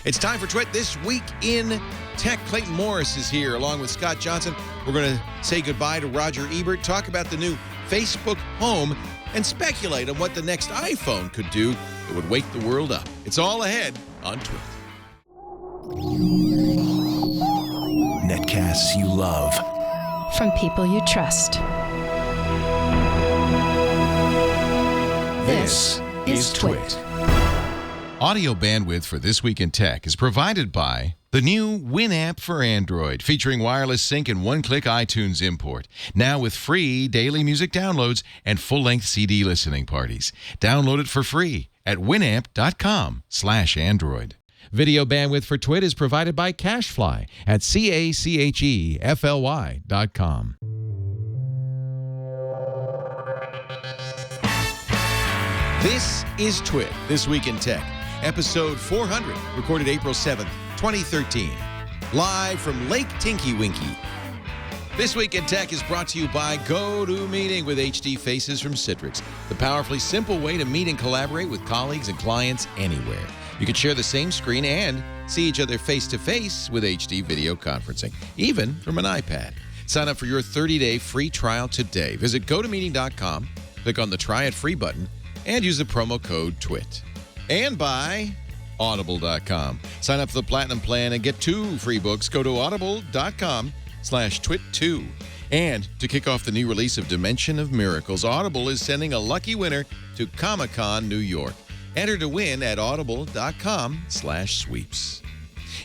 It's time for Twit This Week in Tech. Clayton Morris is here along with Scott Johnson. We're going to say goodbye to Roger Ebert, talk about the new Facebook Home, and speculate on what the next iPhone could do that would wake the world up. It's all ahead on Twit. Netcasts you love. From people you trust. This is Twit. Audio bandwidth for This Week in Tech is provided by the new Winamp for Android, featuring wireless sync and one-click iTunes import. Now with free daily music downloads and full-length CD listening parties. Download it for free at winamp.com/Android. Video bandwidth for Twit is provided by CacheFly at CacheFly.com. This is Twit, This Week in Tech, episode 400, recorded April 7th, 2013. Live from Lake Tinky, Winky. This Week in Tech is brought to you by GoToMeeting with HD Faces from Citrix, the powerfully simple way to meet and collaborate with colleagues and clients anywhere. You can share the same screen and see each other face-to-face with HD video conferencing, even from an iPad. Sign up for your 30-day free trial today. Visit GoToMeeting.com, click on the Try It Free button, and use the promo code TWIT. And by Audible.com. Sign up for the Platinum Plan and get 2 free books. Go to Audible.com/TWIT2. And to kick off the new release of Dimension of Miracles, Audible is sending a lucky winner to Comic-Con New York. Enter to win at Audible.com/sweeps.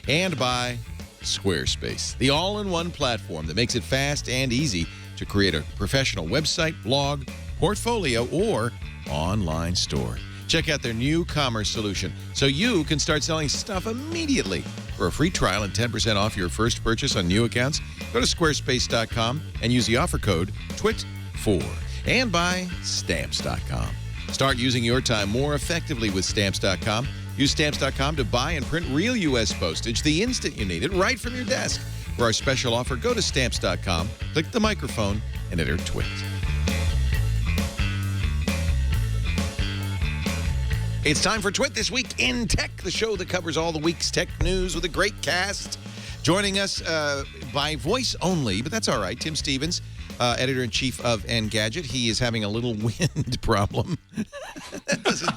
And by Squarespace, the all-in-one platform that makes it fast and easy to create a professional website, blog, portfolio, or online store. Check out their new commerce solution so you can start selling stuff immediately. For a free trial and 10% off your first purchase on new accounts, go to squarespace.com and use the offer code TWIT4. And by Stamps.com. Start using your time more effectively with Stamps.com. Use Stamps.com to buy and print real U.S. postage the instant you need it, right from your desk. For our special offer, go to Stamps.com, click the microphone, and enter TWIT. It's time for Twit This Week in Tech, the show that covers all the week's tech news with a great cast. Joining us by voice only, but that's all right, Tim Stevens, editor-in-chief of Engadget. He is having a little wind problem.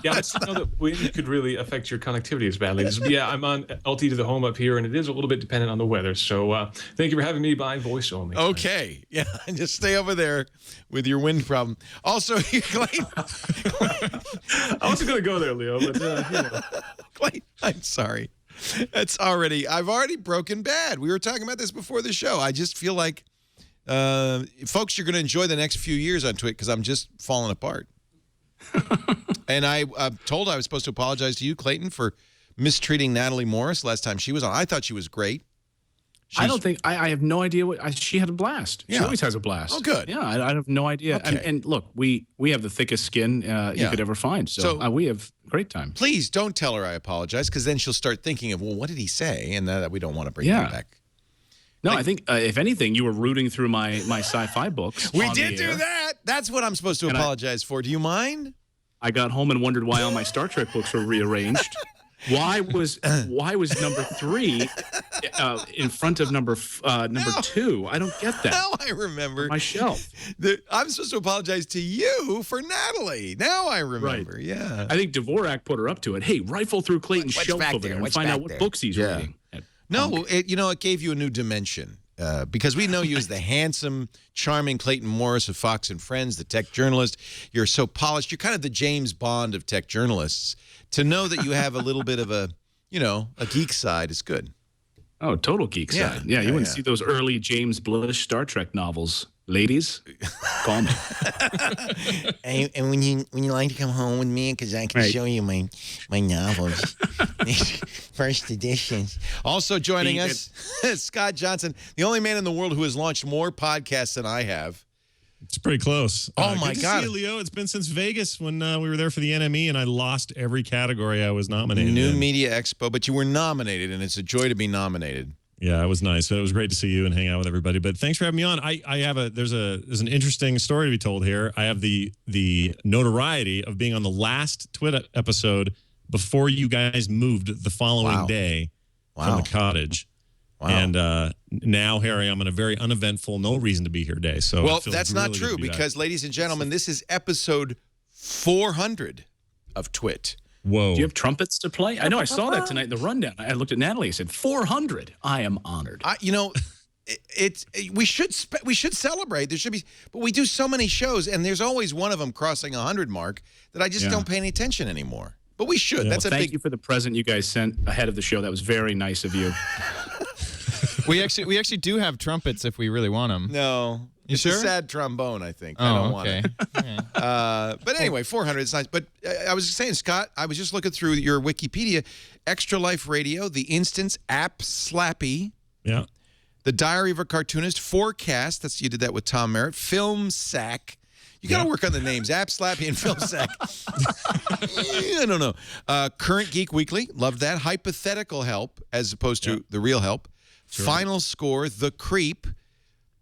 Yeah, I didn't know that wind could really affect your connectivity as badly. Yeah, I'm on LT to the home up here, and it is a little bit dependent on the weather. So thank you for having me by voice only. Okay. Yeah, just stay over there with your wind problem. Also, Clayton. I wasn't going to go there, Leo, but you know. Clayton, I'm sorry. I've already broken bad. We were talking about this before the show. I just feel like, folks, you're going to enjoy the next few years on Twit because I'm just falling apart. And I'm told I was supposed to apologize to you, Clayton, for mistreating Natalie Morris last time she was on. I thought she was great. I don't think I have no idea what she had a blast. Yeah. She always has a blast. Oh, good. Yeah, I have no idea. Okay. And look, we have the thickest skin you could ever find. So we have a great time. Please don't tell her I apologize because then she'll start thinking of, well, what did he say? And that we don't want to bring that back. No, I think, if anything, you were rooting through my sci-fi books. We did do that. That's what I'm supposed to apologize for. Do you mind? I got home and wondered why all my Star Trek books were rearranged. Why was number 3 in front of number 2? I don't get that. Now I remember. On my shelf. I'm supposed to apologize to you for Natalie. Now I remember. Right. Yeah. I think Dvorak put her up to it. Hey, rifle through Clayton's shelf over there and find out what books he's reading. No, it gave you a new dimension. Because we know you as the handsome, charming Clayton Morris of Fox and Friends, the tech journalist. You're so polished. You're kind of the James Bond of tech journalists. To know that you have a little bit of a geek side is good. Oh, total geek side. Yeah, you wouldn't see those early James Blish Star Trek novels. Ladies, call me. And when you like to come home with me, because I can show you my novels, first editions. Also joining us, Scott Johnson, the only man in the world who has launched more podcasts than I have. It's pretty close. Oh, my God. Good to see you, Leo. It's been since Vegas when we were there for the NME, and I lost every category I was nominated New in. Media Expo, but you were nominated, and it's a joy to be nominated. Yeah, it was nice. It was great to see you and hang out with everybody. But thanks for having me on. There's an interesting story to be told here. I have the notoriety of being on the last Twit episode before you guys moved the following Wow. day Wow. from the cottage. Wow. And now, Harry, I'm on a very uneventful, no reason to be here day. So Well, it feels that's really not good true to be back. because, ladies and gentlemen, this is episode 400 of Twit. Whoa. Do you have trumpets to play? I know I saw that tonight in the rundown. I looked at Natalie. I said 400. I am honored. We should celebrate. There should be, but we do so many shows, and there's always one of them crossing 100 mark that I just don't pay any attention anymore. But we should. Yeah. That's a Thank big. you for the present you guys sent ahead of the show. That was very nice of you. We actually do have trumpets if we really want them. No, You it's sure? a sad trombone. I think. I don't want it. Okay. But anyway, 400 is nice. But I was saying, Scott, I was just looking through your Wikipedia. Extra Life Radio, The Instance, App Slappy, Yeah. The Diary of a Cartoonist, Forecast. You did that with Tom Merritt. Film Sack. You got to work on the names. App Slappy and Film Sack. I don't know. Current Geek Weekly. Loved that. Hypothetical Help as opposed to The Real Help. Sure. Final Score. The Creep.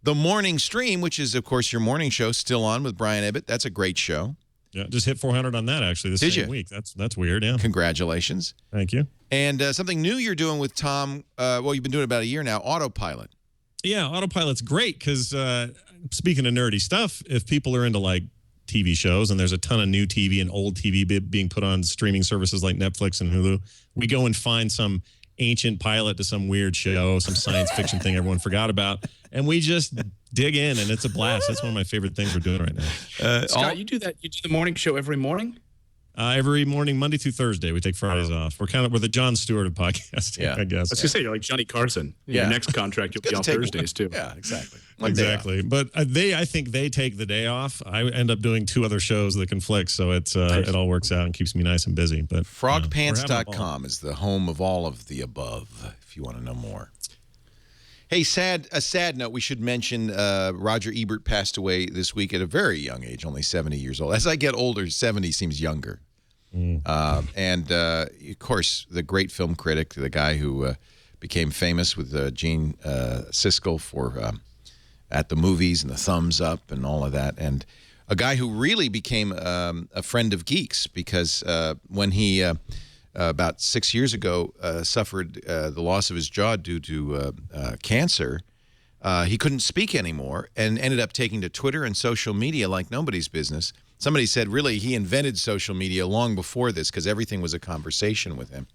The Morning Stream, which is, of course, your morning show, still on with Brian Ibbett. That's a great show. Yeah. Just hit 400 on that, actually, this same week. That's weird. Yeah. Congratulations. Thank you. And something new you're doing with Tom, you've been doing it about a year now, Autopilot. Yeah, Autopilot's great because speaking of nerdy stuff, if people are into like TV shows and there's a ton of new TV and old TV being put on streaming services like Netflix and Hulu, we go and find some ancient pilot to some weird show, some science fiction thing everyone forgot about, and we just dig in, and it's a blast. That's one of my favorite things we're doing right now. Scott, you do that? You do the morning show every morning? Every morning, Monday through Thursday, we take Fridays off. We're the John Stewart of podcasting, I guess. I was going to say, you're like Johnny Carson. Yeah. Your next contract, you'll be off Thursdays, too. Yeah, exactly. Exactly. But I think they take the day off. I end up doing 2 other shows that conflict, so it all works out and keeps me nice and busy. But Frogpants.com is the home of all of the above, if you want to know more. Hey, a sad note, we should mention Roger Ebert passed away this week at a very young age, only 70 years old. As I get older, 70 seems younger. And, of course, the great film critic, the guy who became famous with Gene Siskel for At the Movies and the Thumbs Up and all of that, and a guy who really became a friend of geeks because when he, about 6 years ago, suffered the loss of his jaw due to cancer, he couldn't speak anymore and ended up taking to Twitter and social media like nobody's business. Somebody said, really, he invented social media long before this because everything was a conversation with him.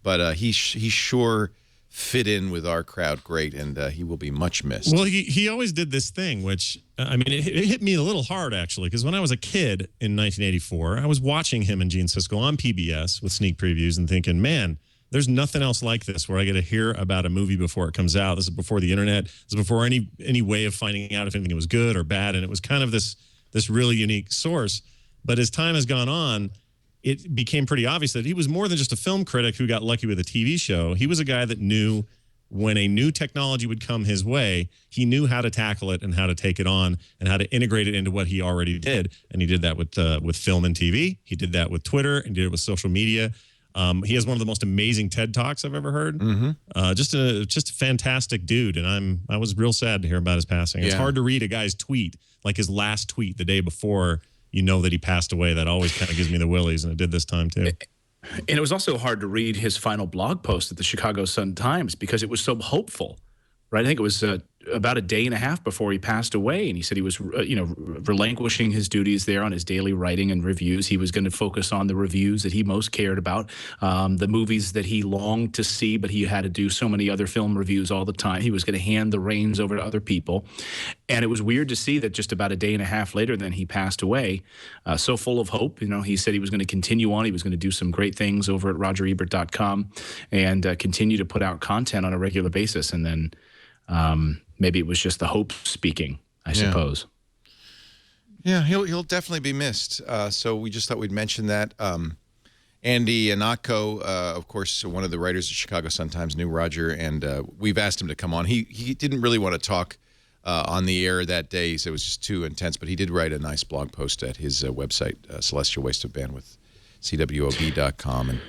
But he sure fit in with our crowd great, and he will be much missed. Well, he always did this thing, which, it hit me a little hard, actually, because when I was a kid in 1984, I was watching him and Gene Siskel on PBS with sneak previews and thinking, man, there's nothing else like this where I get to hear about a movie before it comes out. This is before the internet. This is before any way of finding out if anything was good or bad, and it was kind of this really unique source. But as time has gone on, it became pretty obvious that he was more than just a film critic who got lucky with a TV show. He was a guy that knew when a new technology would come his way, he knew how to tackle it and how to take it on and how to integrate it into what he already did. And he did that with film and TV. He did that with Twitter and did it with social media. He has one of the most amazing TED Talks I've ever heard. Just a fantastic dude, and I was real sad to hear about his passing. It's hard to read a guy's tweet, like his last tweet the day before you know that he passed away. That always kind of gives me the willies, and it did this time too. And it was also hard to read his final blog post at the Chicago Sun-Times because it was so hopeful, right? I think it was about a day and a half before he passed away, and he said he was, relinquishing his duties there on his daily writing and reviews. He was going to focus on the reviews that he most cared about, the movies that he longed to see, but he had to do so many other film reviews all the time. He was going to hand the reins over to other people, and it was weird to see that just about a day and a half later, then he passed away. So full of hope, he said he was going to continue on. He was going to do some great things over at RogerEbert.com and continue to put out content on a regular basis, and then. Maybe it was just the hope speaking, I suppose. Yeah, he'll definitely be missed. So we just thought we'd mention that. Andy Anako, of course, one of the writers of Chicago Sun-Times, knew Roger, and we've asked him to come on. He didn't really want to talk on the air that day, so it was just too intense, but he did write a nice blog post at his website, Celestial Waste of Bandwidth, CWOB.com. And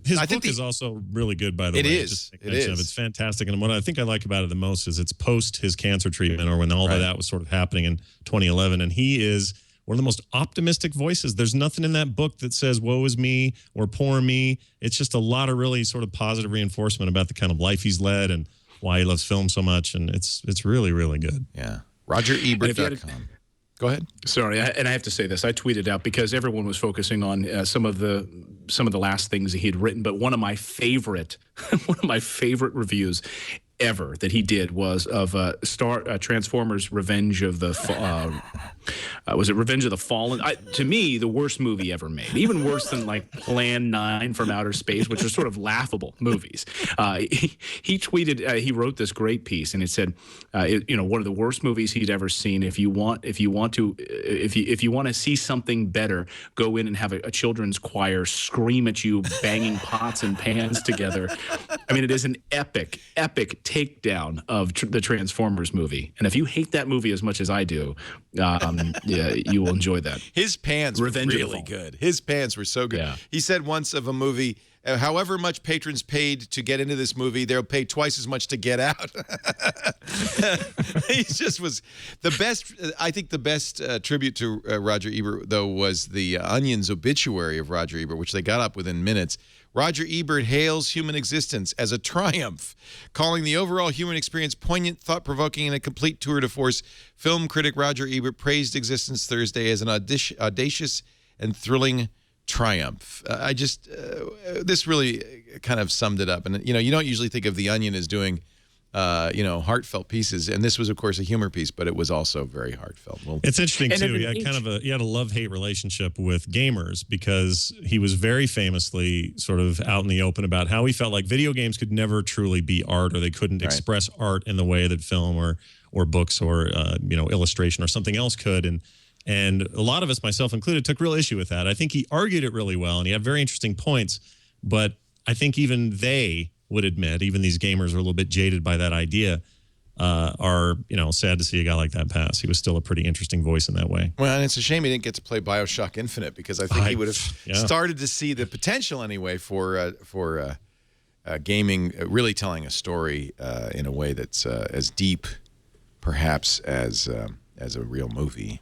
his book is also really good, by the way. It is. It's fantastic. And what I think I like about it the most is it's post his cancer treatment or when all of that was sort of happening in 2011. And he is one of the most optimistic voices. There's nothing in that book that says woe is me or poor me. It's just a lot of really sort of positive reinforcement about the kind of life he's led and why he loves film so much. And it's really, really good. Yeah. RogerEbert.com. Go ahead. Sorry, and I have to say this. I tweeted out because everyone was focusing on some of the last things that he had written. But one of my favorite reviews ever that he did was of Transformers: Revenge of the was it Revenge of the Fallen? To me, the worst movie ever made. Even worse than like Plan 9 from Outer Space, which are sort of laughable movies. He tweeted, he wrote this great piece, and it said, one of the worst movies he'd ever seen. If you want to see something better, go in and have a children's choir scream at you, banging pots and pans together. I mean, it is an epic takedown of the Transformers movie. And if you hate that movie as much as I do, you will enjoy that. His pans were really good. His pans were so good. Yeah. He said once of a movie, however much patrons paid to get into this movie, they'll pay twice as much to get out. He just was the best. I think the best tribute to Roger Ebert, though, was the Onion's obituary of Roger Ebert, which they got up within minutes. Roger Ebert hails human existence as a triumph, calling the overall human experience poignant, thought-provoking, and a complete tour de force. Film critic Roger Ebert praised existence Thursday as an audacious and thrilling triumph. This really kind of summed it up. And, you don't usually think of The Onion as doing, heartfelt pieces. And this was, of course, a humor piece, but it was also very heartfelt. Well, it's interesting, too. He had a love-hate relationship with gamers because he was very famously sort of out in the open about how he felt like video games could never truly be art, or they couldn't express art in the way that film or books or, illustration or something else could. And a lot of us, myself included, took real issue with that. I think he argued it really well, and he had very interesting points. But I think even they would admit, even these gamers are a little bit jaded by that idea, are sad to see a guy like that pass. He was still a pretty interesting voice in that way. Well, and it's a shame he didn't get to play BioShock Infinite, because I think he would have started to see the potential anyway for gaming, really telling a story in a way that's as deep, perhaps, as a real movie.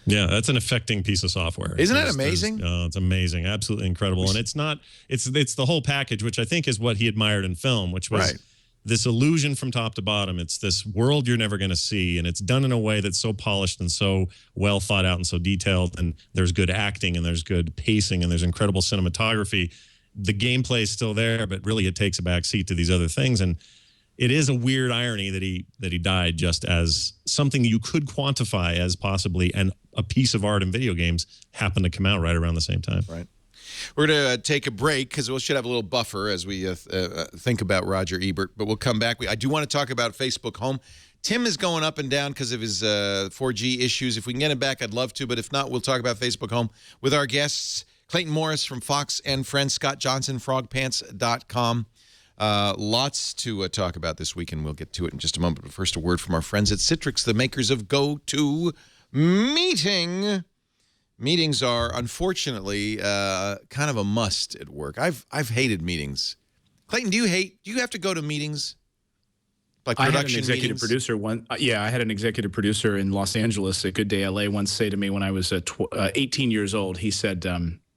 Yeah, that's an affecting piece of software. Isn't that amazing? It's amazing, absolutely incredible. And it's the whole package, which I think is what he admired in film, which was this illusion from top to bottom. It's this world you're never going to see, and it's done in a way that's so polished and so well thought out and so detailed, and there's good acting, and there's good pacing, and there's incredible cinematography. The gameplay is still there, but really it takes a back seat to these other things, and it is a weird irony that he died just as something you could quantify as possibly a piece of art in video games happened to come out right around the same time. Right. We're going to take a break because we should have a little buffer as we think about Roger Ebert, but we'll come back. I do want to talk about Facebook Home. Tim is going up and down because of his 4G issues. If we can get him back, I'd love to, but if not, we'll talk about Facebook Home with our guests, Clayton Morris from Fox and Friends, Scott Johnson, frogpants.com. Lots to talk about this week, and we'll get to it in just a moment. But first, a word from our friends at Citrix, the makers of GoToMeeting. Meetings are, unfortunately, kind of a must at work. I've hated meetings. Clayton, do you have to go to meetings? Like production I had an executive meetings? Producer I had an executive producer in Los Angeles at Good Day LA once say to me when I was 18 years old, he said,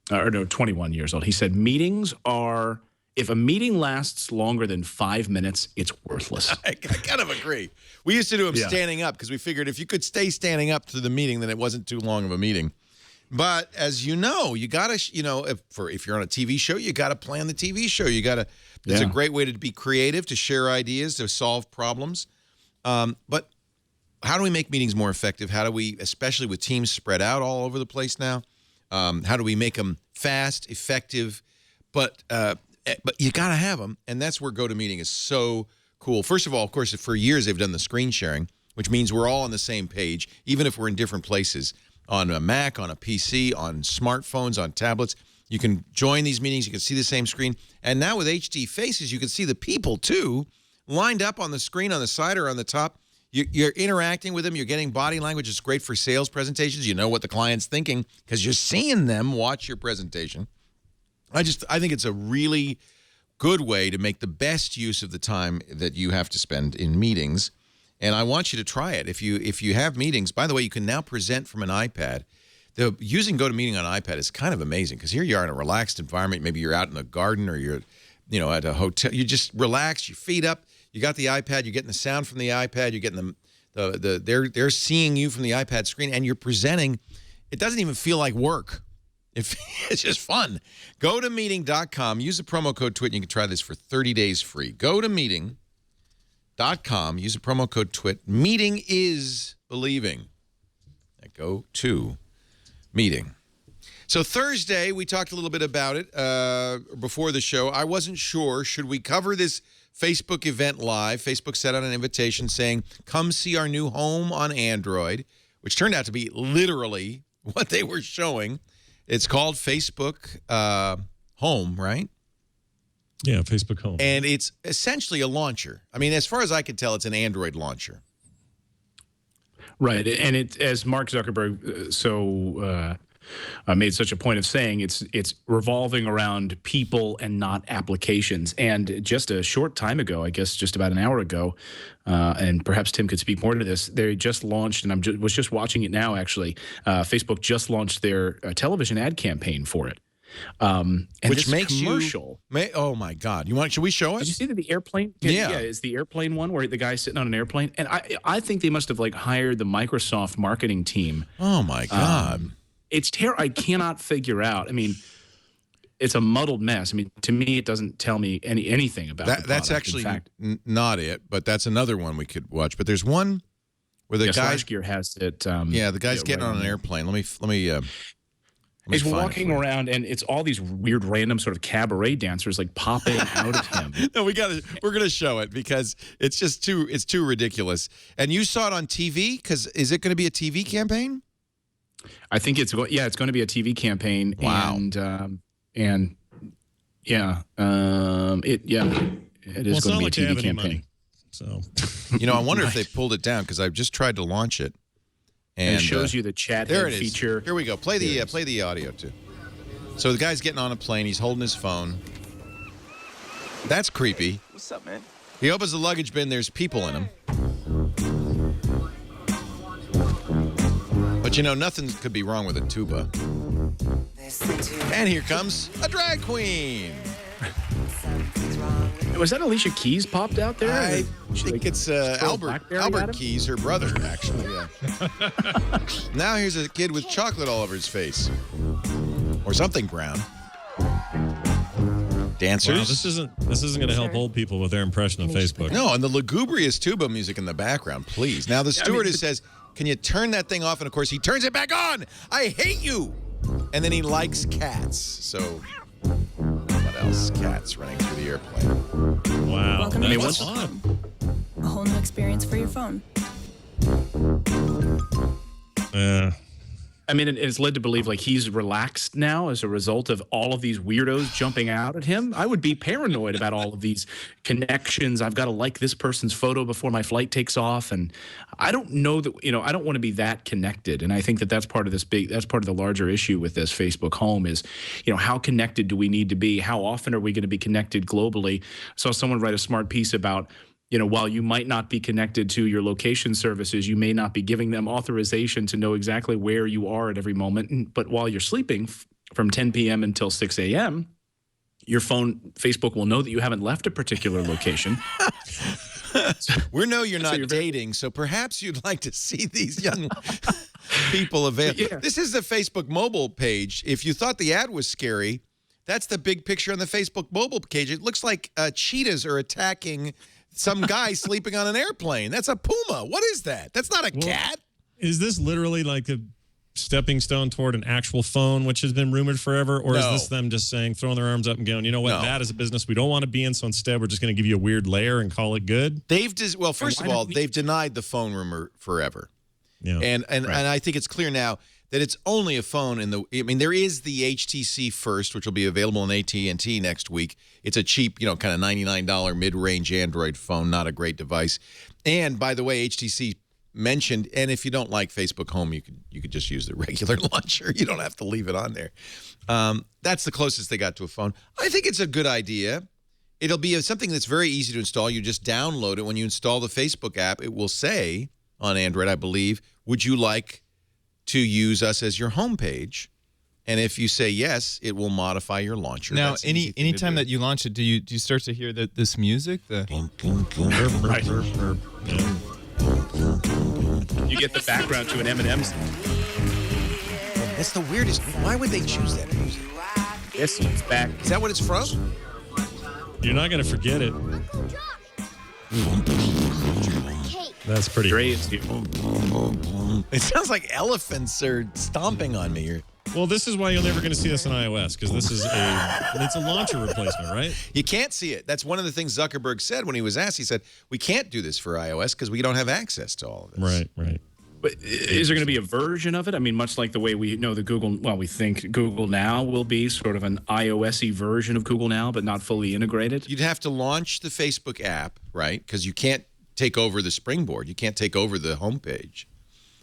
21 years old, he said, meetings are... If a meeting lasts longer than 5 minutes, it's worthless. I kind of agree. We used to do them standing up because we figured if you could stay standing up to the meeting, then it wasn't too long of a meeting. But as you know, you got to, if you're on a TV show, you got to plan the TV show. You got to. It's a great way to be creative, to share ideas, to solve problems. But how do we make meetings more effective? How do we, especially with teams spread out all over the place now, how do we make them fast, effective, but you got to have them, and that's where GoToMeeting is so cool. First of all, of course, for years they've done the screen sharing, which means we're all on the same page, even if we're in different places, on a Mac, on a PC, on smartphones, on tablets. You can join these meetings. You can see the same screen. And now with HD Faces, you can see the people, too, lined up on the screen on the side or on the top. You're interacting with them. You're getting body language. It's great for sales presentations. You know what the client's thinking because you're seeing them watch your presentation. I think it's a really good way to make the best use of the time that you have to spend in meetings. And I want you to try it. If you have meetings, by the way, you can now present from an iPad. Using GoToMeeting on an iPad is kind of amazing because here you are in a relaxed environment. Maybe you're out in the garden or you're, at a hotel. You just relax, your feet up. You got the iPad. You're getting the sound from the iPad. You're getting they're seeing you from the iPad screen, and you're presenting. It doesn't even feel like work. It's just fun. GoToMeeting.com. Use the promo code TWIT, and you can try this for 30 days free. GoToMeeting.com. Use the promo code TWIT. Meeting is believing. Go to meeting. So Thursday, we talked a little bit about it before the show. I wasn't sure. Should we cover this Facebook event live? Facebook sent out an invitation saying, come see our new home on Android, which turned out to be literally what they were showing. It's called Facebook Home, right? Yeah, Facebook Home. And it's essentially a launcher. I mean, as far as I can tell, it's an Android launcher. Right. And it, as Mark Zuckerberg made such a point of saying, it's revolving around people and not applications. And just a short time ago, I guess just about an hour ago, and perhaps Tim could speak more to this, they just launched, and I was just watching it now, actually, Facebook just launched their television ad campaign for it. And which makes commercial. Oh my God! Should we show it? Did you see the airplane? Yeah, it's the airplane one where the guy's sitting on an airplane, and I think they must have hired the Microsoft marketing team. Oh my God! It's terrible. I cannot figure out. I mean, it's a muddled mess. I mean, to me, it doesn't tell me anything about that. That's actually not it, but that's another one we could watch. But there's one where the guy's Gear has it. The guy's getting on an airplane. Let me. He's walking around, and it's all these weird, random sort of cabaret dancers popping out of him. No, we're gonna show it because it's just too ridiculous. And you saw it on TV because is it going to be a TV campaign? I think it's going to be a TV campaign. Wow. It is going to be a TV campaign. Money, so I wonder if they pulled it down because I've just tried to launch it. And it shows you the chat feature. Here we go. Play the audio too. So the guy's getting on a plane. He's holding his phone. That's creepy. What's up, man? He opens the luggage bin. There's people in him. But nothing could be wrong with a tuba. And here comes a drag queen. Was that Alicia Keys popped out there? I think it's Albert Keys, her brother, actually. Yeah. Now here's a kid with chocolate all over his face, or something brown. Dancers. Wow, this isn't going to help old people with their impression of Facebook. No, and the lugubrious tuba music in the background, please. Now the stewardess says, "Can you turn that thing off?" And of course he turns it back on. I hate you. And then he likes cats. So. What else? Cats running through the airplane. Wow. Welcome That to was Facebook. fun. A whole new experience for your phone. I mean, it's led to believe he's relaxed now as a result of all of these weirdos jumping out at him. I would be paranoid about all of these connections. I've got to like this person's photo before my flight takes off. And I don't know that, I don't want to be that connected. And I think that's part of that's part of the larger issue with this Facebook Home is, how connected do we need to be? How often are we going to be connected globally? I saw someone write a smart piece about, while you might not be connected to your location services, you may not be giving them authorization to know exactly where you are at every moment. But while you're sleeping from 10 p.m. until 6 a.m., your phone, Facebook will know that you haven't left a particular location. We know you're not dating, so perhaps you'd like to see these young people available. Yeah. This is the Facebook mobile page. If you thought the ad was scary, that's the big picture on the Facebook mobile page. It looks like cheetahs are attacking some guy sleeping on an airplane. That's a puma. What is that? That's not a cat. Is this literally like a stepping stone toward an actual phone, which has been rumored forever? Or is this them just saying, throwing their arms up and going, you know what, that is a business we don't want to be in, so instead we're just going to give you a weird layer and call it good? First of all, they've denied the phone rumor forever. Yeah. And I think it's clear now that it's only a phone there is the HTC First, which will be available in AT&T next week. It's a cheap, kind of $99 mid-range Android phone, not a great device. And by the way, HTC mentioned, and if you don't like Facebook Home, you could just use the regular launcher. You don't have to leave it on there. That's the closest they got to a phone. I think it's a good idea. It'll be something that's very easy to install. You just download it. When you install the Facebook app, it will say on Android, I believe, would you like to use us as your homepage? And if you say yes, it will modify your launcher. Now, That's an easy thing to anytime do. that you launch it, do you start to hear this music? Right. You get the background to an M&M's. That's the weirdest. Why would they choose that music? Yes, it's back. Is that what it's from? You're not going to forget it. That's pretty Great. It sounds like elephants are stomping on me. Well, this is why you're never going to see this on iOS, because this is it's a launcher replacement, right? You can't see it. That's one of the things Zuckerberg said when he was asked. He said, we can't do this for iOS because we don't have access to all of this. Right. But is there going to be a version of it? I mean, much like the way we know the Google, well, we think Google Now will be sort of an iOS-y version of Google Now, but not fully integrated? You'd have to launch the Facebook app, right? Because you can't take over the springboard. You can't take over the homepage.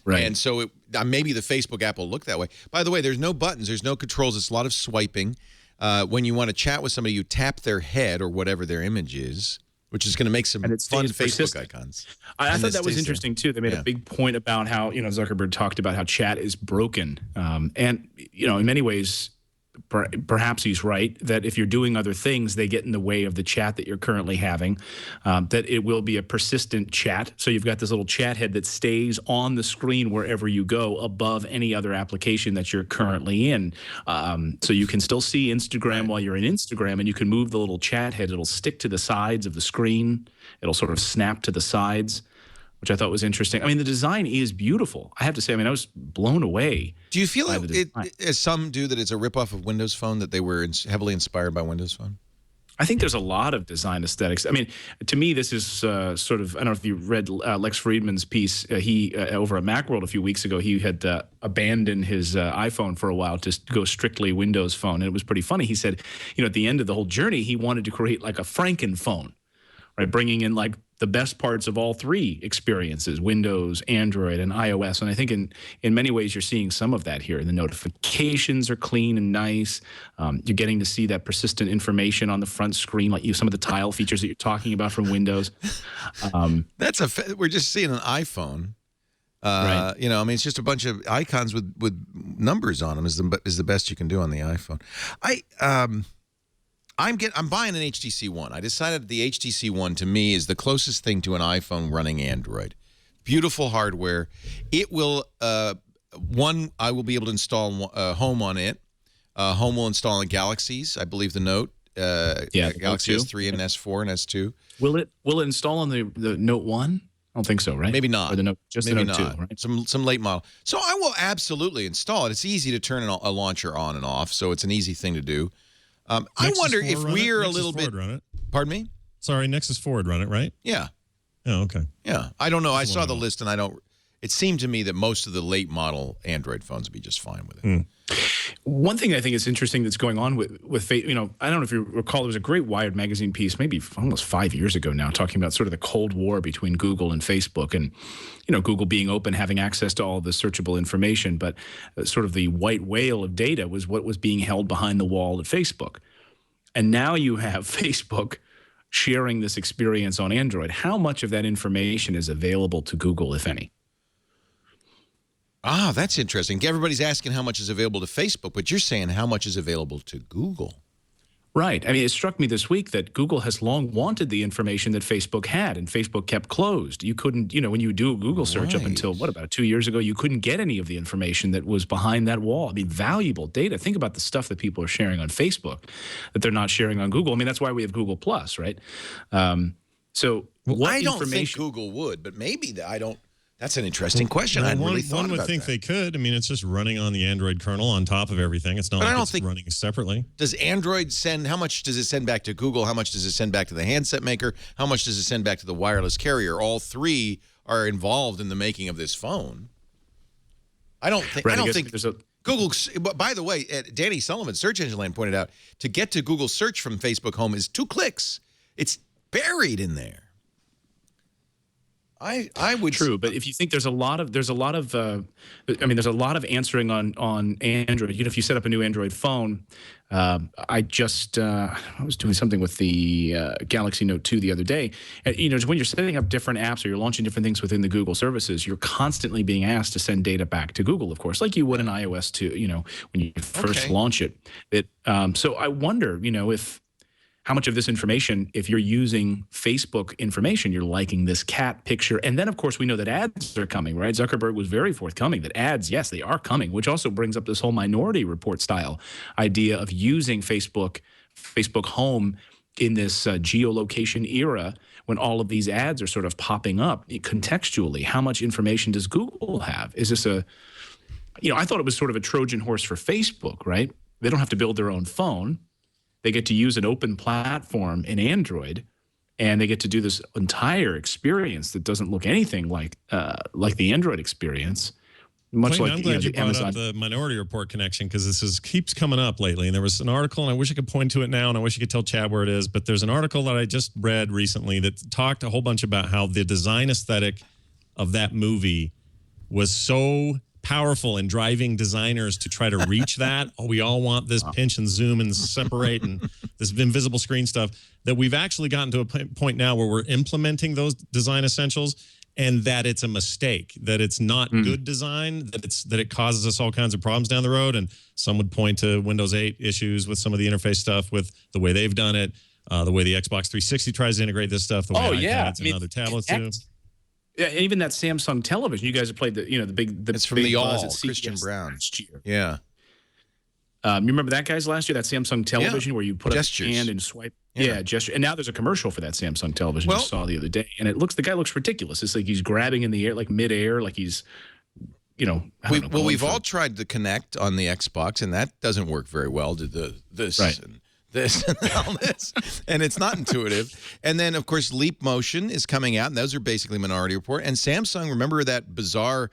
Right. And so maybe the Facebook app will look that way. By the way, there's no buttons. There's no controls. It's a lot of swiping. When you want to chat with somebody, you tap their head or whatever their image is, which is going to make some fun Facebook persistent. icons. I And thought it that was stays interesting, too. They made a big point about how, Zuckerberg talked about how chat is broken. And, in many ways, perhaps he's right, that if you're doing other things, they get in the way of the chat that you're currently having, that it will be a persistent chat. So you've got this little chat head that stays on the screen wherever you go above any other application that you're currently in. So you can still see Instagram while you're in Instagram, and you can move the little chat head. It'll stick to the sides of the screen. It'll sort of snap to the sides, which I thought was interesting. I mean, the design is beautiful. I have to say, I was blown away. Do you feel as some do, that it's a ripoff of Windows Phone, that they were heavily inspired by Windows Phone? I think there's a lot of design aesthetics. I mean, to me, this is sort of, I don't know if you read Lex Friedman's piece. He over at Macworld a few weeks ago, he had abandoned his iPhone for a while to go strictly Windows Phone. And it was pretty funny. He said, at the end of the whole journey, he wanted to create like a Frankenphone, right? Bringing in like the best parts of all three experiences, Windows, Android, and iOS. And I think in many ways you're seeing some of that here. The notifications are clean and nice. You're getting to see that persistent information on the front screen, like some of the tile features that you're talking about from Windows. We're just seeing an iPhone. Right. It's just a bunch of icons with numbers on them is the best you can do on the iPhone. I'm buying an HTC One. I decided the HTC One, to me, is the closest thing to an iPhone running Android. Beautiful hardware. It will, I will be able to install Home on it. Home will install on Galaxies, I believe the Note. Galaxy S3 and S4 and S2. Will it install on the Note 1? I don't think so, right? Maybe not. Or the Note, just Maybe the Note not. 2, right? Some late model. So I will absolutely install it. It's easy to turn a launcher on and off, so it's an easy thing to do. I wonder if we're a little bit. Run it. Pardon me? Sorry, Nexus Forward run it, right? Yeah. Oh, okay. Yeah. I don't know. I saw the list, and it seemed to me that most of the late model Android phones would be just fine with it. One thing I think is interesting that's going on with I don't know if you recall, there was a great Wired magazine piece maybe almost 5 years ago now talking about sort of the Cold War between Google and Facebook, and Google being open, having access to all the searchable information, but sort of the white whale of data was what was being held behind the wall at Facebook. And now you have Facebook sharing this experience on Android. How much of that information is available to Google, if any? Ah, that's interesting. Everybody's asking how much is available to Facebook, but you're saying how much is available to Google. Right. I mean, it struck me this week that Google has long wanted the information that Facebook had, and Facebook kept closed. You couldn't, when you do a Google search up until, about 2 years ago, you couldn't get any of the information that was behind that wall. I mean, valuable data. Think about the stuff that people are sharing on Facebook that they're not sharing on Google. I mean, that's why we have Google Plus, right? So what I don't think information... Google would, but maybe that's an interesting question. I hadn't really thought one would about think that. they could. I mean, it's just running on the Android kernel on top of everything. It's not like it's running separately. Does Android how much does it send back to Google? How much does it send back to the handset maker? How much does it send back to the wireless carrier? All three are involved in the making of this phone. I don't think Google, by the way, Danny Sullivan, Search Engine Land, pointed out, to get to Google search from Facebook Home is 2 clicks. It's buried in there. I would True, but if you think there's a lot of answering on Android. If you set up a new Android phone, I was doing something with the Galaxy Note 2 the other day. And, when you're setting up different apps or you're launching different things within the Google services, you're constantly being asked to send data back to Google, of course, like you would in iOS 2. When you first launch it. So I wonder, if how much of this information, if you're using Facebook information, you're liking this cat picture. And then, of course, we know that ads are coming, right? Zuckerberg was very forthcoming that ads, yes, they are coming, which also brings up this whole Minority Report style idea of using Facebook Home in this geolocation era when all of these ads are sort of popping up contextually. How much information does Google have? Is this I thought it was sort of a Trojan horse for Facebook, right? They don't have to build their own phone. They get to use an open platform in Android, and they get to do this entire experience that doesn't look anything like the Android experience. Much Clayton, like I'm glad you brought Amazon. up the Minority Report connection because this keeps coming up lately. And there was an article, and I wish I could point to it now, and I wish I could tell Chad where it is. But there's an article that I just read recently that talked a whole bunch about how the design aesthetic of that movie was so powerful in driving designers to try to reach that. We all want this pinch and zoom and separate and this invisible screen stuff, that we've actually gotten to a point now where we're implementing those design essentials, and that it's a mistake, that it's not good design, that it causes us all kinds of problems down the road. And some would point to Windows 8 issues with some of the interface stuff, with the way they've done it, the way the Xbox 360 tries to integrate this stuff, the way iPads and other tablets do. Yeah, even that Samsung television. You guys have played the big. It's from the buzz All, at CES Christian Brown. last year. Yeah. You remember that, guys, last year? That Samsung television where you put up your hand and swipe. Yeah, gesture. And now there's a commercial for that Samsung television I saw the other day. And the guy looks ridiculous. It's like he's grabbing in the air, like midair, like he's, we've all tried to connect on the Xbox, and that doesn't work very well to this and this and all this. And it's not intuitive. And then, of course, Leap Motion is coming out, and those are basically Minority Report. And Samsung, remember that bizarre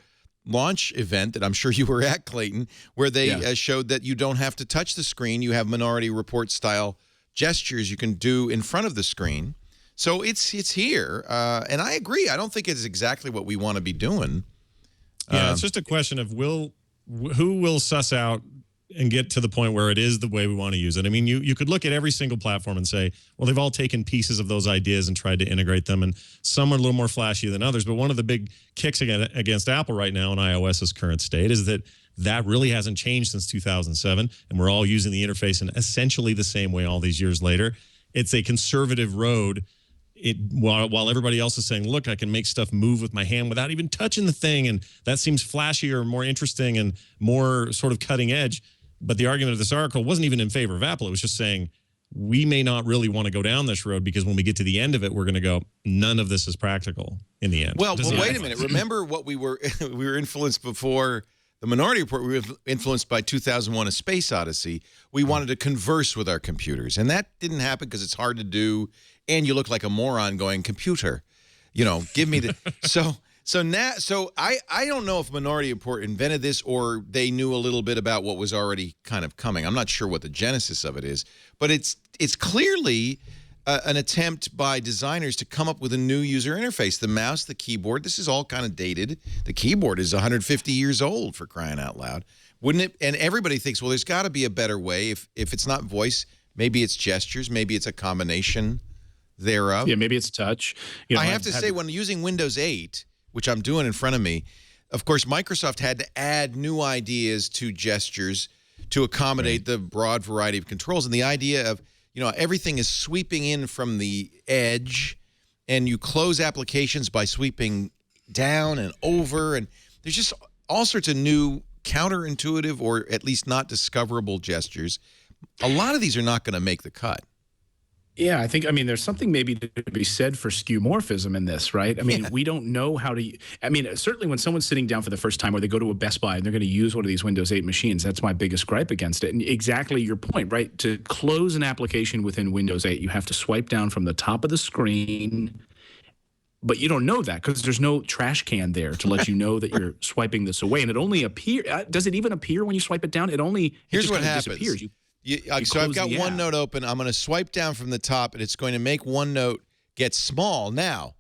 launch event that I'm sure you were at, Clayton, where they showed that you don't have to touch the screen. You have Minority Report style gestures you can do in front of the screen. So it's here. And I agree. I don't think it's exactly what we want to be doing. Yeah, it's just a question of who will suss out and get to the point where it is the way we want to use it. I mean, you could look at every single platform and say, well, they've all taken pieces of those ideas and tried to integrate them, and some are a little more flashy than others. But one of the big kicks against Apple right now in iOS's current state is that really hasn't changed since 2007, and we're all using the interface in essentially the same way all these years later. It's a conservative road. While everybody else is saying, look, I can make stuff move with my hand without even touching the thing, and that seems flashier, more interesting, and more sort of cutting edge. But the argument of this article wasn't even in favor of Apple. It was just saying, we may not really want to go down this road because when we get to the end of it, we're going to go, none of this is practical in the end. Well, wait a minute. Remember what we were influenced before the Minority Report. We were influenced by 2001: A Space Odyssey. We wanted to converse with our computers, and that didn't happen because it's hard to do, and you look like a moron going, computer, give me the So I don't know if Minority Report invented this or they knew a little bit about what was already kind of coming. I'm not sure what the genesis of it is, but it's clearly an attempt by designers to come up with a new user interface. The mouse, the keyboard, this is all kind of dated. The keyboard is 150 years old, for crying out loud. Wouldn't it? And everybody thinks, well, there's got to be a better way. If it's not voice, maybe it's gestures, maybe it's a combination thereof. Yeah, maybe it's touch. I have to say, when using Windows 8, which I'm doing in front of me, of course, Microsoft had to add new ideas to gestures to accommodate the broad variety of controls. And the idea of, everything is sweeping in from the edge, and you close applications by sweeping down and over. And there's just all sorts of new counterintuitive or at least not discoverable gestures. A lot of these are not going to make the cut. Yeah, I think, there's something maybe to be said for skeuomorphism in this, right? We don't know how to, certainly when someone's sitting down for the first time or they go to a Best Buy and they're going to use one of these Windows 8 machines, that's my biggest gripe against it. And exactly your point, right? To close an application within Windows 8, you have to swipe down from the top of the screen, but you don't know that because there's no trash can there to let you know that you're swiping this away. And it only appears, does it even appear when you swipe it down? Here's what happens. Disappears. So I've got OneNote open. I'm going to swipe down from the top, and it's going to make OneNote get small. Now,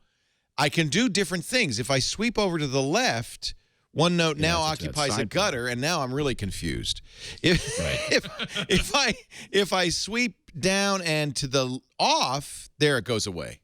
I can do different things. If I sweep over to the left, OneNote now it's that occupies a side gutter, and now I'm really confused. If I sweep down and to the off, there it goes away.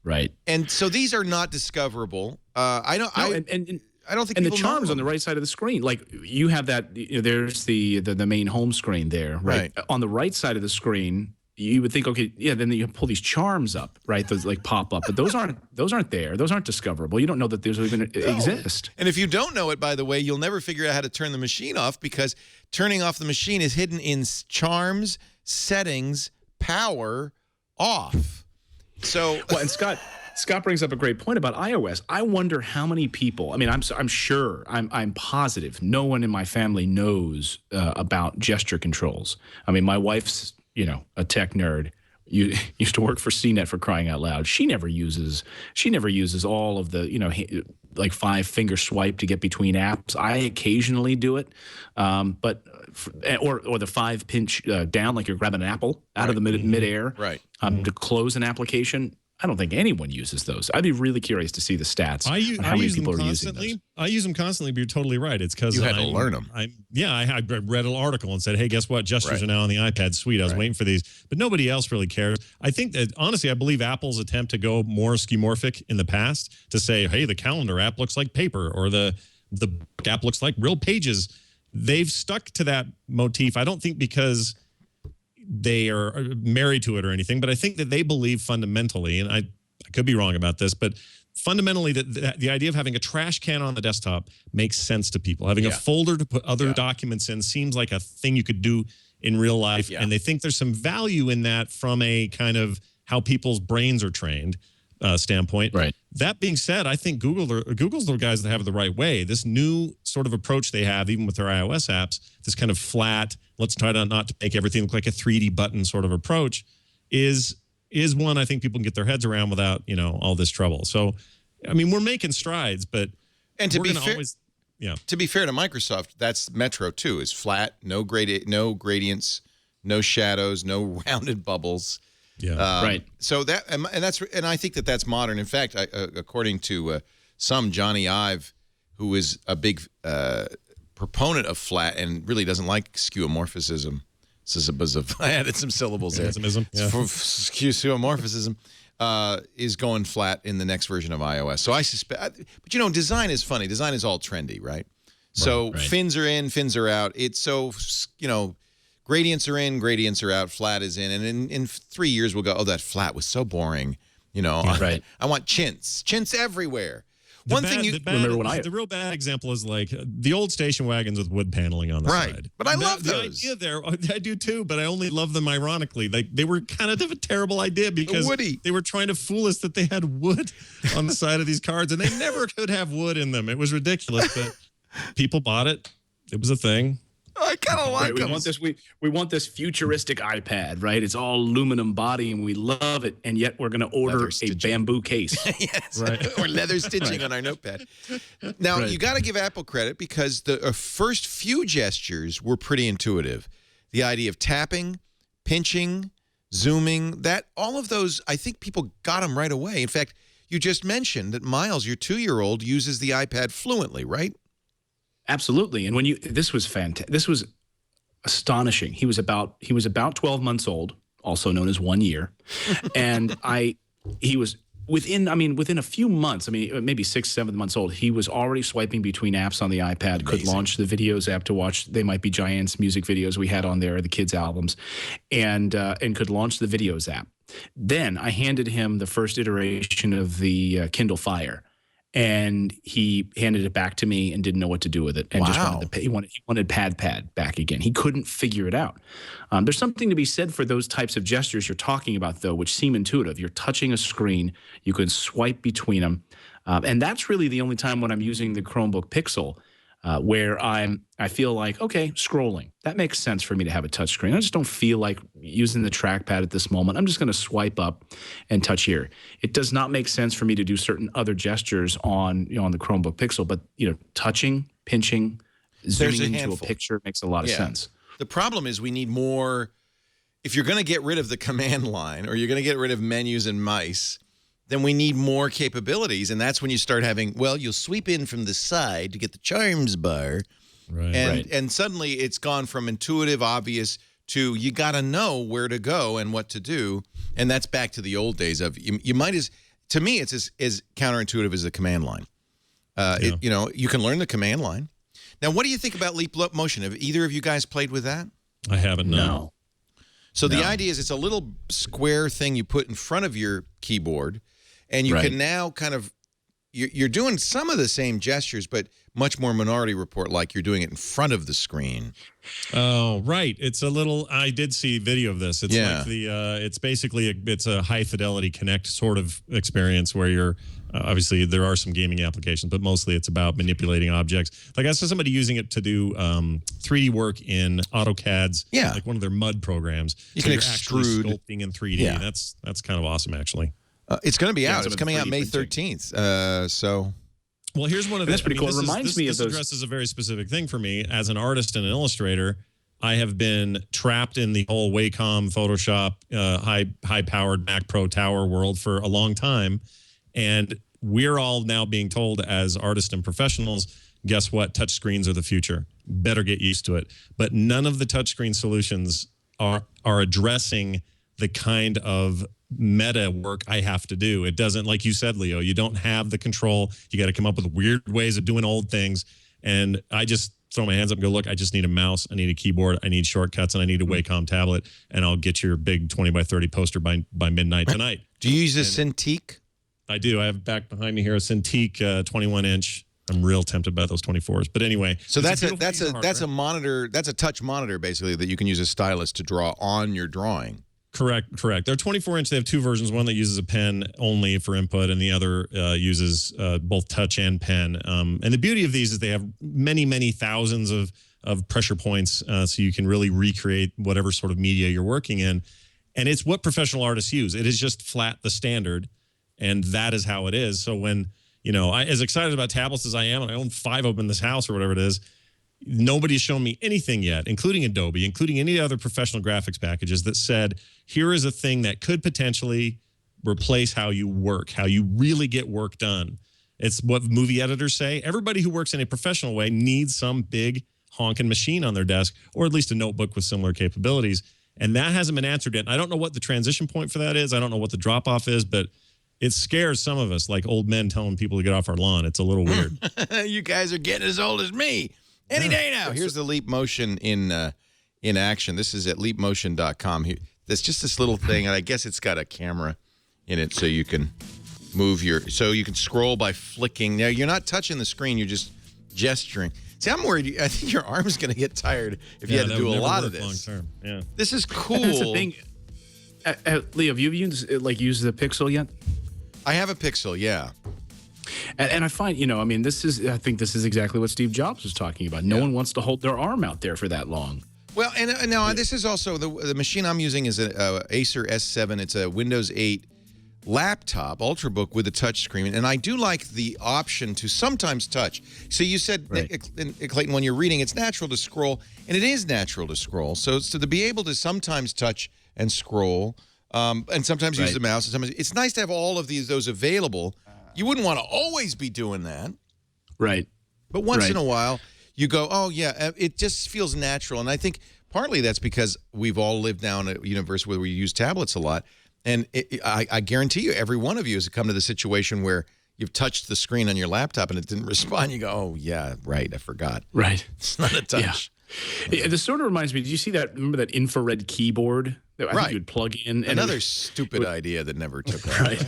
Right. And so these are not discoverable. I don't think. And the people charms know on the them. right side of the screen, like you have that. There's the main home screen there, right? On the right side of the screen, you would think, okay, yeah. Then you pull these charms up, right? Those like pop up, but those aren't there. Those aren't discoverable. You don't know that those even exist. And if you don't know it, by the way, you'll never figure out how to turn the machine off, because turning off the machine is hidden in charms, settings, power, off. So, well, and Scott brings up a great point about iOS. I wonder how many people. I mean, I'm sure, I'm positive, no one in my family knows about gesture controls. I mean, my wife's a tech nerd. You used to work for CNET, for crying out loud. She never uses all of the like 5-finger swipe to get between apps. I occasionally do it, but or the 5-pinch down, like you're grabbing an apple out of the midair, right? To close an application. I don't think anyone uses those. I'd be really curious to see the stats on how many people are using those. I use them constantly, but you're totally right. It's because you had to learn them. I read an article and said, hey, guess what? Gestures are now on the iPad. Sweet. I was waiting for these. But nobody else really cares. I think that, honestly, I believe Apple's attempt to go more skeuomorphic in the past, to say, hey, the calendar app looks like paper, or the app looks like real pages. They've stuck to that motif. I don't think because they are married to it or anything, but I think that they believe fundamentally, and I could be wrong about this, but fundamentally that the idea of having a trash can on the desktop makes sense to people. Having a folder to put other documents in seems like a thing you could do in real life, and they think there's some value in that from a kind of how people's brains are trained standpoint. Right. That being said, I think Google's the guys that have it the right way. This new sort of approach they have, even with their iOS apps, this kind of flat, let's try to not to make everything look like a 3D button sort of approach, is one I think people can get their heads around without all this trouble. So, I mean, we're making strides, but to be fair to Microsoft, that's Metro too. Is flat, no gradients, no shadows, no rounded bubbles. Yeah, right. So and I think that's modern. In fact, according to some Johnny Ive, who is a big proponent of flat and really doesn't like skeuomorphism. I added some syllables there. Skeuomorphism is going flat in the next version of iOS. So I suspect, but design is funny. Design is all trendy, right? So fins are in, fins are out. It's so gradients are in, gradients are out, flat is in. And in 3 years, we'll go, oh, that flat was so boring. I want chintz everywhere. The real bad example is like the old station wagons with wood paneling on the side. But I love those. The idea there, I do too, but I only love them ironically. They were kind of a terrible idea because they were trying to fool us that they had wood on the side of these cards, and they never could have wood in them. It was ridiculous, but people bought it. It was a thing. I kind of like we want this. We want this futuristic iPad, right? It's all aluminum body, and we love it. And yet, we're going to order a bamboo case, yes, or leather stitching on our notepad. Now, you got to give Apple credit because the first few gestures were pretty intuitive. The idea of tapping, pinching, zooming, all of those, I think people got them right away. In fact, you just mentioned that Miles, your 2-year-old, uses the iPad fluently, right? Absolutely. And this was fantastic. This was astonishing. He was about 12 months old, also known as 1 year. And he was within a few months, maybe 6, 7 months old, he was already swiping between apps on the iPad, could launch the videos app to watch They Might Be Giants music videos we had on there, the kids' albums, and could launch the videos app. Then I handed him the first iteration of the Kindle Fire. And he handed it back to me and didn't know what to do with it, and just wanted pad back again. He couldn't figure it out. There's something to be said for those types of gestures you're talking about, though, which seem intuitive. You're touching a screen, you can swipe between them, and that's really the only time when I'm using the Chromebook Pixel where I feel like, okay, scrolling. That makes sense for me to have a touch screen. I just don't feel like using the trackpad at this moment. I'm just going to swipe up and touch here. It does not make sense for me to do certain other gestures on the Chromebook Pixel, but touching, pinching, zooming into a picture makes a lot of sense. The problem is we need more. If you're going to get rid of the command line or you're going to get rid of menus and mice, then we need more capabilities. And that's when you start having, well, you'll sweep in from the side to get the charms bar. Right. And suddenly it's gone from intuitive, obvious to you got to know where to go and what to do. And that's back to the old days of you might as, to me, it's as counterintuitive as the command line. You can learn the command line. Now, what do you think about leap motion? Have either of you guys played with that? I haven't. No. So the idea is it's a little square thing you put in front of your keyboard, and you can now kind of, you're doing some of the same gestures, but much more Minority Report like you're doing it in front of the screen. Oh, right. It's a little, I did see video of this. It's like it's basically, it's a high fidelity Connect sort of experience where you're, obviously there are some gaming applications, but mostly it's about manipulating objects. Like I saw somebody using it to do 3D work in AutoCAD's, like one of their MUD programs. You can extrude. Sculpting in 3D. Yeah. That's kind of awesome, actually. It's going to be out. It's coming out May 13th. So... Well, here's one of the. That's pretty cool. It reminds me of those. This addresses a very specific thing for me as an artist and an illustrator. I have been trapped in the whole Wacom, Photoshop, high-powered Mac Pro Tower world for a long time, and we're all now being told as artists and professionals, guess what? Touchscreens are the future. Better get used to it. But none of the touchscreen solutions are addressing the kind of meta work I have to do. It doesn't, like you said, Leo, you don't have the control. You got to come up with weird ways of doing old things. And I just throw my hands up and go, look, I just need a mouse. I need a keyboard. I need shortcuts, and I need a Wacom tablet. And I'll get your big 20 by 30 poster by midnight tonight. Do you use a Cintiq? I do. I have back behind me here a Cintiq 21-inch. I'm real tempted by those 24s. But anyway. So that's a monitor. That's a touch monitor, basically, that you can use a stylus to draw on your drawing. Correct. They're 24-inch. They have two versions. One that uses a pen only for input, and the other uses both touch and pen. And the beauty of these is they have many, many thousands of pressure points, so you can really recreate whatever sort of media you're working in. And it's what professional artists use. It is just flat the standard, and that is how it is. So when, as excited about tablets as I am, and I own 5 of them in this house or whatever it is, nobody's shown me anything yet, including Adobe, including any other professional graphics packages that said, here is a thing that could potentially replace how you work, how you really get work done. It's what movie editors say. Everybody who works in a professional way needs some big honking machine on their desk, or at least a notebook with similar capabilities. And that hasn't been answered yet. I don't know what the transition point for that is. I don't know what the drop-off is, but it scares some of us, like old men telling people to get off our lawn. It's a little weird. You guys are getting as old as me. Any day now. Here's the Leap Motion in action. This is at leapmotion.com. There's just this little thing, and I guess it's got a camera in it, so you can move so you can scroll by flicking. Now, you're not touching the screen. You're just gesturing. See, I'm worried. I think your arm's going to get tired if you had to do a lot of this. Long term. Yeah. This is cool. That's the thing. Leo, have you used the Pixel yet? I have a Pixel, yeah. And I find, I think this is exactly what Steve Jobs was talking about. No one wants to hold their arm out there for that long. Well, and now this is also, the machine I'm using is a Acer S7. It's a Windows 8 laptop, Ultrabook with a touch screen. And I do like the option to sometimes touch. So you said, Clayton, when you're reading, it's natural to scroll. And it is natural to scroll. So to be able to sometimes touch and scroll, and sometimes use the mouse. And sometimes, it's nice to have all of those available. You wouldn't want to always be doing that. Right. But once in a while, you go, oh, yeah, it just feels natural. And I think partly that's because we've all lived down at a university where we use tablets a lot. And I guarantee you, every one of you has come to the situation where you've touched the screen on your laptop and it didn't respond. You go, oh, yeah, right, I forgot. Right. It's not a touch. Yeah. This sort of reminds me, did you see that, remember that infrared keyboard that I think you would plug in? And another stupid idea that never took off. Right.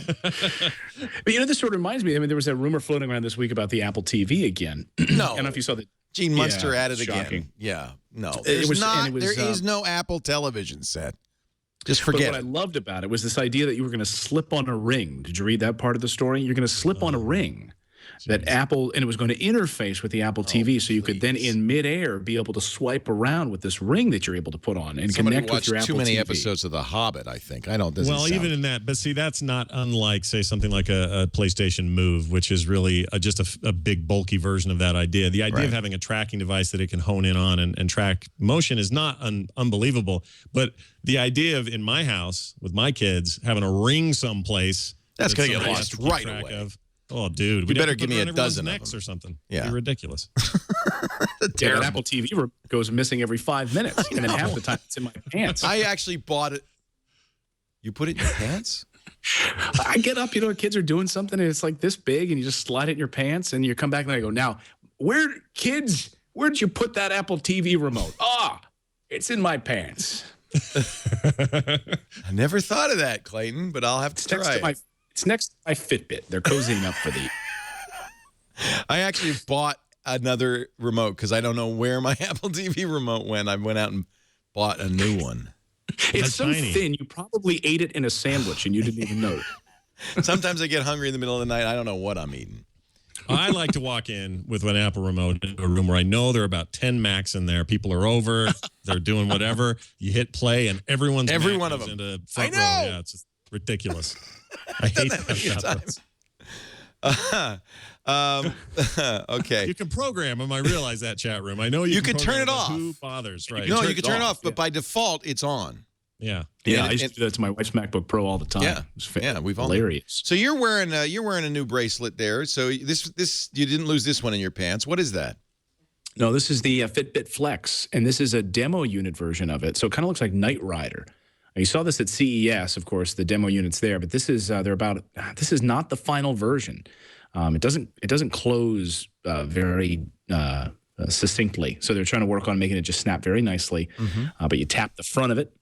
But this sort of reminds me, there was that rumor floating around this week about the Apple TV again. No. I don't know if you saw that. Gene Munster at it shocking. again. Yeah, no. There is no Apple television set. Just forget But what I loved about it was this idea that you were going to slip on a ring. Did you read that part of the story? You're going to slip on a ring. That Apple, and it was going to interface with the Apple TV, so you could then in midair be able to swipe around with this ring that you're able to put on and connect with your Apple TV. Too many episodes of The Hobbit, I think. Even in that, but see, that's not unlike, say, something like a PlayStation Move, which is really just a big, bulky version of that idea. The idea of having a tracking device that it can hone in on and track motion is not unbelievable, but the idea of, in my house, with my kids, having a ring someplace That's going to get somebody lost has to keep right track away. of. Oh, dude. You We'd have better to give put me it a on everyone's dozen of necks them. or something. Yeah. It'd be ridiculous. Yeah, an Apple TV goes missing every 5 minutes, and then half the time it's in my pants. I actually bought it. You put it in your pants? I get up, kids are doing something, and it's like this big, and you just slide it in your pants, and you come back, and I go, now, where'd you put that Apple TV remote? It's in my pants. I never thought of that, Clayton, but I'll have to try it. It's next to my Fitbit. They're cozying up for the. I actually bought another remote because I don't know where my Apple TV remote went. I went out and bought a new one. It's so tiny. thin, you probably ate it in a sandwich, and you didn't even know it. Sometimes I get hungry in the middle of the night. I don't know what I'm eating. I like to walk in with an Apple remote into a room where I know there are about 10 Macs in there. People are over. They're doing whatever. You hit play, and every Every Mac one of goes them. into front I row. know. Yeah, it's just ridiculous. I hate that stuff. Okay. You can program them. I realize that, chat room. I know you can turn program it off. Who bothers, right? No, you can turn it off, but yeah. by default, it's on. Yeah. Yeah, I used to do that to my wife's MacBook Pro all the time. Yeah. It was Yeah, we've all- hilarious. So you're wearing a new bracelet there. So this you didn't lose this one in your pants. What is that? No, this is the Fitbit Flex, and this is a demo unit version of it. So it kind of looks like Knight Rider. Now, you saw this at CES, of course, the demo unit's there, but this is this is not the final version. It doesn't close very succinctly. So they're trying to work on making it just snap very nicely. But you tap the front of it,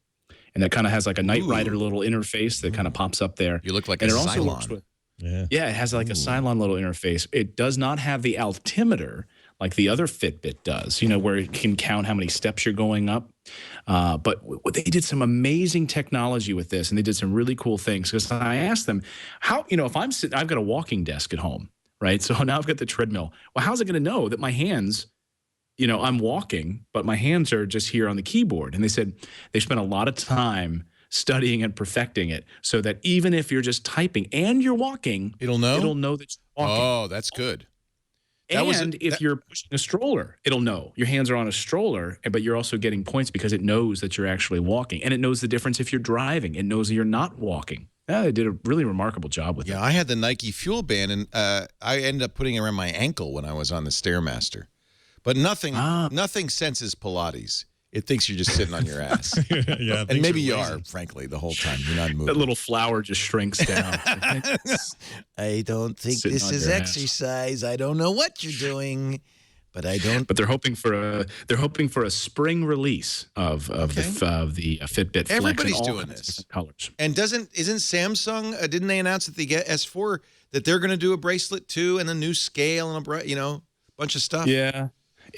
and that kind of has like a Knight Rider little interface that kind of pops up there. You look like and a it also Cylon. works with, Yeah. yeah, it has like a Cylon little interface. It does not have the altimeter like the other Fitbit does, where it can count how many steps you're going up. But they did some amazing technology with this, and they did some really cool things. Because I asked them, how, if I'm sitting, I've got a walking desk at home, right? So now I've got the treadmill. Well, how's it going to know that my hands, I'm walking, but my hands are just here on the keyboard? And they said they spent a lot of time studying and perfecting it so that even if you're just typing and you're walking, It'll know that you're walking. Oh, that's good. If you're pushing a stroller, it'll know your hands are on a stroller, but you're also getting points because it knows that you're actually walking. And it knows the difference if you're driving. It knows that you're not walking. Yeah, they did a really remarkable job with it. Yeah, I had the Nike Fuel Band, and I ended up putting it around my ankle when I was on the Stairmaster. But nothing senses Pilates. It thinks you're just sitting on your ass. Yeah. And maybe you are, frankly, the whole time. You're not moving. That little flower just shrinks down. I don't think Sitting this on is your ass. exercise. I don't know what you're doing, but I don't. But they're hoping for a spring release of the Fitbit Flex. Everybody's in all doing kinds of this. different colors. And isn't Samsung? Didn't they announce that they get S4 that they're going to do a bracelet too, and a new scale and a bunch of stuff? Yeah.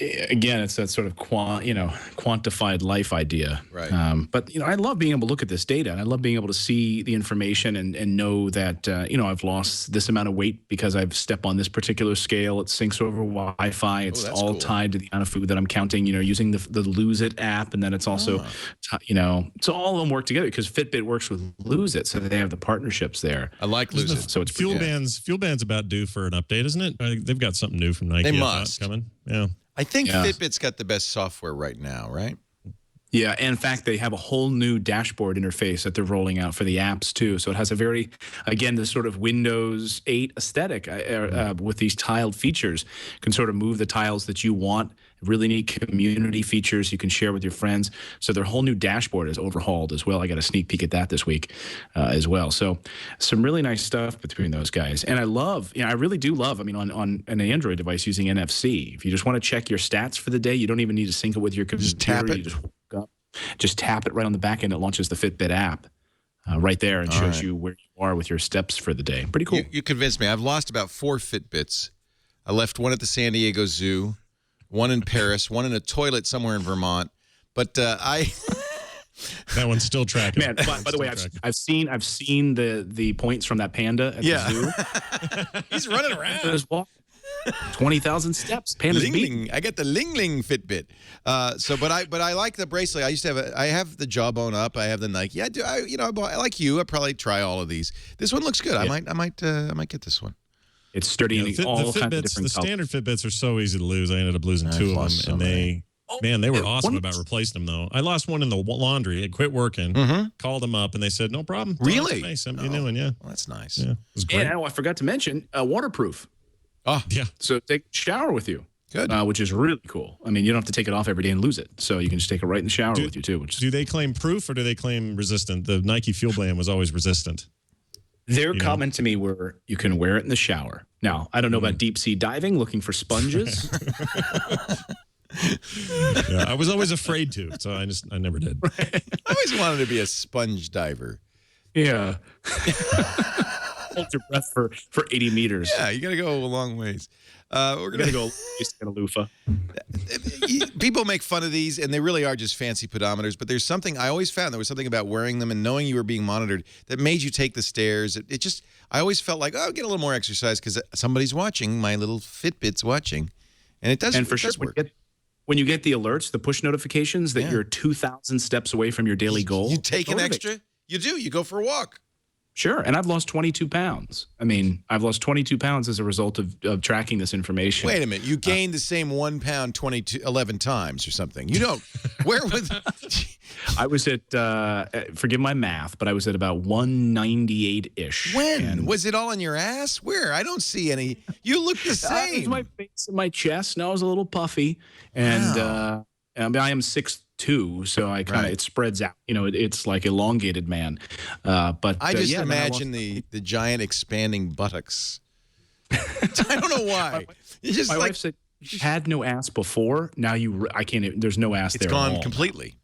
Again, it's that sort of quantified life idea. Right. But I love being able to look at this data, and I love being able to see the information and know that I've lost this amount of weight because I've stepped on this particular scale. It syncs over Wi-Fi. It's that's all cool. tied to the amount of food that I'm counting. Using the Lose It app, and then it's also, it's all of them work together because Fitbit works with Lose It, so they have the partnerships there. I like Isn't losing. the So it's Fuel Band's about due for an update, isn't it? They've got something new from Nike. They I thought, must. coming. Yeah. I think Yeah. Fitbit's got the best software right now, right? Yeah, and in fact, they have a whole new dashboard interface that they're rolling out for the apps too. So it has a very, again, this sort of Windows 8 aesthetic with these tiled features. You can sort of move the tiles that you want. Really neat community features you can share with your friends. So their whole new dashboard is overhauled as well. I got a sneak peek at that this week as well. So some really nice stuff between those guys. And I love, I really do love, on an Android device using NFC. If you just want to check your stats for the day, you don't even need to sync it with your computer. Just tap it. You just tap it right on the back end. It launches the Fitbit app right there and shows you where you are with your steps for the day. Pretty cool. You convinced me. I've lost about 4 Fitbits. I left one at the San Diego Zoo, one in Paris, one in a toilet somewhere in Vermont. But That one's still tracking. Man, by the way, I've seen the points from that panda at the zoo. he's running around. There's 20,000 steps. Panda's Ling beat. Ling. I got the Ling Ling Fitbit. But I like the bracelet. I used to have I have the Jawbone up. I have the Nike. I do. I like you. I probably try all of these. This one looks good. Yeah. I might get this one. It's sturdy in all kinds of The different colors. standard Fitbits are so easy to lose. I ended up losing 2 of them, and Man, they were awesome about replacing them, though. I lost one in the laundry. It quit working. Called them up, and they said, no problem. Really? Send me a new one, yeah. Well, that's nice. Yeah, it was great. And I forgot to mention, waterproof. Oh, Yeah. So take a shower with you. good. Which is really cool. I mean, you don't have to take it off every day and lose it. So you can just take it right in the shower with you, too. Which Do they claim proof or do they claim resistant? The Nike Fuel Band was always resistant. Their comment to me were, you can wear it in the shower. Now, I don't know about deep sea diving, looking for sponges. Yeah, I was always afraid to, so I never did. I always wanted to be a sponge diver. Yeah. Hold your breath for 80 meters. Yeah, you got to go a long ways. We're We're going going to to go just get a loofah. People make fun of these, and they really are just fancy pedometers. But there's something I always found. There was something about wearing them and knowing you were being monitored that made you take the stairs. It just, I always felt like, oh, I'll get a little more exercise because somebody's watching. My little Fitbit's watching, and it does. And for it sure, does work. when you get the alerts, the push notifications that you're 2,000 steps away from your daily goal. You take an motivate. extra. You do. You go for a walk. Sure. And I've lost 22 pounds. I mean, I've lost 22 pounds as a result of tracking this information. Wait a minute. You gained the same 1 pound 11 times or something. You don't. Where was? I was at, forgive my math, but I was at about 198-ish. When? Was it all in your ass? Where? I don't see any. You look the It was same. my face and my chest. No, I was a little puffy. And I mean, I am 6'2", so I kind of, it spreads out. You know, it's like elongated man. But I just yeah, imagine the giant expanding buttocks. I don't know why. It's just my like wife said, you had no ass before. Now I can't, there's no ass it's there gone at all. completely.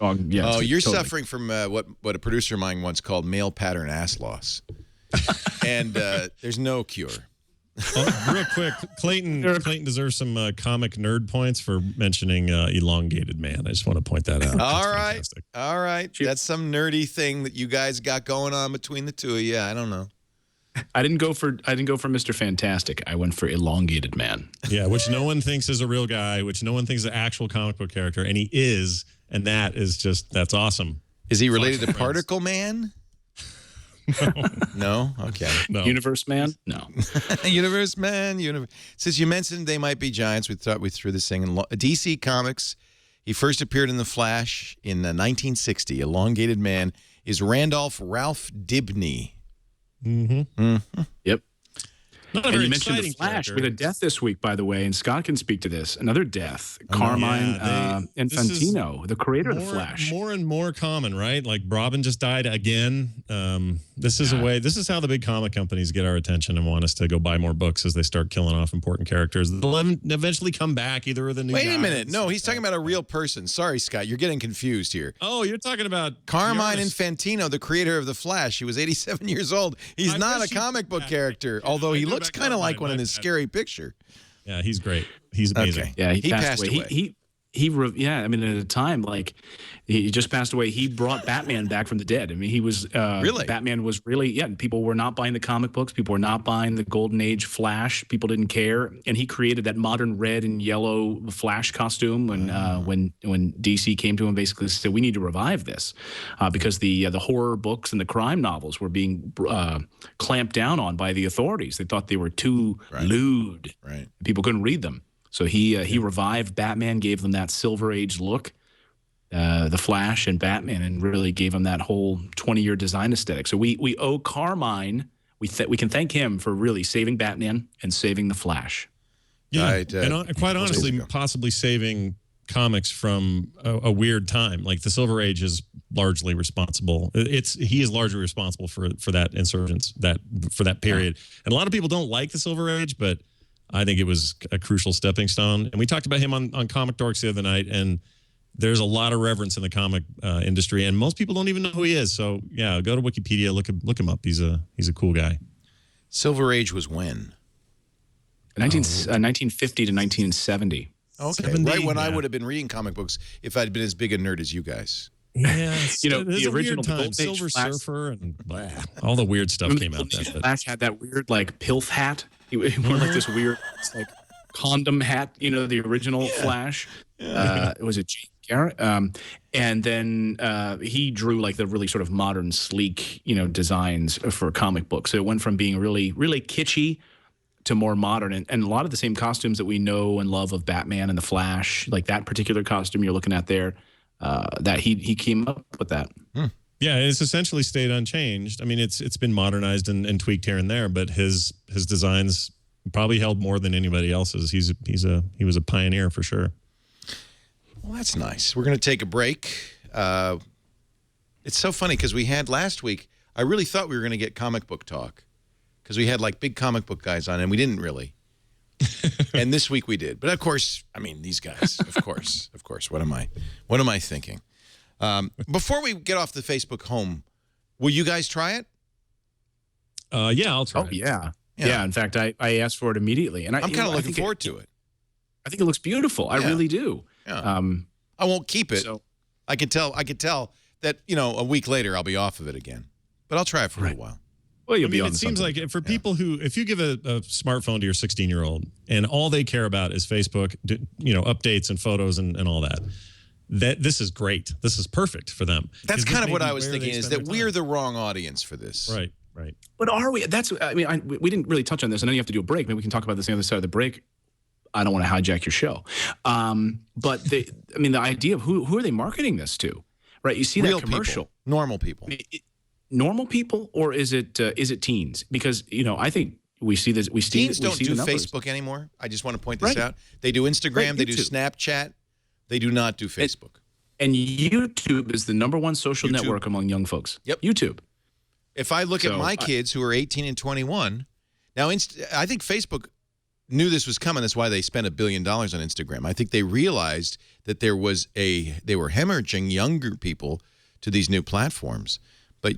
Yes, Oh, you're totally. suffering from what a producer of mine once called male pattern ass loss. And there's no cure. Real quick, Clayton deserves some comic nerd points for mentioning elongated man. I just want to point that out. All That's right. fantastic. All right. That's some nerdy thing that you guys got going on between the two of you. I don't know. I didn't go for Mr. Fantastic. I went for elongated man. Yeah, which no one thinks is a real guy, which no one thinks is an actual comic book character, and he is, and that's awesome. Is he related to Particle Man? No? Okay. No. Universe man? No. Universe Man. Since you mentioned they might be giants, we thought we threw this thing in DC Comics. He first appeared in The Flash in 1960. Elongated Man is Ralph Dibny. Yep. Not a And very you mentioned The exciting Flash. character. We had a death this week, by the way, and Scott can speak to this. Another death. Carmine this is Infantino, the creator of The Flash. More and more common, right? Like Robin just died again. This is a way. This is how the big comic companies get our attention and want us to go buy more books as they start killing off important characters. They'll eventually come back either with a new. Wait a guy minute. or No, he's talking something. about a real person. Sorry, Scott. You're getting confused here. Oh, you're talking about Carmine the artist. Infantino, the creator of The Flash. He was 87 years old. He's I not a wish you- comic book character, although I he knew looks about kind of like Carmine, one in my his bad. scary picture. Yeah, he's great. He's amazing. Okay. Yeah, He passed away. I mean, at a time, like, he just passed away. He brought Batman back from the dead. I mean, he was Really? Batman was really, and people were not buying the comic books. People were not buying the Golden Age Flash. People didn't care, and he created that modern red and yellow Flash costume. When DC came to him, basically said, "We need to revive this," because the horror books and the crime novels were being clamped down on by the authorities. They thought they were too lewd. Right. People couldn't read them. So he revived Batman, gave them that Silver Age look, the Flash and Batman, and really gave them that whole 20-year design aesthetic. So we owe Carmine, we can thank him for really saving Batman and saving the Flash. Yeah, Right, and quite honestly, ago. possibly saving comics from a weird time. Like the Silver Age is largely responsible. He is largely responsible for that insurgence, for that period. And a lot of people don't like the Silver Age, but I think it was a crucial stepping stone. And we talked about him on Comic Dorks the other night, and there's a lot of reverence in the comic industry, and most people don't even know who he is. So yeah, go to Wikipedia, look him up. He's a cool guy. Silver Age was when? 1950 to 1970. Okay. 70, Right when I yeah. would have been reading comic books if I'd been as big a nerd as you guys. Yeah, the original time. Golden Age Silver Flash- Surfer and blah, all the weird stuff came out. That, but Flash had that weird like pilf hat. He wore like this weird like condom hat. You know, the original Flash. It was a Jake Garrett. And then he drew like the really sort of modern, sleek, designs for comic books. So it went from being really, really kitschy, to more modern, and a lot of the same costumes that we know and love of Batman and the Flash, like that particular costume you're looking at there, that he came up with that. Yeah, it's essentially stayed unchanged. I mean, it's been modernized and tweaked here and there, but his designs probably held more than anybody else's. He was a pioneer for sure. Well, that's nice. We're going to take a break. It's so funny because we had last week, I really thought we were going to get comic book talk because we had like big comic book guys on, and we didn't really. And this week we did. But of course, I mean, these guys, of course. What am I thinking? Before we get off the Facebook home, will you guys try it? Yeah, I'll try it. Yeah. In fact, I asked for it immediately, and I'm kind of looking forward to it. I think it looks beautiful. I really do. Yeah. I won't keep it. So, I could tell that, a week later I'll be off of it again. But I'll try it for a little while. Well, you'll be on it seems like for people who, if you give a smartphone to your 16-year-old and all they care about is Facebook, updates and photos and all that this is great. This is perfect for them. That's kind of what I was thinking, is that we're the wrong audience for this. Right. But are we? We didn't really touch on this. I know you have to do a break. Maybe we can talk about this on the other side of the break. I don't want to hijack your show. But the idea of who are they marketing this to? Right. You see Real that commercial. People. Normal people. Normal people, or is it teens? Because, I think we see this. Teens don't do Facebook anymore. I just want to point this out. They do Instagram. They do Snapchat. They do not do Facebook. And YouTube is the #1 social network among young folks. Yep. YouTube. If I look at my kids who are 18 and 21, now I think Facebook knew this was coming. That's why they spent $1 billion on Instagram. I think they realized that they were hemorrhaging younger people to these new platforms. But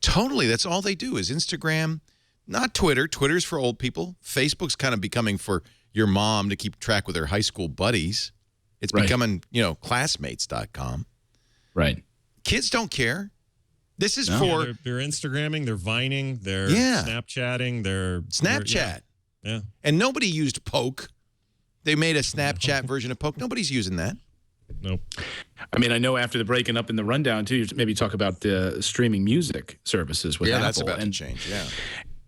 totally, that's all they do is Instagram, not Twitter. Twitter's for old people. Facebook's kind of becoming for your mom to keep track with her high school buddies. It's becoming, classmates.com. Right. Kids don't care. This is for... They're Instagramming, they're Vining, they're Snapchatting, they're... Snapchat. Yeah. And nobody used Poke. They made a Snapchat version of Poke. Nobody's using that. Nope. I know after the break and up in the rundown, too, maybe talk about the streaming music services with Apple. Yeah, that's about to change, yeah.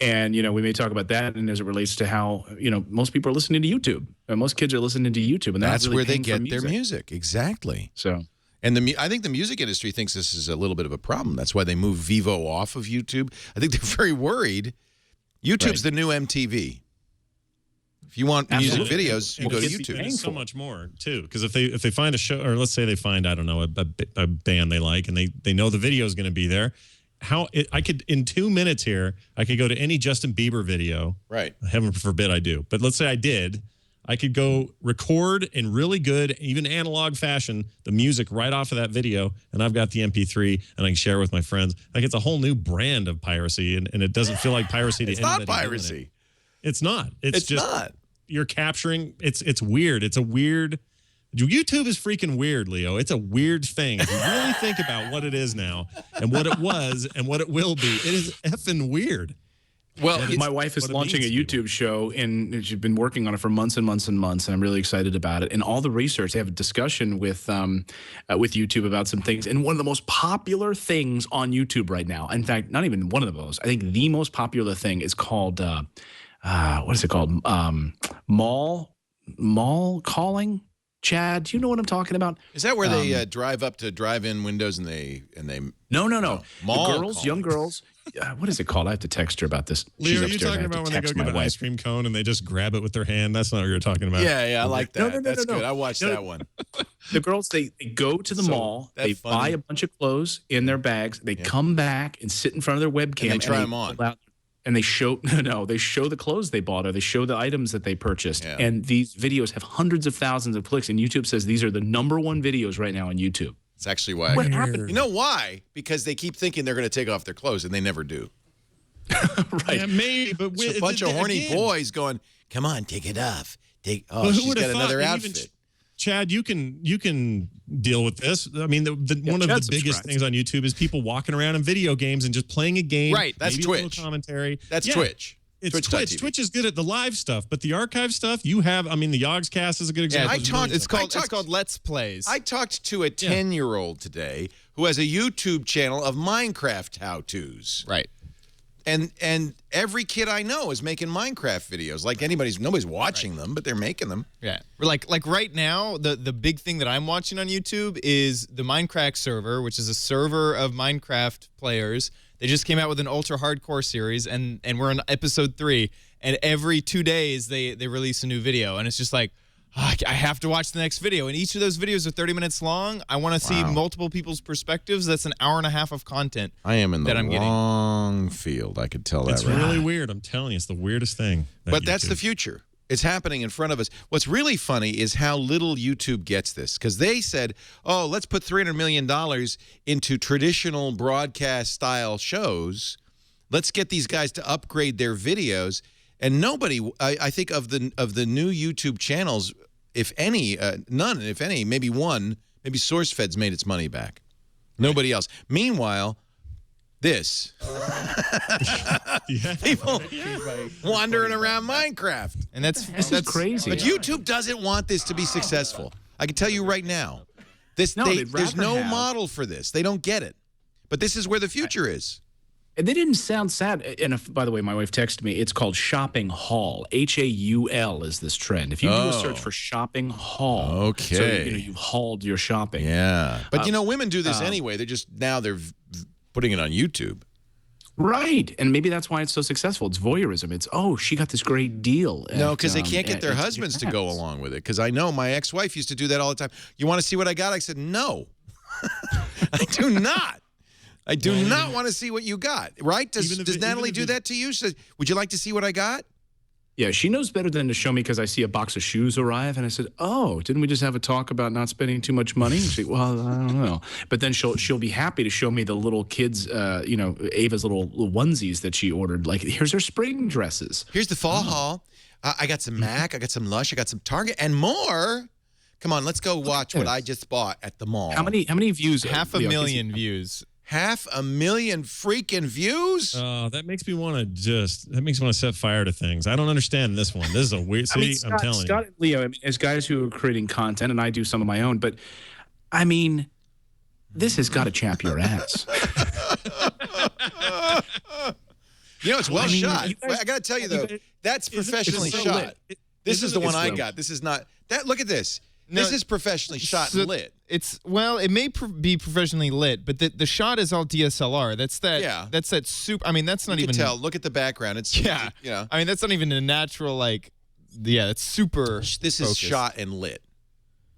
And, we may talk about that, and as it relates to how, most people are listening to YouTube. Most kids are listening to YouTube. And that's really where they get their music. Exactly. So... And I think the music industry thinks this is a little bit of a problem. That's why they moved Vivo off of YouTube. I think they're very worried. YouTube's the new MTV. If you want music videos, you go to YouTube. And so much more too, because if they find a show, or let's say they find, I don't know, a band they like, and they know the video is going to be there. I could, in 2 minutes here, I could go to any Justin Bieber video. Right. Heaven forbid I do, but let's say I did. I could go record in really good, even analog fashion, the music right off of that video, and I've got the MP3, and I can share with my friends. Like, it's a whole new brand of piracy, and it doesn't feel like piracy to anybody. It's not piracy. It's not. It's just not. You're capturing. It's weird. It's a weird. YouTube is freaking weird, Leo. It's a weird thing. If you really think about what it is now, and what it was, and what it will be, it is effing weird. Well, my wife is launching a YouTube show, and she's been working on it for months and months and months, and I'm really excited about it. And all the research, they have a discussion with YouTube about some things. And one of the most popular things on YouTube right now, in fact, not even one of the most, I think the most popular thing is called, what is it called? Mall calling? Chad, do you know what I'm talking about? Is that where they drive up to drive-in windows and they? No. Mall young girls. What is it called? I have to text her about this. Leo, are you talking about when they go get an ice cream cone and they just grab it with their hand? That's not what you're talking about. Yeah, I like that. That's good. I watched that one. The girls, they go to the mall, they buy a bunch of clothes in their bags, they come back and sit in front of their webcam. And they try them on. And they show they show the clothes they bought, or they show the items that they purchased. Yeah. And these videos have hundreds of thousands of clicks. And YouTube says these are the #1 videos right now on YouTube. It's actually why. What happened? You know why? Because they keep thinking they're going to take off their clothes, and they never do. Right. Yeah, maybe, but it's a bunch of horny boys going, "Come on, take it off." She's got another outfit. Chad, you can deal with this. I mean, one of the biggest things on YouTube is people walking around in video games and just playing a game. Right, that's maybe Twitch. A little commentary. That's Twitch. It's Twitch. Twitch is good at the live stuff, but the archive stuff, you have. I mean, the Yogscast is a good example. It's called Let's Plays. I talked to a 10-year-old today who has a YouTube channel of Minecraft how-tos. Right. And every kid I know is making Minecraft videos. Like nobody's watching them, but they're making them. Yeah. Like right now, the big thing that I'm watching on YouTube is the Minecraft server, which is a server of Minecraft players. They just came out with an ultra hardcore series, and we're on episode 3. And every 2 days they release a new video, and it's just like, I have to watch the next video. And each of those videos are 30 minutes long. I want to see multiple people's perspectives. That's an hour and a half of content. I am in the wrong field. I could tell that. It's really weird. I'm telling you, it's the weirdest thing. But that's the future. It's happening in front of us. What's really funny is how little YouTube gets this, because they said, oh, let's put $300 million into traditional broadcast-style shows. Let's get these guys to upgrade their videos. And nobody, I think, of the new YouTube channels, if any, none, if any, maybe one, maybe SourceFed's made its money back. Nobody else. Meanwhile, this. People wandering around Minecraft. And that's crazy. But YouTube doesn't want this to be successful. I can tell you right now. There's no model for this. They don't get it. But this is where the future is. And they didn't sound sad. And by the way, my wife texted me. It's called shopping haul. H-A-U-L is this trend. If you do a search for shopping haul, okay, so you've hauled your shopping. Yeah, but women do this anyway. They're putting it on YouTube. Right, and maybe that's why it's so successful. It's voyeurism. It's, she got this great deal. No, because they can't get their husbands to go along with it. Because I know my ex-wife used to do that all the time. You want to see what I got? I said, no. I do not. I do not want to see what you got, right? Does Natalie do that to you? She says, would you like to see what I got? Yeah, she knows better than to show me because I see a box of shoes arrive, and I said, oh, didn't we just have a talk about not spending too much money? And she, well, I don't know. But then she'll be happy to show me the little kids, Ava's little onesies that she ordered. Like, here's her spring dresses. Here's the fall haul. I got some MAC, I got some Lush, I got some Target, and more. Come on, let's go watch what I just bought at the mall. How many views? 500,000 views. 500,000 freaking views? Oh, that makes me want to set fire to things. I don't understand this one. This is a weird. See, I'm telling you. Scott and Leo, as guys who are creating content, and I do some of my own, but I mean, this has got to chap your ass. It's well shot. I got to tell you though, that's professionally shot. This is the one I got. This is not that. Look at this. This is professionally shot and lit. It may be professionally lit, but the shot is all DSLR. That's that. Yeah. That's that super. I mean, that's not even. Tell. Look at the background. It's I mean, that's not even a natural it's super. This is shot and lit.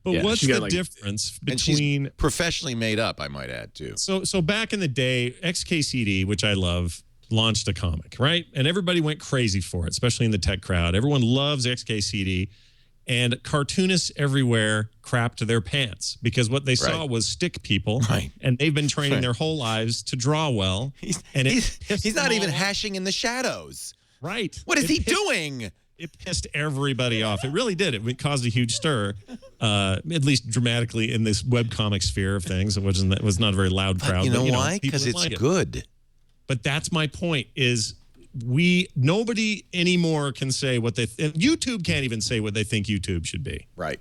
But what's the difference between? And she's professionally made up, I might add too. So back in the day, XKCD, which I love, launched a comic, right? And everybody went crazy for it, especially in the tech crowd. Everyone loves XKCD. And cartoonists everywhere crapped their pants because what they saw was stick people, and they've been training their whole lives to draw well. He's not even hashing in the shadows. Right. What is he doing? It pissed everybody off. It really did. It caused a huge stir, at least dramatically in this webcomic sphere of things. It was not a very loud crowd. You know why? Because it's good. But that's my point is nobody anymore can say what they YouTube can't even say what they think YouTube should be. Right.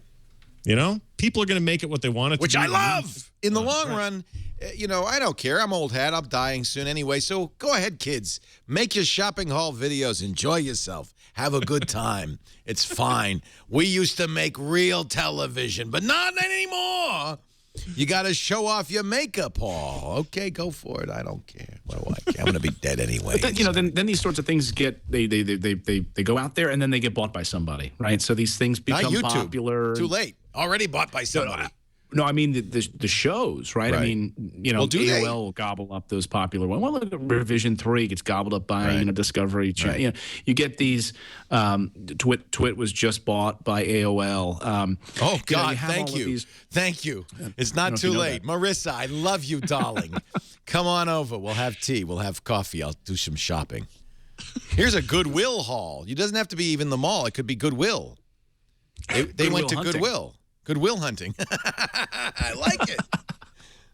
People are going to make it what they want it to be. Which I love. In the long run, I don't care. I'm old hat. I'm dying soon anyway. So go ahead, kids. Make your shopping haul videos. Enjoy yourself. Have a good time. It's fine. We used to make real television, but not anymore. You got to show off your makeup haul. Okay, go for it. I don't care. What do I care? I'm going to be dead anyway. But then these sorts of things they go out there and then they get bought by somebody, right? So these things become popular. Too late. Already bought by somebody. No, I mean the shows, right? I mean, AOL will gobble up those popular ones. Well, look at Revision 3 gets gobbled up by Discovery Channel. You get these. Twit was just bought by AOL. Oh God, thank you. Thank you. It's not too late, Marissa. I love you, darling. Come on over. We'll have tea. We'll have coffee. I'll do some shopping. Here's a Goodwill haul. It doesn't have to be even the mall. It could be Goodwill. They went to Goodwill. Goodwill hunting. I like it.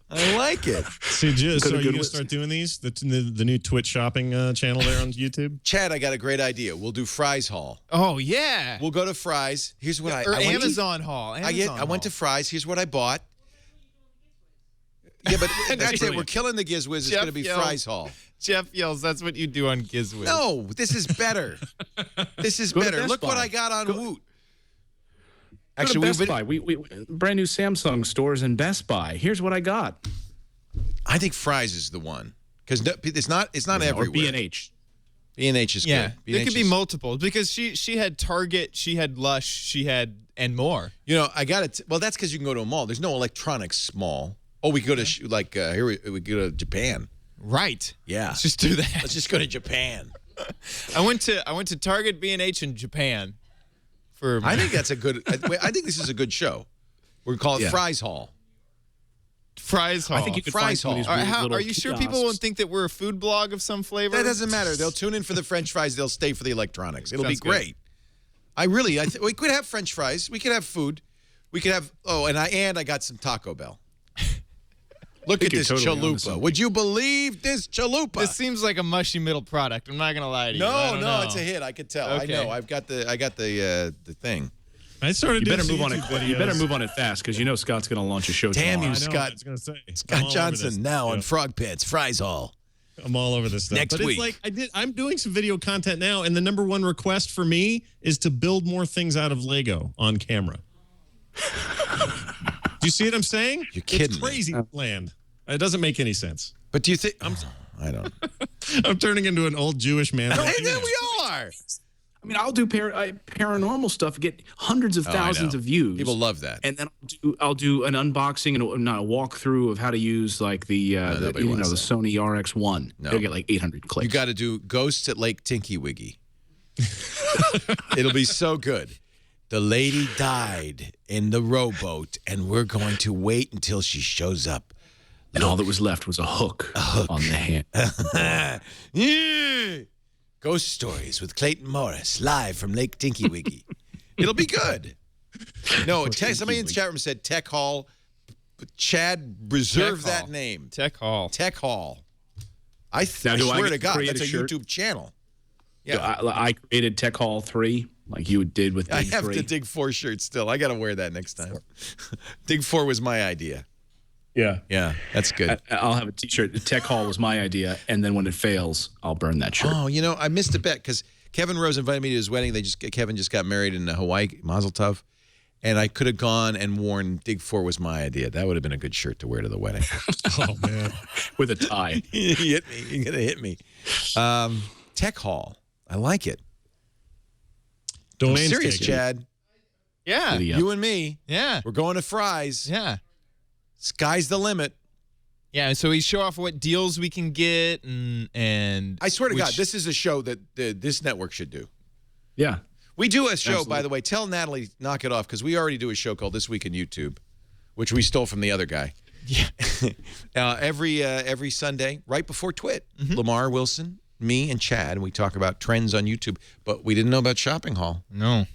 I like it. So are you going to start doing these? The new Twitch shopping channel there on YouTube? Chad, I got a great idea. We'll do Fry's haul. Oh, yeah. We'll go to Fry's. Here's what Amazon haul. I went to Fry's. Here's what I bought. Yeah, but that's it. brilliant. We're killing the Gizwiz. It's Jeff going to be yells. Fries Hall. Jeff yells, that's what you do on Gizwiz. No, this is better. This is Go to better. Best Look what Buy. I got on Woot. Go to Actually, Best Buy. We brand new Samsung stores in Best Buy. Here's what I got. I think Fries is the one because it's not Or everywhere. B&H. B&H is Yeah, good. there B&H could be is- multiple because she had Target, she had Lush, she had and more. You know, I got it. Well, that's because you can go to a mall. There's no electronics mall. Oh, we could go to here. We go to Japan. Right. Yeah. Let's just do that. Let's just go to Japan. I went to Target, B&H in Japan. For I think that's a good. I think this is a good show. We call it Yeah. Fries Hall. Fries Hall. I think you could Fries find some of these Hall. All right, weird little are you sure people kiosks. won't think that we're a food blog of some flavor? That doesn't matter. They'll tune in for the French fries. They'll stay for the electronics. It'll Sounds be good. great. We could have French fries. We could have food. We could have. Oh, and I got some Taco Bell. Look at you're this totally onto chalupa. something. Would you believe this chalupa? This seems like a mushy middle product. I'm not gonna lie to you. I no, don't no, know. it's a hit. I could tell. Okay. I know. I got the thing. I started You doing better some move on it. YouTube You better videos. move on it fast because you know Scott's going to launch a show Damn tomorrow. you, I know, Scott. I was going to say. I'm all Scott over this. Johnson now on Yeah. Frog Pits Fries Hall. I'm all over this stuff. Next but week. it's like I'm doing some video content now, and the number one request for me is to build more things out of Lego on camera. Do you see what I'm saying? You're kidding It's me. crazy land. It doesn't make any sense. But do you think? I don't. I'm turning into an old Jewish man. Hey, there we are. I mean, I'll do paranormal stuff, get hundreds of I thousands know. of views. People love that. And then I'll do an unboxing and not a walkthrough of how to use like the nobody wants the that. Sony RX1. No. They'll get like 800 clicks. You got to do Ghosts at Lake Tinky Wiggy. It'll be so good. The lady died in the rowboat, and we're going to wait until she shows up. and all that was left was a hook on the hand. Yeah. Ghost Stories with Clayton Morris, live from Lake Tinky Wiggy. It'll be good. No, somebody in the chat room said Tech Hall. Chad, reserve Tech that Hall. name. Tech Hall. Tech Hall. I Now, do I swear get to to God, create that's a a shirt? YouTube channel. Yeah. I created Tech Hall 3 like you did with I Dig have 3. the Dig 4 shirt still. I got to wear that next time. Dig 4 was my idea. Yeah. Yeah, that's good. I'll have a T-shirt. Tech Hall was my idea, and then when it fails, I'll burn that shirt. Oh, you know, I missed a bet because Kevin Rose invited me to his wedding. Kevin just got married in Hawaii, Mazel Tov. And I could have gone and worn Dig 4 was my idea. That would have been a good shirt to wear to the wedding. Oh man. With a tie. You hit me. You're going to hit me. Tech Hall. I like it. I'm Domain serious, taken. Chad. Yeah. Yeah. You and me, Yeah. we're going to Fries. Yeah. Sky's the limit. Yeah, and so we show off what deals we can get, and I swear to which- God, this is a show that this network should do. Yeah. We do a show, Absolutely. by the way. Tell Natalie, knock it off, because we already do a show called This Week in YouTube, which we stole from the other guy. Yeah. Every Sunday, right before Twit, Lamar Wilson, me, and Chad, and we talk about trends on YouTube. But we didn't know about Shopping Hall. No.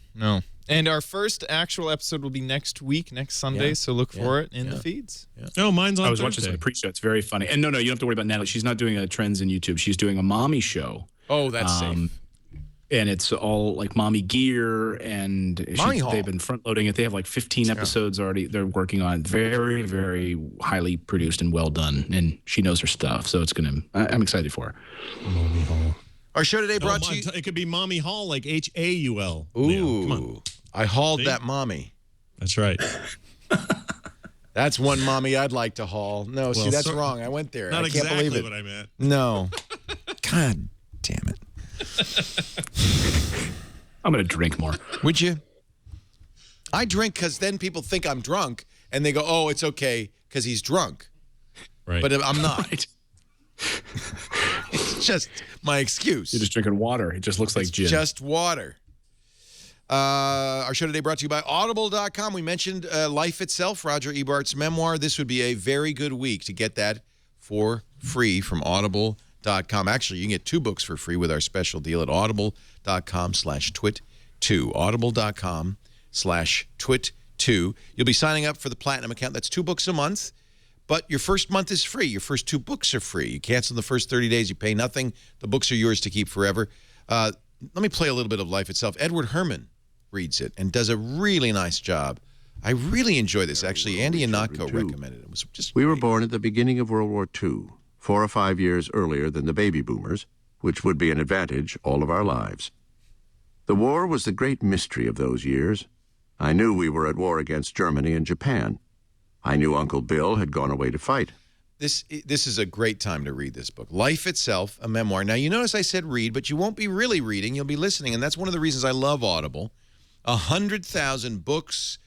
And our first actual episode will be next week, next Sunday, Yeah. so look for it in Yeah. the feeds. Oh, mine's on I was watching Thursday. some pre-show. It's very funny. And no, you don't have to worry about Natalie. She's not doing trends in YouTube. She's doing a mommy show. Oh, that's safe. And it's all like mommy gear, and Mommy Hall. they've been front loading it. They have like 15 episodes already. They're working on it. Very, very highly produced and well done. And she knows her stuff, so it's I'm excited for her. Our show today Oh, brought to you. it could be Mommy Hall, like HAUL. Ooh, Leo, come on. I hauled See? that mommy. That's right. That's one mommy I'd like to haul. No, see, Well, that's so- wrong. I went there. Not I can't exactly believe it. what I meant. No. God damn it. I'm going to drink more. Would you? I drink because then people think I'm drunk, and they go, oh, it's okay because he's drunk. Right. But I'm not. Right. It's just my excuse. You're just drinking water. It just looks like gin. Just water. Our show today brought to you by Audible.com. We mentioned Life Itself, Roger Ebert's memoir. This would be a very good week to get that for free from Audible.com. Actually, you can get 2 books for free with our special deal at Audible.com/twit2. Audible.com/twit2. You'll be signing up for the Platinum account. That's 2 books a month. But your first month is free. Your first 2 books are free. You cancel the first 30 days, you pay nothing. The books are yours to keep forever. Let me play a little bit of Life Itself. Edward Herman reads it and does a really nice job. I really enjoy this. Actually, Andy Anatko recommended it. It was just We were born at the beginning of World War II, 4 or 5 years earlier than the baby boomers, which would be an advantage all of our lives. The war was the great mystery of those years. I knew we were at war against Germany and Japan. I knew Uncle Bill had gone away to fight. This is a great time to read this book. Life Itself, a memoir. Now, you notice I said read, but you won't be really reading. You'll be listening, and that's one of the reasons I love Audible. 100,000 books,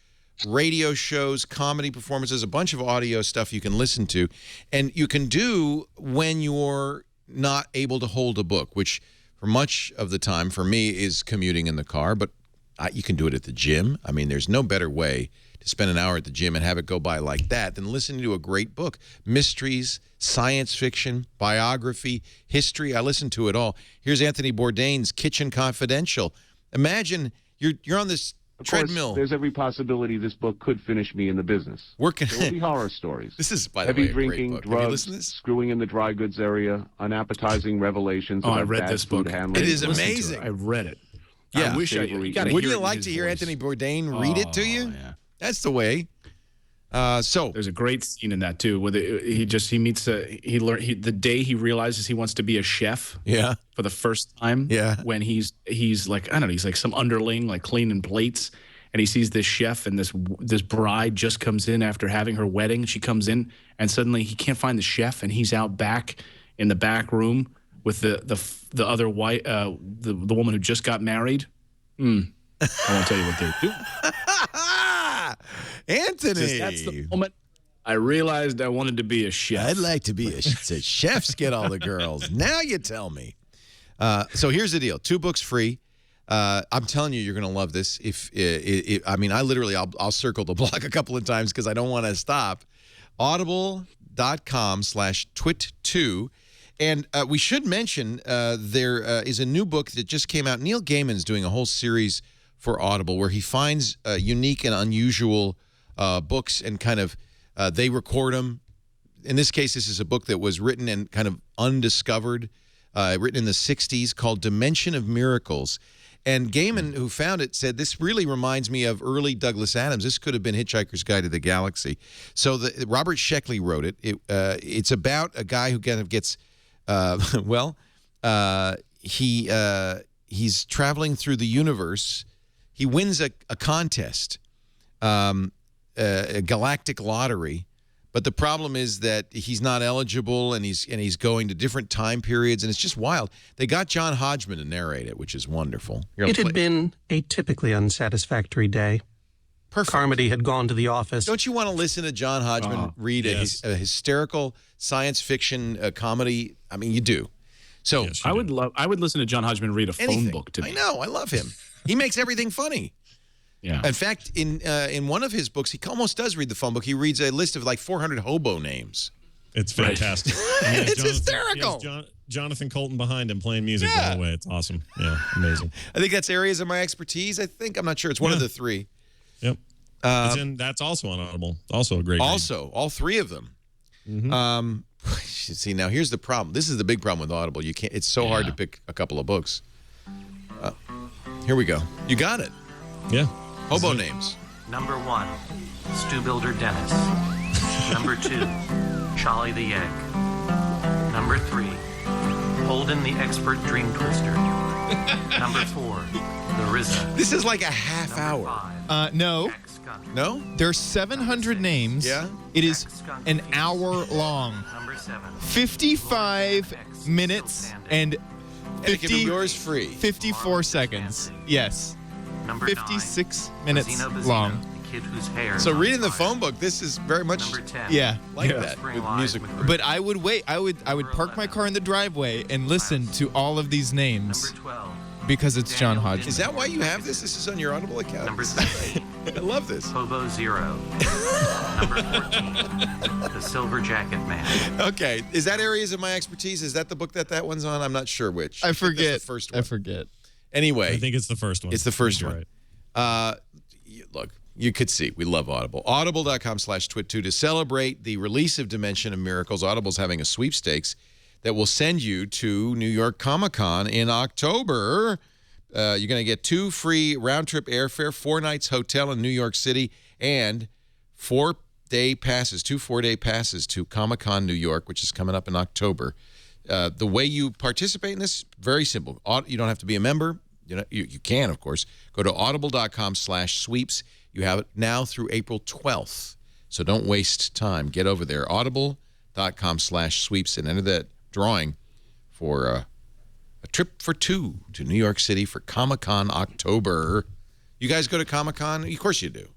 radio shows, comedy performances, a bunch of audio stuff you can listen to. And you can do when you're not able to hold a book, which for much of the time, for me, is commuting in the car. But you can do it at the gym. I mean, there's no better way to spend an hour at the gym and have it go by like that than listening to a great book. Mysteries, science fiction, biography, history. I listen to it all. Here's Anthony Bourdain's Kitchen Confidential. Imagine you're on this treadmill. There's every possibility this book could finish me in the business. There will be horror stories. This is, by the heavy way, a drinking, great book. Have you drugs, listened to this? screwing in the dry goods area, unappetizing revelations. Oh, I about read bad this food book. handling. It is Listen to amazing. I read it. Yeah. I wish I gotta Wouldn't hear you it in like his to hear voice. Anthony Bourdain read it to you? Yeah. That's the way. So There's a great scene in that too, where he meets the day he realizes he wants to be a chef. Yeah. For the first time. Yeah. When he's like, I don't know, he's like some underling, like cleaning plates, and he sees this chef, and this bride just comes in after having her wedding. She comes in, and suddenly he can't find the chef, and he's out back in the back room with the other wife, the woman who just got married. I won't tell you what they're doing. Anthony. That's the moment I realized I wanted to be a chef. I'd like to be a chefs get all the girls. Now you tell me. So here's the deal. 2 books free. I'm telling you, you're going to love this. I mean, I'll circle the block a couple of times because I don't want to stop. Audible.com/twit2. And we should mention there is a new book that just came out. Neil Gaiman's doing a whole series for Audible where he finds unique and unusual books and kind of they record them. In this case, this is a book that was written and kind of undiscovered, written in the 60s called Dimension of Miracles. And Gaiman, who found it, said, this really reminds me of early Douglas Adams. This could have been Hitchhiker's Guide to the Galaxy. So Robert Sheckley wrote it. It's about a guy who kind of gets, he's traveling through the universe. He wins a contest, a galactic lottery. But the problem is that he's not eligible, and he's going to different time periods, and it's just wild. They got John Hodgman to narrate it, which is wonderful. It had been a typically unsatisfactory day. Perfect. Carmody had gone to the office. Don't you want to listen to John Hodgman read a hysterical science fiction comedy? I mean, you do. So Yes, I would listen to John Hodgman read a phone book to me. I know. I love him. He makes everything funny. Yeah. In fact, in one of his books, he almost does read the phone book. He reads a list of like 400 hobo names. It's fantastic. It's hysterical. Jonathan Colton behind him playing music the whole way. It's awesome. Yeah, amazing. I think that's areas of my expertise. I'm not sure. It's one of the 3. Yep. That's also on Audible. Also a great read. All 3 of them. See, now here's the problem. This is the big problem with Audible. You can't. It's so hard to pick a couple of books. Here we go. You got it. Yeah. Hobo names. Number 1, Stew Builder Dennis. Number 2, Charlie the Egg. Number 3, Holden the Expert Dream Twister. Number 4, the RZA. This is like a half hour. 5, No. Jack Skunk. No? There's 700 names. Yeah. It is an hour long. Number 7, 55 minutes and And it can be yours free. 54 seconds. Yes. Number 56 9, minutes Bazino Bazino, long. the kid whose hair So is on reading the fire. phone book, this is very much Number 10, Yeah. like Yeah. that Spring with Live music. with But I would wait. I would park my car in the driveway and listen to all of these names Number 12, because it's John Daniel Hodgman. Is that why you have this? This is on your Audible account? Number This is great. I love this. Hobo Zero. Number 14, The Silver Jacket Man. Okay. Is that areas of my expertise? Is that the book that one's on? I'm not sure which. I think forget. That's the first one. I forget. Anyway. I think it's the first one. It's the first You're one. right. Look, you could see we love Audible. Audible.com/twit2 to celebrate the release of Dimension of Miracles. Audible's having a sweepstakes that will send you to New York Comic-Con in October. You're going to get 2 free round-trip airfare, 4 nights hotel in New York City, and 4-day passes, 2 4-day passes to Comic-Con New York, which is coming up in October. The way you participate in this, very simple. You don't have to be a member. You can, of course. Go to audible.com/sweeps. You have it now through April 12th. So don't waste time. Get over there. Audible.com/sweeps and enter that drawing for a trip for 2 to New York City for Comic-Con October. You guys go to Comic-Con? Of course you do.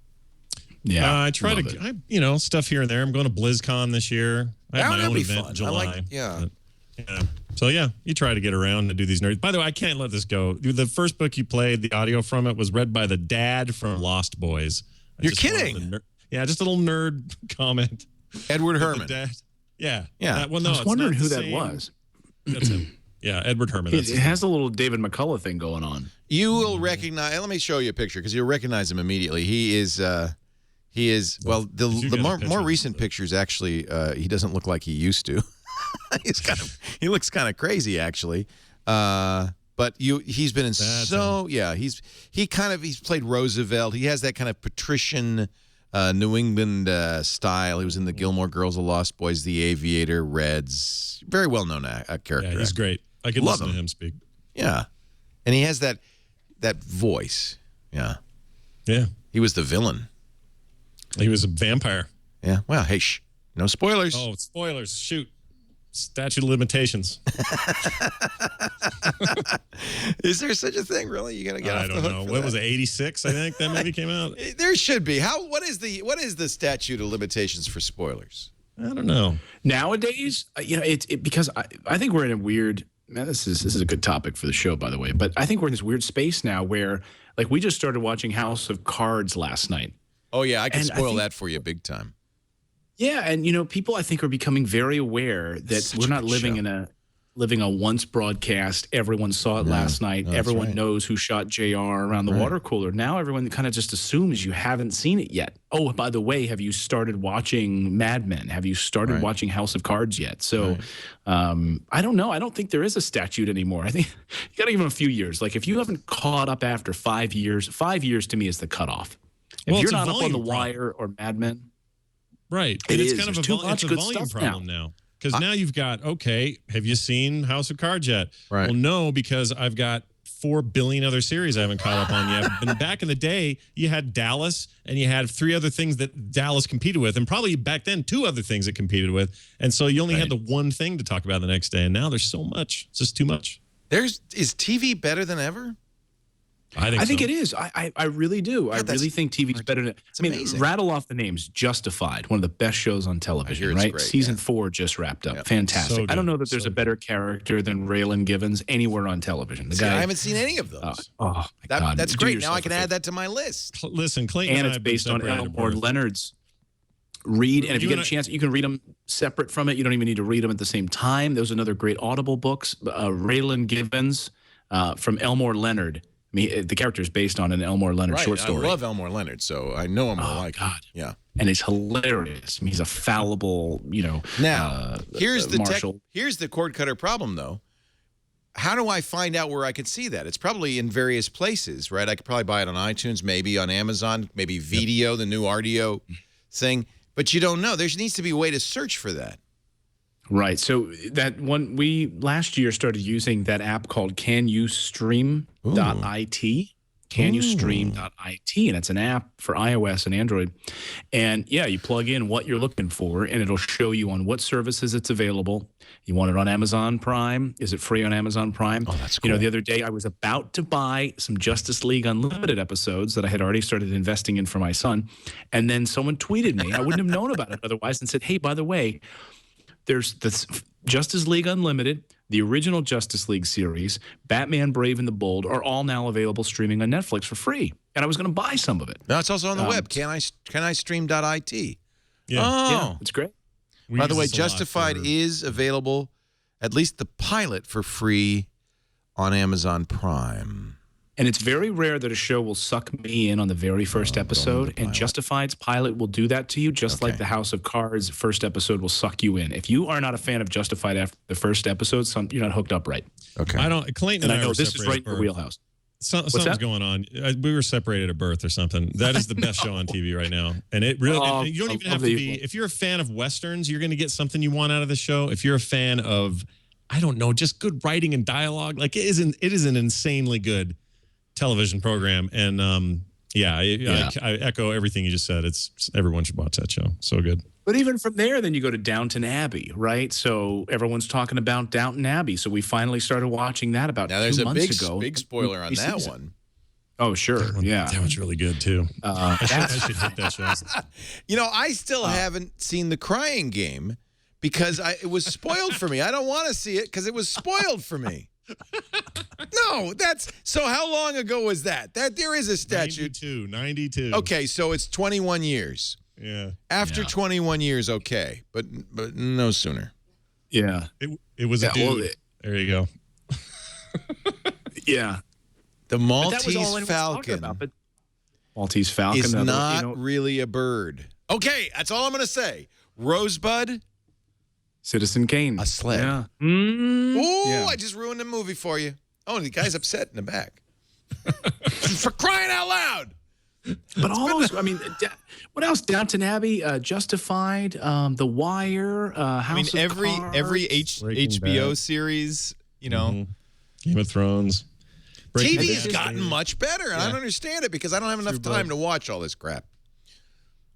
Yeah, I try to, stuff here and there. I'm going to BlizzCon this year. I have my own event in July. Yeah. So, yeah, you try to get around and do these nerds. By the way, I can't let this go. The first book you played, the audio from it, was read by the dad from Lost Boys. You're kidding? Yeah, just a little nerd comment. Edward Herman. Yeah. I was wondering who that was. That's him. Yeah, Edward Herman. It has a little David McCullough thing going on. You will recognize. Let me show you a picture because you'll recognize him immediately. He is. Well, the more recent pictures actually. He doesn't look like he used to. He looks kind of crazy actually. But he's been in he's played Roosevelt. He has that kind of patrician New England style. He was in the Gilmore Girls, The Lost Boys, The Aviator, Reds. Very well known character. Yeah, he's great. I could listen to him speak. Yeah, and he has that voice. Yeah. Yeah. He was the villain. He was a vampire. Yeah. Well, hey, no spoilers. Oh, spoilers! Shoot. Statute of limitations. Is there such a thing, really? You got to get off the hook. I don't know. What was it, 86, I think that movie came out? There should be. What is the statute of limitations for spoilers? I don't know. Nowadays, because I think we're in a weird, man, this is a good topic for the show, by the way, but I think we're in this weird space now where, like, we just started watching House of Cards last night. Oh, yeah, I can spoil that for you big time. Yeah, and people I think are becoming very aware that we're not living a once broadcast. Everyone saw it last night. Everyone knows who shot JR around the water cooler. Now everyone kind of just assumes you haven't seen it yet. Oh, by the way, have you started watching Mad Men? Have you started watching House of Cards yet? So I don't know. I don't think there is a statute anymore. I think you got to give them a few years. Like if you haven't caught up after 5 years, 5 years to me is the cutoff. If you're not up on The Wire or Mad Men. Right. It's kind of a volume problem now. Because now you've got, have you seen House of Cards yet? Right. Well, no, because I've got 4 billion other series I haven't caught up on yet. And back in the day, you had Dallas, and you had 3 other things that Dallas competed with, and probably back then 2 other things it competed with. And so you only had the one thing to talk about the next day. And now there's so much. It's just too much. Is TV better than ever? I think it is. I really do. I really think TV's better than. Amazing. Rattle off the names. Justified, one of the best shows on television. Right, great, season 4 just wrapped up. Fantastic. So I don't know that there's a better character than Raylan Givens anywhere on televition. I haven't seen any of those. My God. That's great. Now I can add that to my list. Listen, Clayton, and it's based on Elmore Leonard's read. And if you get a chance, you can read them separate from it. You don't even need to read them at the same time. Those are another great Audible books. Raylan Givens from Elmore Leonard. The character is based on an Elmore Leonard short story. I love Elmore Leonard, so I know him like God. Yeah. And it's hilarious. He's a fallible, Now, here's the cord cutter problem, though. How do I find out where I can see that? It's probably in various places, right? I could probably buy it on iTunes, maybe on Amazon, maybe Video, the new RDO thing. But you don't know. There needs to be a way to search for that. Right. So that one, we last year started using that app called CanYouStream.it. CanYouStream.it, and it's an app for iOS and Android. And yeah, you plug in what you're looking for, and it'll show you on what services it's available. You want it on Amazon Prime? Is it free on Amazon Prime? Oh, that's cool. The other day I was about to buy some Justice League Unlimited episodes that I had already started investing in for my son, and then someone tweeted me. I wouldn't have known about it otherwise, and said, "Hey, by the way, there's this Justice League Unlimited, the original Justice League series, Batman Brave and the Bold are all now available streaming on Netflix for free." And I was going to buy some of it. No, it's also on the web. Can I stream.it? Yeah. Oh. Yeah, it's great. By the way, Justified is available, at least the pilot, for free on Amazon Prime. And it's very rare that a show will suck me in on the very first episode, and Justified's pilot will do that to you, just like the House of Cards first episode will suck you in. If you are not a fan of Justified after the first episode, you're not hooked up right. Okay. Clayton and I know are this is right in the wheelhouse. Something's going on. We were separated at birth or something. That is the best show on TV right now. And it really, you don't even have to be, if you're a fan of Westerns, you're going to get something you want out of the show. If you're a fan of, I don't know, just good writing and dialogue, like it is an insanely good television program. And I echo everything you just said. Everyone should watch that show. So good. But even from there, then you go to Downton Abbey, right? So everyone's talking about Downton Abbey. So we finally started watching that about 2 months ago. There's a big spoiler on that one. Oh, sure. That one's really good, too. I should hit that show. I still haven't seen The Crying Game because it was spoiled for me. I don't want to see it because it was spoiled for me. No, so how long ago was that? There is a statute. 92. Okay, so it's 21 years. Yeah. After 21 years, okay, but no sooner. Yeah. It was a dude. There you go. Yeah. The Maltese Falcon. Maltese Falcon is not really a bird. Okay, that's all I'm going to say. Rosebud. Citizen Kane. A sled. Yeah. I just ruined the movie for you. Oh, the guy's upset in the back. For crying out loud. But all those, what else? Downton Abbey, Justified, The Wire, House of Cards. Every HBO series, Game of Thrones. TV's gotten much better, and I don't understand it because I don't have enough time to watch all this crap.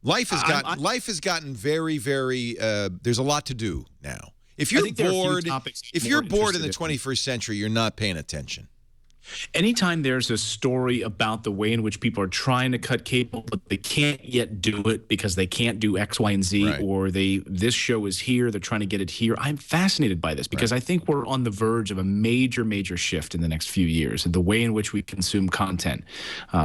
Life has gotten very, very. There's a lot to do now. If you're bored, in the 21st century, you're not paying attention. Anytime there's a story about the way in which people are trying to cut cable, but they can't yet do it because they can't do X, Y, and Z, or this show is here, they're trying to get it here. I'm fascinated by this because I think we're on the verge of a major, major shift in the next few years in the way in which we consume content.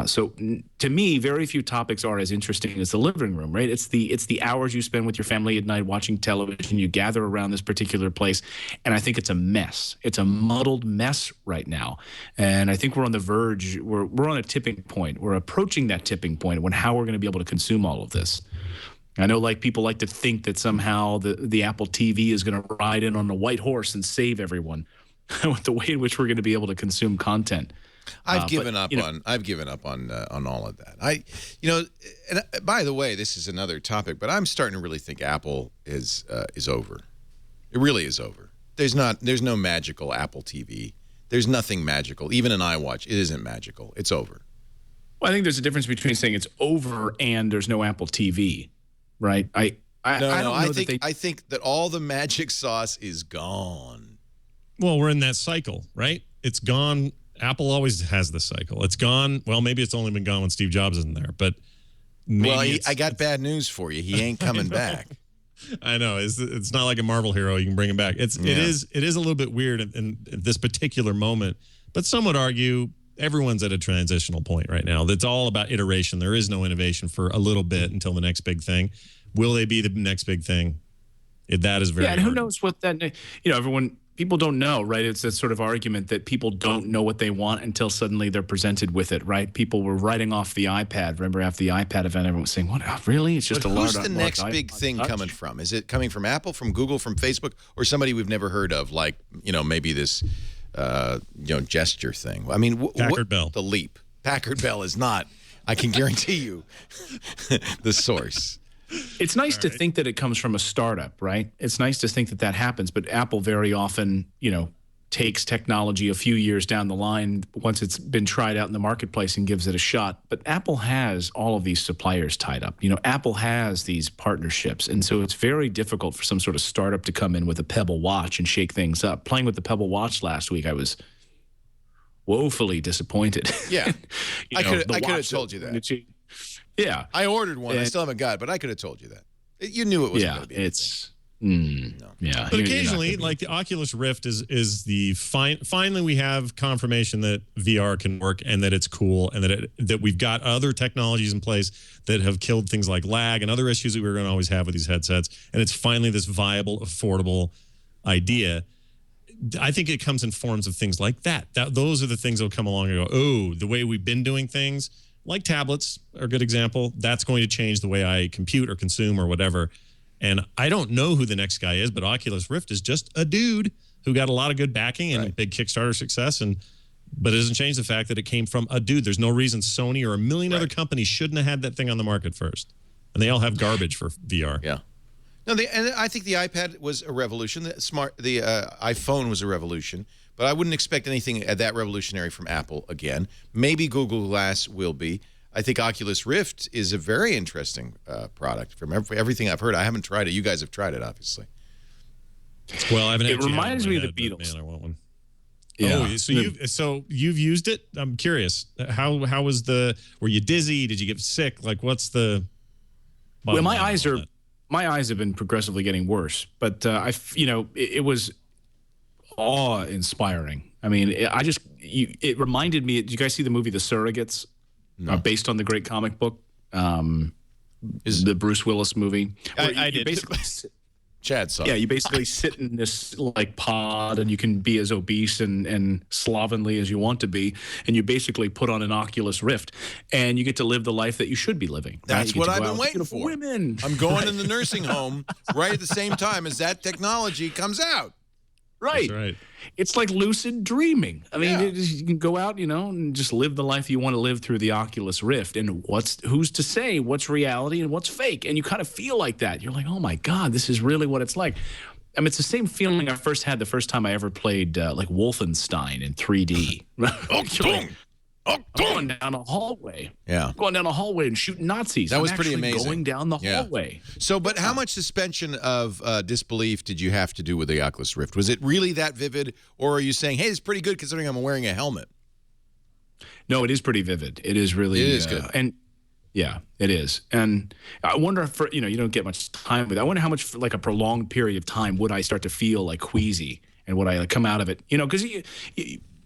So to me, very few topics are as interesting as the living room, right? It's the hours you spend with your family at night watching television. You gather around this particular place, and I think it's a mess. It's a muddled mess right now. And I think we're on the verge. We're on a tipping point. We're approaching that tipping point when how we're going to be able to consume all of this. I know, people like to think that somehow the Apple TV is going to ride in on the white horse and save everyone with the way in which we're going to be able to consume content. I've given up on all of that. And by the way, this is another topic, but I'm starting to really think Apple is over. It really is over. There's no magical Apple TV. There's nothing magical. Even an iWatch, it isn't magical. It's over. Well, I think there's a difference between saying it's over and there's no Apple TV, right? I think that all the magic sauce is gone. Well, we're in that cycle, right? It's gone. Apple always has this cycle. It's gone. Well, maybe it's only been gone when Steve Jobs isn't there, but I got bad news for you. He ain't coming back. I know it's not like a Marvel hero. You can bring him back. It is a little bit weird in this particular moment, but some would argue everyone's at a transitional point right now. That's all about iteration. There is no innovation for a little bit until the next big thing. Will they be the next big thing? That is very and who knows what that people don't know, right? It's that sort of argument that people don't know what they want until suddenly they're presented with it, right? People were writing off the iPad. Remember after the iPad event, everyone was saying, "What? Really? It's just who's the next big thing coming from? Is it coming from Apple, from Google, from Facebook, or somebody we've never heard of, like maybe this gesture thing? I mean, Packard Bell. The leap. Packard Bell is not. I can guarantee you, the source. It's nice to think that it comes from a startup, right? It's nice to think that happens, but Apple very often, takes technology a few years down the line once it's been tried out in the marketplace and gives it a shot. But Apple has all of these suppliers tied up. Apple has these partnerships, and so it's very difficult for some sort of startup to come in with a Pebble watch and shake things up. Playing with the Pebble watch last week, I was woefully disappointed. Yeah, I could have told you that. Yeah. I ordered one. I still haven't got it, but I could have told you that. You knew it was going to be. Yeah. But occasionally, like the Oculus Rift is the finally we have confirmation that VR can work and that it's cool and that we've got other technologies in place that have killed things like lag and other issues that we were going to always have with these headsets. And it's finally this viable, affordable idea. I think it comes in forms of things like that. Those are the things that will come along and go, oh, the way we've been doing things. Like tablets are a good example. That's going to change the way I compute or consume or whatever. And I don't know who the next guy is, but Oculus Rift is just a dude who got a lot of good backing and a big Kickstarter success. And But it doesn't change the fact that it came from a dude. There's no reason Sony or a million other companies shouldn't have had that thing on the market first. And they all have garbage for VR. Yeah. No, and I think the iPad was a revolution. The iPhone was a revolution. But I wouldn't expect anything that revolutionary from Apple again. Maybe Google Glass will be. I think Oculus Rift is a very interesting product from everything I've heard. I haven't tried it. You guys have tried it, obviously. Well, I haven't. It reminds me of the Beatles. Man, I want one. Yeah. Oh, so you've used it? I'm curious. How was were you dizzy? Did you get sick? Like, what's the? Well, my eyes have been progressively getting worse, but it was awe-inspiring. I mean, it reminded me. Did you guys see the movie The Surrogates? No. Based on the great comic book, is the Bruce Willis movie? I did. Basically, Chad saw. Yeah, it. you basically sit in this like pod, and you can be as obese and slovenly as you want to be, and you basically put on an Oculus Rift, and you get to live the life that you should be living. That's what I've been waiting for. for. Women. I'm going in the nursing home right at the same time as that technology comes out. Right. That's right. It's like lucid dreaming. I mean, Yeah. you can go out, and just live the life you want to live through the Oculus Rift. And who's to say what's reality and what's fake? And you kind of feel like that. You're like, oh my God, this is really what it's like. I mean, it's the same feeling I first had the first time I ever played like Wolfenstein in 3D. I'm going down a hallway. Yeah. Going down a hallway and shooting Nazis. That was pretty amazing. Going down the hallway. So, but how much suspension of disbelief did you have to do with the Oculus Rift? Was it really that vivid, or are you saying, hey, it's pretty good considering I'm wearing a helmet? No, it is pretty vivid. It is really. It is good. And yeah, it is. And I wonder if, you don't get much time with it. I wonder how much, for like a prolonged period of time, would I start to feel like queasy, and would I come out of it? Because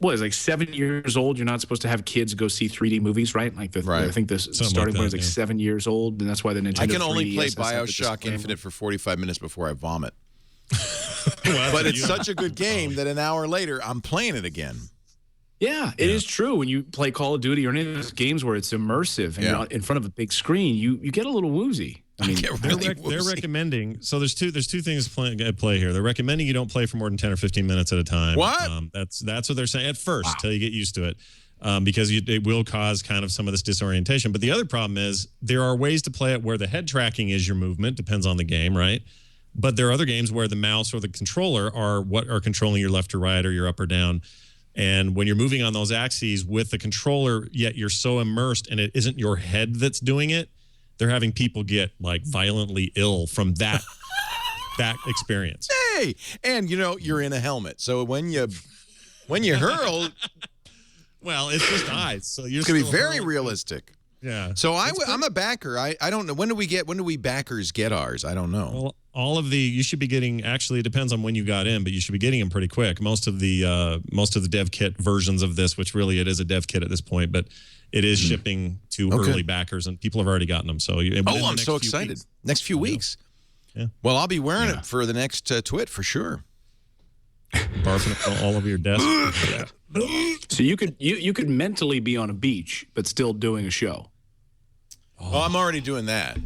what is like 7 years old? You're not supposed to have kids go see 3D movies, right? Like I think the starting point is like 7 years old, and that's why the Nintendo. I can only 3DS play has the BioShock display. Infinite for 45 minutes before I vomit. Well, But it's such a good game that an hour later I'm playing it again. Yeah, it is true. When you play Call of Duty or any of those games where it's immersive and you're in front of a big screen, you get a little woozy. I mean, they're recommending. So there's two things at play here. They're recommending you don't play for more than 10 or 15 minutes at a time. What? That's what they're saying at first, until you get used to it, because it will cause kind of some of this disorientation. But the other problem is there are ways to play it where the head tracking is your movement, depends on the game, right? But there are other games where the mouse or the controller are what are controlling your left or right or your up or down. And when you're moving on those axes with the controller, yet you're so immersed and it isn't your head that's doing it, they're having people get like violently ill from that experience. Hey, and you're in a helmet, so when you hurl, well, it's just eyes, so you're it's gonna be very realistic. Yeah. So I'm a backer. I don't know, when do we backers get ours? I don't know. Well, you should be getting, actually it depends on when you got in, but you should be getting them pretty quick. Most of the dev kit versions of this, which really it is a dev kit at this point, but it is shipping to early backers, and people have already gotten them. So I'm so excited. Next few weeks. Yeah. Well, I'll be wearing it for the next twit for sure. Barfing all over your desk. So you could mentally be on a beach but still doing a show. Oh, I'm already doing that.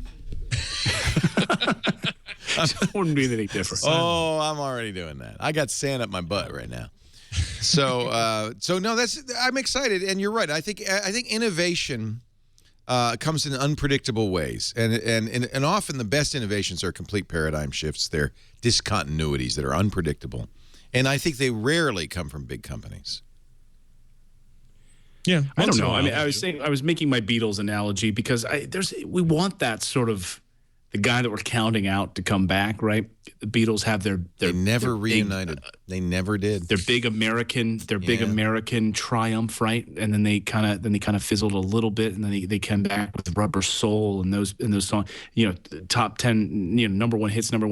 It wouldn't be anything different. Oh, I'm already doing that. I got sand up my butt right now. So no, I'm excited, and you're right. I think innovation comes in unpredictable ways, and often the best innovations are complete paradigm shifts. They're discontinuities that are unpredictable, and I think they rarely come from big companies. Yeah, I don't know. I mean, I was making my Beatles analogy because we want that sort of the guy that we're counting out to come back, right? The Beatles have they never reunited. They never did. Their big American triumph, right? And then they kind of fizzled a little bit, and then they came back with Rubber Soul and those songs, top 10, number one hits, and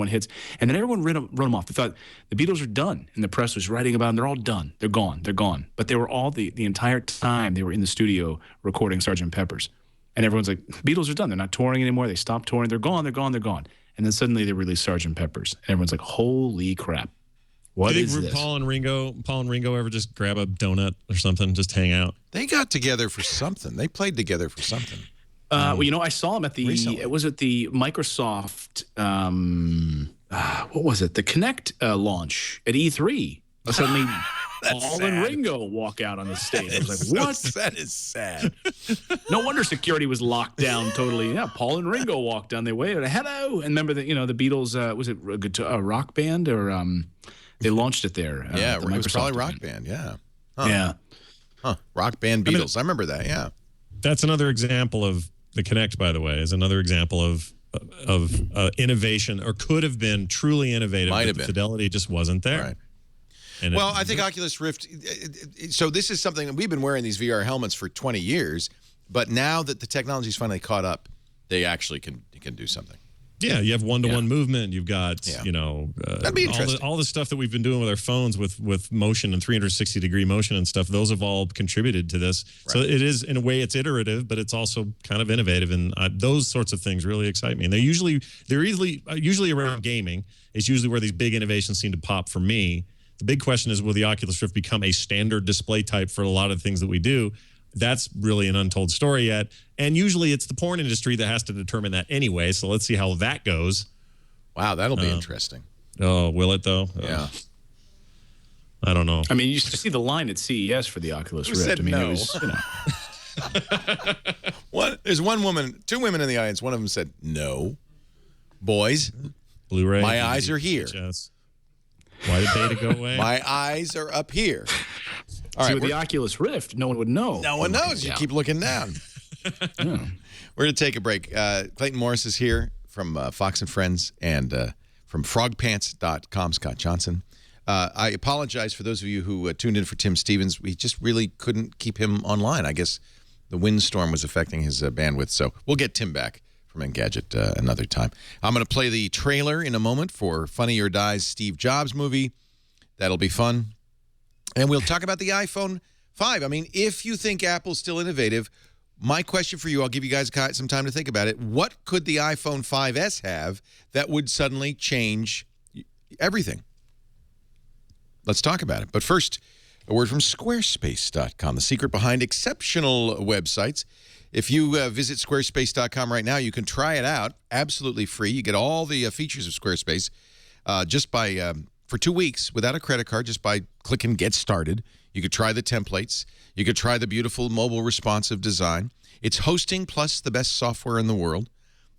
then everyone wrote them off. They thought the Beatles are done, and the press was writing about them. They're all done. They're gone. But they were all the entire time they were in the studio recording Sgt. Pepper's. And everyone's like, Beatles are done. They're not touring anymore. They stopped touring. They're gone. And then suddenly they released Sgt. Pepper's. And everyone's like, holy crap. What is this? Paul and Ringo ever just grab a donut or something, just hang out? They got together for something. They played together for something. Well, I saw them at the, recently. It was at the Microsoft, what was it? The Kinect launch at E3. Suddenly Paul and Ringo walk out on the stage. I was like, what? That is sad. No wonder security was locked down totally. Yeah, Paul and Ringo walked down. They waved. Hello. And remember that, the Beatles, was it a rock band or they launched it there? Yeah, the it was probably Microsoft rock event. band. Yeah. Huh. Yeah. Huh. Rock band Beatles. I remember that. Yeah. That's another example of the Kinect, by the way, is another example of innovation, or could have been truly innovative. Might but have the been. Fidelity just wasn't there. Right. And Well, I think Oculus Rift, so this is something that we've been wearing these VR helmets for 20 years, but now that the technology's finally caught up, they actually can do something. Yeah, you have one-to-one movement. You've got, That'd be interesting. all the stuff that we've been doing with our phones with motion and 360-degree motion and stuff. Those have all contributed to this. Right. So it is, in a way, it's iterative, but it's also kind of innovative. And those sorts of things really excite me. And they're usually around gaming. It's usually where these big innovations seem to pop for me. The big question is, will the Oculus Rift become a standard display type for a lot of the things that we do? That's really an untold story yet. And usually it's the porn industry that has to determine that anyway. So let's see how that goes. Wow, that'll be interesting. Oh, will it though? Yeah. I don't know. I mean, you used to see the line at CES for the Oculus Rift. Said I mean, no. it was, There's two women in the audience. One of them said, no. Boys, Blu-ray. my eyes are here. VHS. Why did beta go away? My eyes are up here. All see, right, with the Oculus Rift, no one would know. No one knows. You keep looking down. We're going to take a break. Clayton Morris is here from Fox and Friends and from frogpants.com, Scott Johnson. I apologize for those of you who tuned in for Tim Stevens. We just really couldn't keep him online. I guess the windstorm was affecting his bandwidth. So we'll get Tim back from Engadget another time. I'm going to play the trailer in a moment for Funny or Die's Steve Jobs movie. That'll be fun. And we'll talk about the iPhone 5. I mean, if you think Apple's still innovative, my question for you, I'll give you guys some time to think about it. What could the iPhone 5S have that would suddenly change everything? Let's talk about it. But first, a word from Squarespace.com, the secret behind exceptional websites. If you visit Squarespace.com right now, you can try it out absolutely free. You get all the features of Squarespace just by for 2 weeks without a credit card, just by clicking Get Started. You could try the templates. You could try the beautiful mobile responsive design. It's hosting plus the best software in the world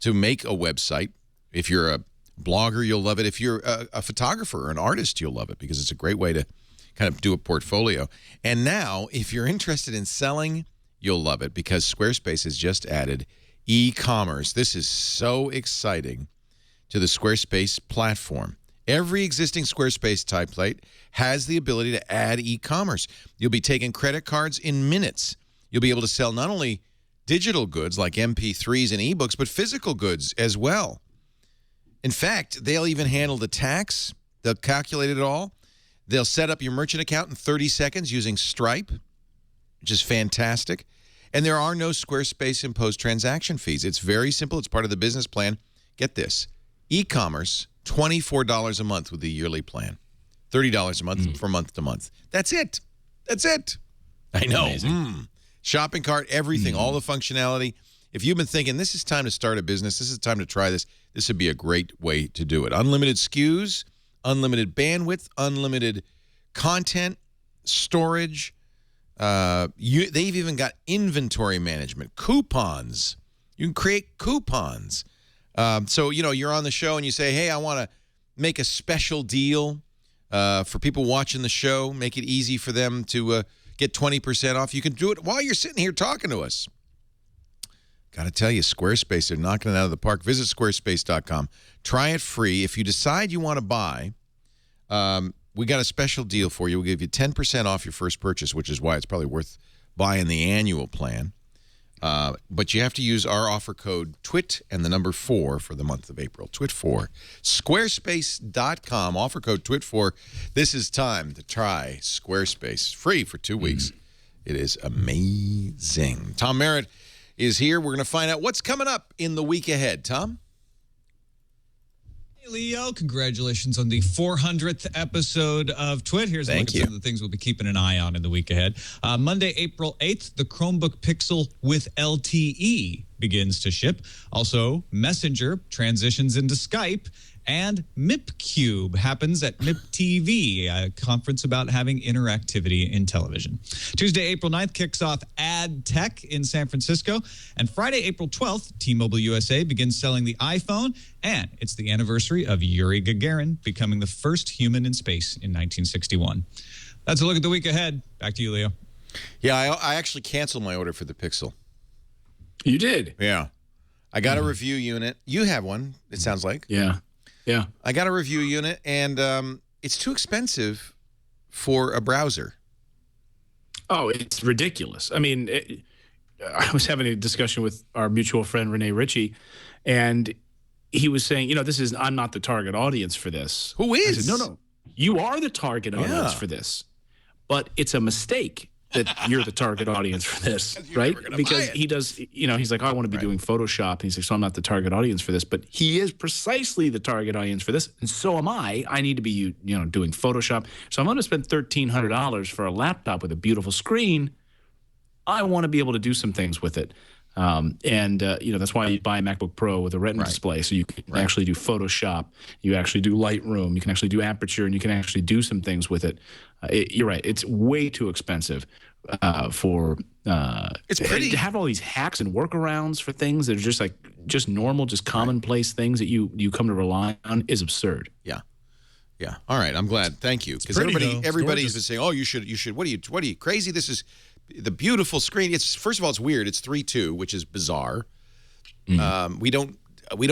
to make a website. If you're a blogger, you'll love it. If you're a photographer or an artist, you'll love it because it's a great way to kind of do a portfolio. And now, if you're interested in selling, you'll love it because Squarespace has just added e-commerce. This is so exciting to the Squarespace platform. Every existing Squarespace template has the ability to add e-commerce. You'll be taking credit cards in minutes. You'll be able to sell not only digital goods like MP3s and ebooks, but physical goods as well. In fact, they'll even handle the tax. They'll calculate it all. They'll set up your merchant account in 30 seconds using Stripe, which is fantastic. And there are no Squarespace-imposed transaction fees. It's very simple. It's part of the business plan. Get this. E-commerce, $24 a month with the yearly plan. $30 a month for month to month. That's it. That's it. I know. Shopping cart, everything, all the functionality. If you've been thinking, this is time to start a business, this is time to try this, this would be a great way to do it. Unlimited SKUs, unlimited bandwidth, unlimited content, storage. They've even got inventory management, coupons. You can create coupons. So, you're on the show and you say, hey, I want to make a special deal for people watching the show, make it easy for them to get 20% off. You can do it while you're sitting here talking to us. Got to tell you, Squarespace, they're knocking it out of the park. Visit squarespace.com. Try it free. If you decide you want to buy, we got a special deal for you. We'll give you 10% off your first purchase, which is why it's probably worth buying the annual plan. But you have to use our offer code TWIT and the number 4 for the month of April. TWIT4. Squarespace.com. Offer code TWIT4. This is time to try Squarespace. Free for 2 weeks. It is amazing. Tom Merritt is here. We're going to find out what's coming up in the week ahead. Tom? Hey, Leo. Congratulations on the 400th episode of Twit. Here's a look at some of the things we'll be keeping an eye on in the week ahead. Monday, April 8th, the Chromebook Pixel with LTE begins to ship. Also, Messenger transitions into Skype. And MIPCube happens at MIP TV, a conference about having interactivity in television. Tuesday, April 9th kicks off Ad Tech in San Francisco. And Friday, April 12th, T-Mobile USA begins selling the iPhone. And it's the anniversary of Yuri Gagarin becoming the first human in space in 1961. That's a look at the week ahead. Back to you, Leo. Yeah, I actually canceled my order for the Pixel. You did? Yeah. I got a review unit. You have one, it sounds like. Yeah. Yeah. I got a review unit, and it's too expensive for a browser. Oh, it's ridiculous. I mean, I was having a discussion with our mutual friend, Renee Ritchie, and he was saying, I'm not the target audience for this. Who is? I said, no, you are the target audience for this, but it's a mistake that you're the target audience for this, right? Because he does, he's like, I want to be doing Photoshop. And he's like, so I'm not the target audience for this, but he is precisely the target audience for this. And so am I. I need to be, doing Photoshop. So I'm going to spend $1,300 for a laptop with a beautiful screen. I want to be able to do some things with it. That's why you buy a MacBook Pro with a Retina display. So you can actually do Photoshop, you actually do Lightroom, you can actually do Aperture, and you can actually do some things with it. You're right. It's way too expensive for it's pretty to have all these hacks and workarounds for things that are just normal, just commonplace things that you come to rely on is absurd. Yeah. Yeah. All right. I'm glad. Thank you. Because everybody's been saying, oh, you should. What are you crazy? This is the beautiful screen. It's first of all, it's weird. It's 3.2, which is bizarre. Mm-hmm. We don't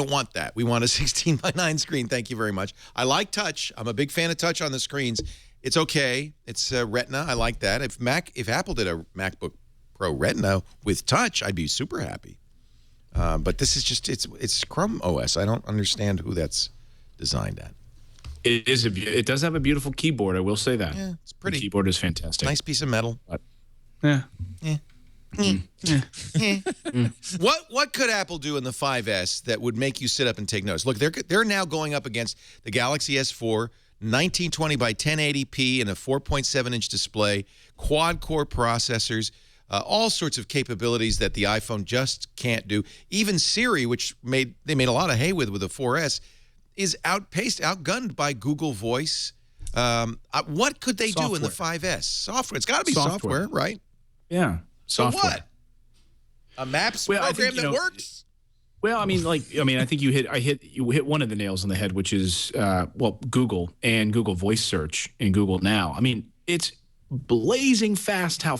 want that. We want a 16:9 screen. Thank you very much. I like touch. I'm a big fan of touch on the screens. It's okay. It's Retina. I like that. If Apple did a MacBook Pro Retina with touch, I'd be super happy. But this is just it's Chrome OS. I don't understand who that's designed at. It does have a beautiful keyboard. I will say that. Yeah, it's pretty. The keyboard is fantastic. Nice piece of metal. Yeah. What could Apple do in the 5S that would make you sit up and take notice? Look, they're now going up against the Galaxy S4, 1920 by 1080p and a 4.7-inch display, quad-core processors, all sorts of capabilities that the iPhone just can't do. Even Siri, which they made a lot of hay with the 4S, is outgunned by Google Voice. What could they do in the 5S? Software. It's got to be software, right? Yeah. Software. So what? A Maps program that works? Well, I think you hit one of the nails on the head, which is Google and Google Voice Search in Google Now. I mean, it's blazing fast how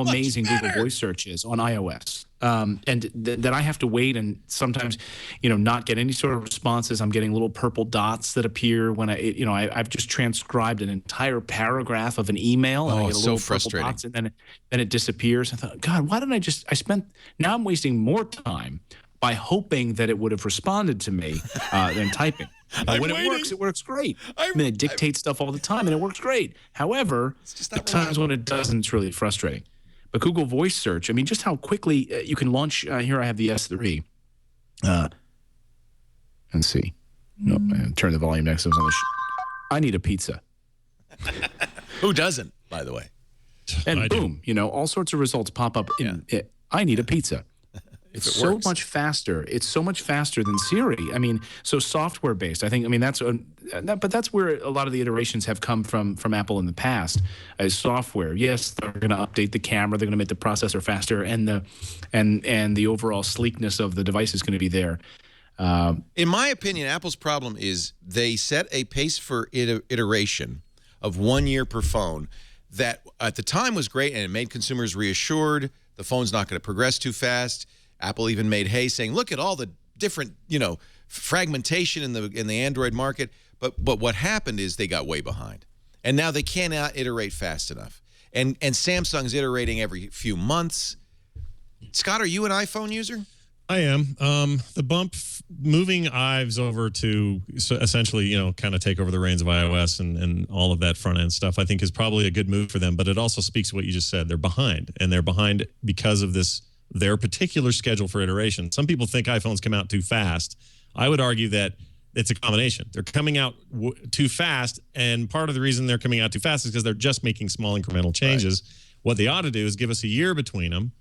amazing Google Voice Search is on iOS. And that I have to wait and sometimes, not get any sort of responses. I'm getting little purple dots that appear when I've just transcribed an entire paragraph of an email and I get a little purple dots and then it disappears. I thought, God, why didn't now I'm wasting more time by hoping that it would have responded to me than typing. When it works great. It dictates stuff all the time and it works great. However, the times when it doesn't, it's really frustrating. But Google Voice Search, just how quickly you can launch. Here I have the S3. Let's see. No, turn the volume next. I need a pizza. Who doesn't, by the way? And boom, all sorts of results pop up. I need a pizza. It's so much faster. It's so much faster than Siri. So software based. But that's where a lot of the iterations have come from Apple in the past. As software, yes, they're going to update the camera. They're going to make the processor faster, and the overall sleekness of the device is going to be there. In my opinion, Apple's problem is they set a pace for iteration of 1 year per phone that at the time was great, and it made consumers reassured. The phone's not going to progress too fast. Apple even made hay saying, look at all the different, fragmentation in the Android market. But what happened is they got way behind. And now they cannot iterate fast enough. And Samsung's iterating every few months. Scott, are you an iPhone user? I am. The bump moving Ives over to essentially, kind of take over the reins of iOS and all of that front end stuff, I think is probably a good move for them. But it also speaks to what you just said. They're behind, and they're behind because of their particular schedule for iteration. Some people think iPhones come out too fast. I would argue that it's a combination. They're coming out too fast, and part of the reason they're coming out too fast is because they're just making small incremental changes. Right. What they ought to do is give us a year between them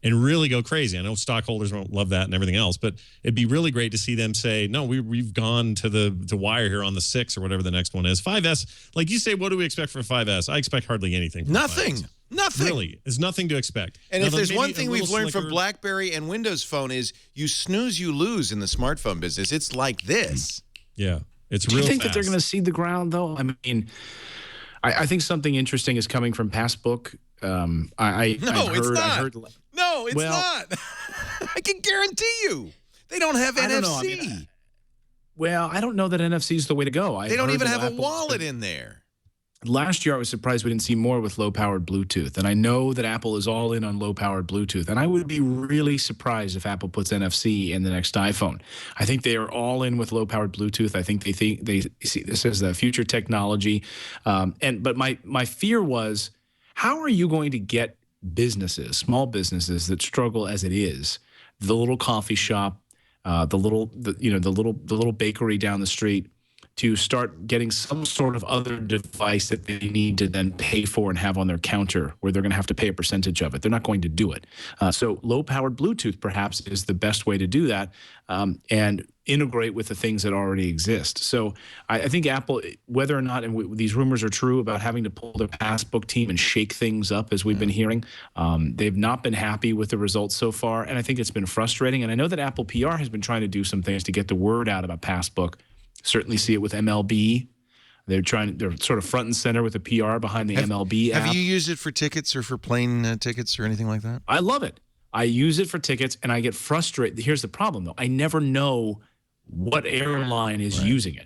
and really go crazy. I know stockholders won't love that and everything else, but it'd be really great to see them say, no, we've gone to the wire here on the 6 or whatever the next one is. 5S, like you say, what do we expect for 5S? I expect hardly anything. Nothing. 5S. Nothing. Really, there's nothing to expect. And now, if there's maybe one a thing little we've learned from slicker- BlackBerry and Windows Phone is you snooze, you lose in the smartphone business. It's like this. Yeah, it's Do real you think fast. that they're going to seed the ground, though? I mean, I think something interesting is coming from Passbook. No, it's not. No, it's Well- not. I can guarantee you. They don't have I NFC. don't know. I mean, well, I don't know that NFC is the way to go. They don't even have a wallet in there. Last year, I was surprised we didn't see more with low-powered Bluetooth. And I know that Apple is all in on low-powered Bluetooth. And I would be really surprised if Apple puts NFC in the next iPhone. I think they are all in with low-powered Bluetooth. I think they see this as the future technology. But my fear was, how are you going to get businesses, small businesses that struggle as it is, the little coffee shop, the little bakery down the street, to start getting some sort of other device that they need to then pay for and have on their counter, where they're going to have to pay a percentage of it. They're not going to do it. So low-powered Bluetooth perhaps is the best way to do that, and integrate with the things that already exist. So I think Apple, whether or not, and these rumors are true about having to pull their Passbook team and shake things up, as we've been hearing, they've not been happy with the results so far, and I think it's been frustrating. And I know that Apple PR has been trying to do some things to get the word out about Passbook. Certainly see it with MLB. They're sort of front and center with the PR behind the MLB app. Have you used it for tickets or for plane tickets or anything like that? I love it. I use it for tickets, and I get frustrated. Here's the problem, though. I never know what airline is using it.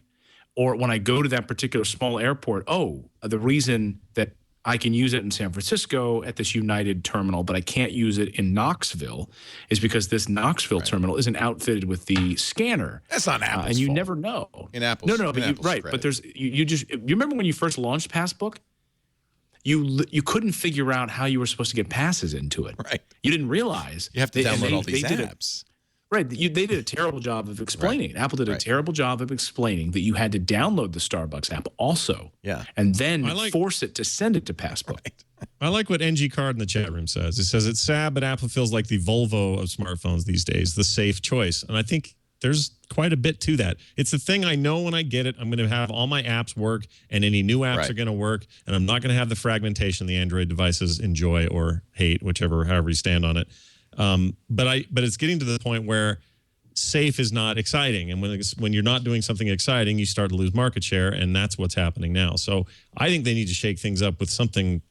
Or when I go to that particular small airport, the reason that I can use it in San Francisco at this United terminal, but I can't use it in Knoxville, is because this Knoxville terminal isn't outfitted with the scanner. That's not Apple's and you fault. never know. In Apple's, No, but right. But there's you remember when you first launched Passbook? You couldn't figure out how you were supposed to get passes into it. Right. You didn't realize you have to download all these apps. Right. They did a terrible job of explaining. Apple did a terrible job of explaining that you had to download the Starbucks app also. Yeah. And then force it to send it to Passbook. Right. I like what NG Card in the chat room says. It says it's sad, but Apple feels like the Volvo of smartphones these days, the safe choice. And I think there's quite a bit to that. It's the thing I know when I get it, I'm going to have all my apps work, and any new apps are going to work, and I'm not going to have the fragmentation the Android devices enjoy or hate, however you stand on it. But it's getting to the point where safe is not exciting, and when you're not doing something exciting, you start to lose market share, and that's what's happening now. So I think they need to shake things up with something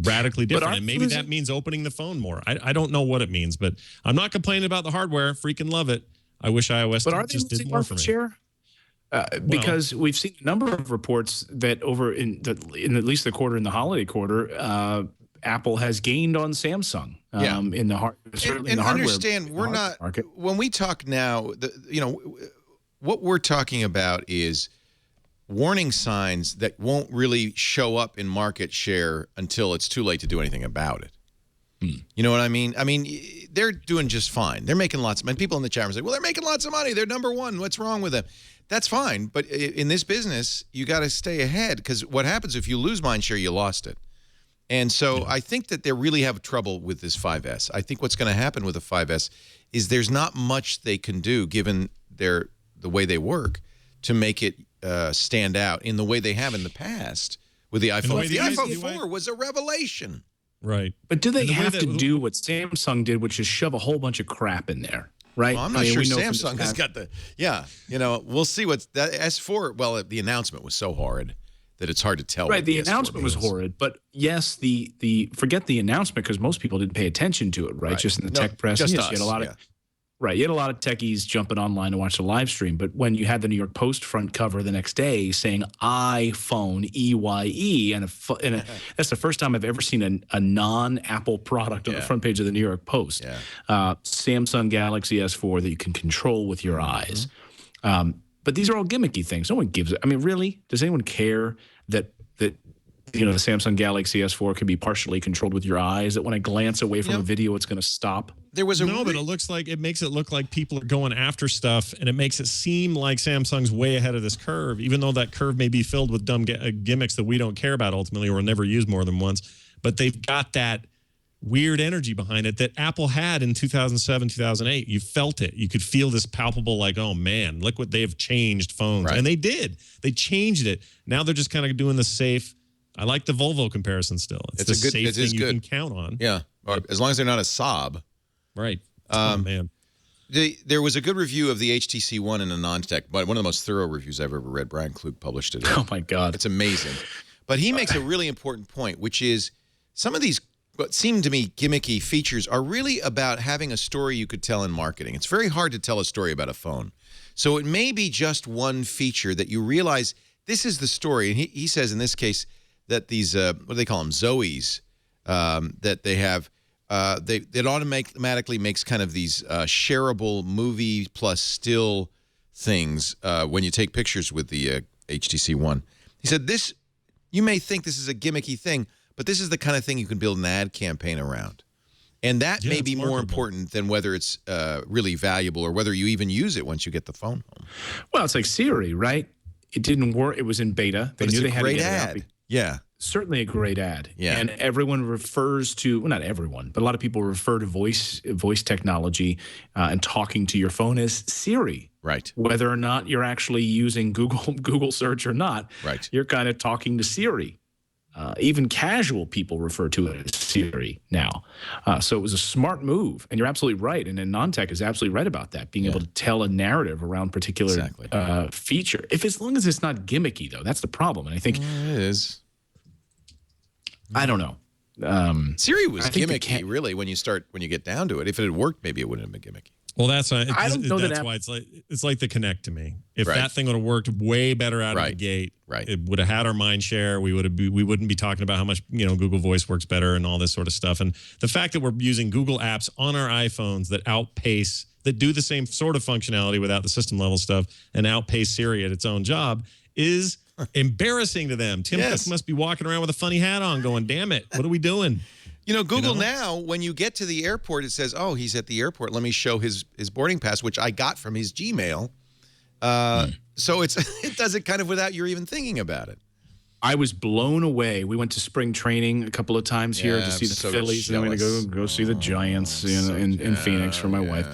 radically different, and maybe that means opening the phone more. I don't know what it means, but I'm not complaining about the hardware. Freaking love it. I wish iOS just did more for me. Share? Because we've seen a number of reports that in at least the quarter, in the holiday quarter, Apple has gained on Samsung. In the certainly in the hardware. Understand, we're not market. When we talk now. What we're talking about is warning signs that won't really show up in market share until it's too late to do anything about it. You know what I mean? I mean, they're doing just fine. They're making lots of money. People in the chat room say, well, they're making lots of money. They're number one. What's wrong with them? That's fine. But in this business, you got to stay ahead, because what happens if you lose mind share, you lost it. And so I think that they really have trouble with this 5S. I think what's going to happen with the 5S is there's not much they can do, given the way they work, to make it stand out in the way they have in the past with the iPhone. The iPhone 4 was a revelation. Right. But do they have to do what Samsung did, which is shove a whole bunch of crap in there? Right. Well, I'm not sure Samsung has got the. Yeah. We'll see what's that S4. Well, the announcement was so horrid that it's hard to tell. Right. The announcement was horrid. But yes, the forget the announcement, because most people didn't pay attention to it. Right. Just in the tech press. Just yes, us. You had a lot of. Right. You had a lot of techies jumping online to watch the live stream. But when you had the New York Post front cover the next day saying iPhone, EYE, and that's the first time I've ever seen a non-Apple product on the front page of the New York Post. Yeah. Samsung Galaxy S4 that you can control with your eyes. But these are all gimmicky things. No one gives it. I mean, really? Does anyone care that the Samsung Galaxy S4 can be partially controlled with your eyes, that when I glance away from a video, it's going to stop? There was but it makes it look like people are going after stuff, and it makes it seem like Samsung's way ahead of this curve, even though that curve may be filled with dumb gimmicks that we don't care about ultimately, or will never use more than once. But they've got that weird energy behind it that Apple had in 2007, 2008. You felt it. You could feel this palpable, like, oh man, look what they've changed phones. Right. And they did. They changed it. Now they're just kind of doing the safe. I like the Volvo comparison still. It's the safe thing you can count on. Yeah. As long as they're not a sob. Right. Oh, man. There was a good review of the HTC One in a non-tech, but one of the most thorough reviews I've ever read. Brian Klug published it. Oh, my God. It's amazing. But he makes a really important point, which is some of these what seem to me gimmicky features are really about having a story you could tell in marketing. It's very hard to tell a story about a phone. So it may be just one feature that you realize this is the story. And he says in this case that these, what do they call them, Zoes, that they have, it automatically makes kind of these shareable movie plus still things when you take pictures with the HTC One. He said this, you may think this is a gimmicky thing, but this is the kind of thing you can build an ad campaign around. And that may be more important than whether it's really valuable or whether you even use it once you get the phone home. Well, it's like Siri, right? It didn't work. It was in beta. They knew they had to get it out. Yeah. Certainly a great ad. Yeah. And everyone refers to, well, not everyone, but a lot of people refer to voice technology and talking to your phone as Siri. Right. Whether or not you're actually using Google search or not, right. You're kind of talking to Siri. Even casual people refer to it as Siri now. So it was a smart move. And you're absolutely right. And then non-tech is absolutely right about that, being able to tell a narrative around particular feature. As long as it's not gimmicky, though, that's the problem. And I think it is. I don't know. Siri was gimmicky, really, when you get down to it. If it had worked, maybe it wouldn't have been gimmicky. Well, that's why. I don't know that's why it's like the Connect to me. If that thing would have worked way better out of the gate, it would have had our mind share. We wouldn't be talking about how much Google Voice works better and all this sort of stuff. And the fact that we're using Google apps on our iPhones that do the same sort of functionality without the system level stuff and outpace Siri at its own job is embarrassing to them. Tim Cook must be walking around with a funny hat on, going, "Damn it, what are we doing?" Google now, when you get to the airport, it says, oh, he's at the airport. Let me show his boarding pass, which I got from his Gmail. So it does it kind of without you even thinking about it. I was blown away. We went to spring training a couple of times here to see the Phillies. And then we go see the Giants in Phoenix for my wife.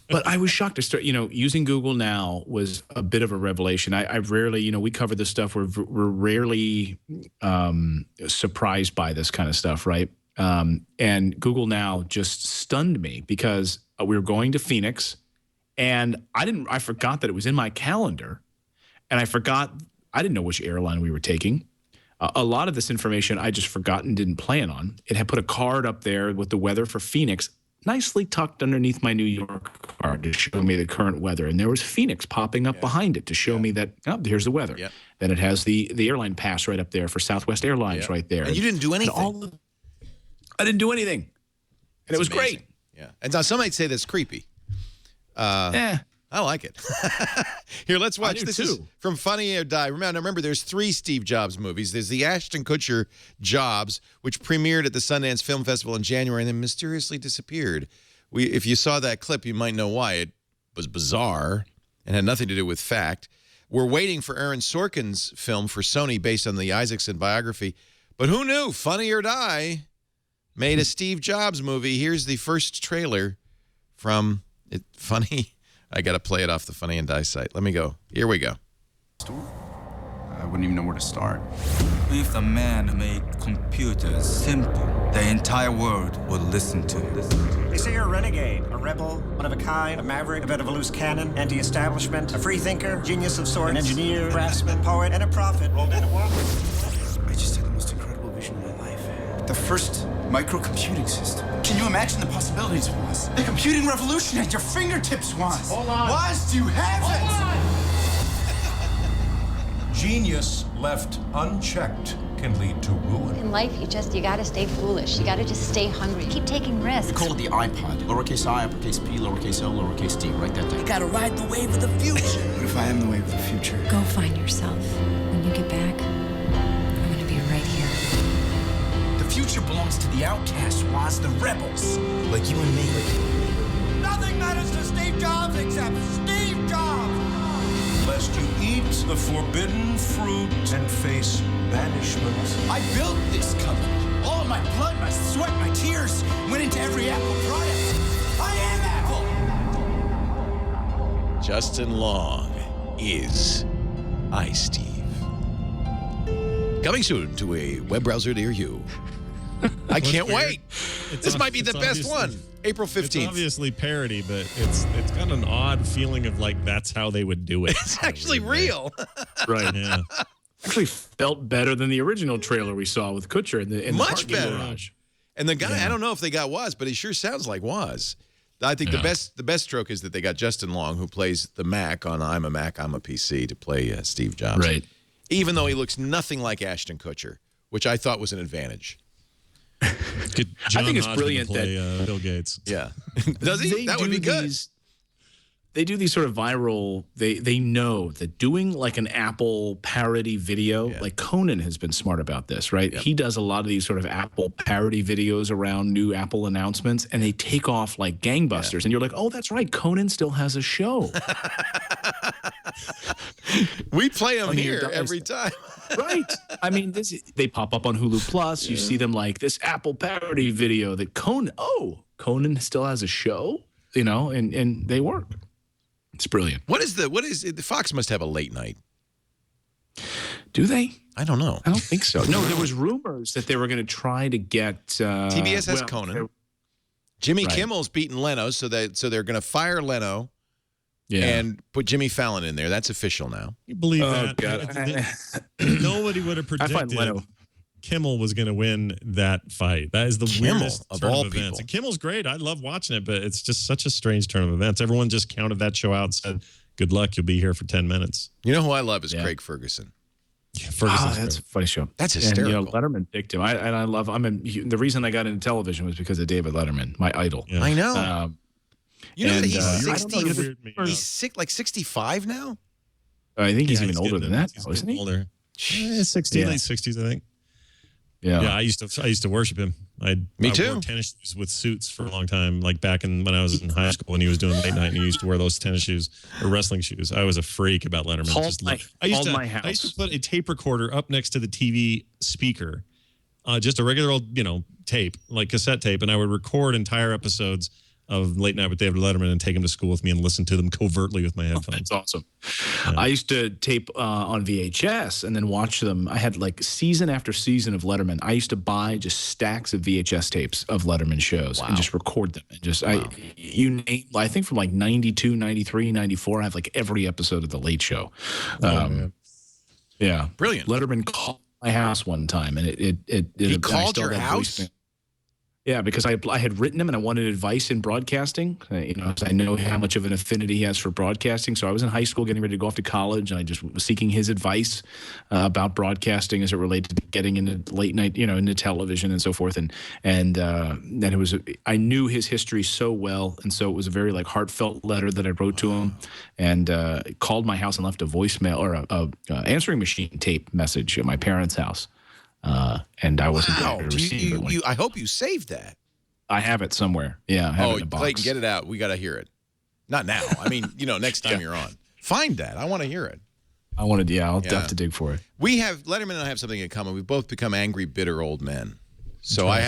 But I was shocked to start, using Google Now was a bit of a revelation. I rarely, we cover this stuff. We're rarely surprised by this kind of stuff, right? And Google Now just stunned me because we were going to Phoenix and I forgot that it was in my calendar and I didn't know which airline we were taking. A lot of this information I just forgot and didn't plan on. It had put a card up there with the weather for Phoenix, nicely tucked underneath my New York card to show me the current weather. And there was Phoenix popping up behind it to show me that, here's the weather. Yep. Then it has the airline pass right up there for Southwest Airlines right there. And you didn't do anything. I didn't do anything. And it was amazing. Great. Yeah. And now some might say that's creepy. I like it. Here, let's watch. This is from Funny or Die. Remember, there's 3 Steve Jobs movies. There's the Ashton Kutcher Jobs, which premiered at the Sundance Film Festival in January and then mysteriously disappeared. If you saw that clip, you might know why. It was bizarre and had nothing to do with fact. We're waiting for Aaron Sorkin's film for Sony based on the Isaacson biography. But who knew? Funny or Die made a Steve Jobs movie. Here's the first trailer from it. Funny. I got to play it off the Funny and Die site. Let me go. Here we go. I wouldn't even know where to start. If the man made computers simple, the entire world would listen to him. They say you're a renegade, a rebel, one of a kind, a maverick, a bit of a loose cannon, anti-establishment, a free thinker, genius of sorts, an engineer, craftsman, poet, and a prophet rolled into one. I just had the most incredible vision of my life. The first microcomputing system. Can you imagine the possibilities, Woz? The computing revolution at your fingertips, Woz. Hold on. Woz, do you have it? Genius left unchecked can lead to ruin. In life, you gotta stay foolish. You gotta just stay hungry. Keep taking risks. We call it the iPod. Lowercase I, uppercase P, lowercase L, lowercase D. Write that down. You gotta ride the wave of the future. What if I am the wave of the future? Go find yourself. When you get back, I'm gonna be right here. The future belongs to the outcasts, Woz, the rebels, like you and me. Nothing matters to Steve Jobs except Steve Jobs. Lest you eat the forbidden fruit and face banishment. I built this company. All my my blood, my sweat, my tears went into every Apple product. I am Apple! Justin Long is Steve. Coming soon to a web browser near you. I can't wait. This might be the best one. April 15th. It's obviously parody, but it's got an odd feeling of like that's how they would do it. It's actually real. Right. Yeah. Actually felt better than the original trailer we saw with Kutcher in the Much parking better. garage. And the guy, I don't know if they got Woz, but he sure sounds like Woz. I think the best stroke is that they got Justin Long, who plays the Mac on I'm a Mac, I'm a PC, to play Steve Jobs. Right. Even though he looks nothing like Ashton Kutcher, which I thought was an advantage. I think it's brilliant that Bill Gates. Yeah. Does he? That would be good. They do these sort of viral, they know that doing like an Apple parody video, like Conan has been smart about this, right? He does a lot of these sort of Apple parody videos around new Apple announcements, and they take off like gangbusters. And you're like, oh, that's right, Conan still has a show. We play them here every time. Right. I mean, they pop up on Hulu Plus. You see them like this Apple parody video that Conan still has a show, and they work. It's brilliant. What is the Fox must have a late night. Do they? I don't know. I don't think so. No, there was rumors that they were going to try to get TBS has Conan. Jimmy Kimmel's beaten Leno, so they're going to fire Leno and put Jimmy Fallon in there. That's official now. You believe that? God. Nobody would have predicted Kimmel was going to win that fight. That is the weirdest of turn all of events. people. And Kimmel's great. I love watching it, but it's just such a strange turn of events. Everyone just counted that show out and said, good luck, you'll be here for 10 minutes. You know who I love is Craig Ferguson. Yeah, Ferguson's that's a funny show. That's hysterical. And, Letterman picked him. The reason I got into television was because of David Letterman, my idol. Yeah. I know. You know that he's 65 now? I think he's even older than that, isn't he? Older. 60, late 60s, I think. Yeah, I used to worship him. I wore tennis shoes with suits for a long time, like back when I was in high school when he was doing late night and he used to wear those tennis shoes or wrestling shoes. I was a freak about Letterman. I used to put a tape recorder up next to the TV speaker, just a regular old, tape, like cassette tape, and I would record entire episodes of Late Night with David Letterman and take them to school with me and listen to them covertly with my headphones. That's awesome. Yeah. I used to tape on VHS and then watch them. I had like season after season of Letterman. I used to buy just stacks of VHS tapes of Letterman shows and just record them. And I think from like 92, 93, 94, I have like every episode of The Late Show. Yeah. Brilliant. Letterman called my house one time and he called your house? Yeah, because I had written him and I wanted advice in broadcasting. I know how much of an affinity he has for broadcasting. So I was in high school getting ready to go off to college, and I just was seeking his advice about broadcasting as it related to getting into late night, into television and so forth. And I knew his history so well, and so it was a very heartfelt letter that I wrote to him, and called my house and left a voicemail or a answering machine tape message at my parents' house. And I wasn't there to receive it. I hope you saved that. I have it somewhere. Yeah, I have it in a box. Clayton, get it out. We got to hear it. Not now. I mean, next time you're on. Find that. I want to hear it. I'll have to dig for it. Letterman and I have something in common. We've both become angry, bitter old men. So I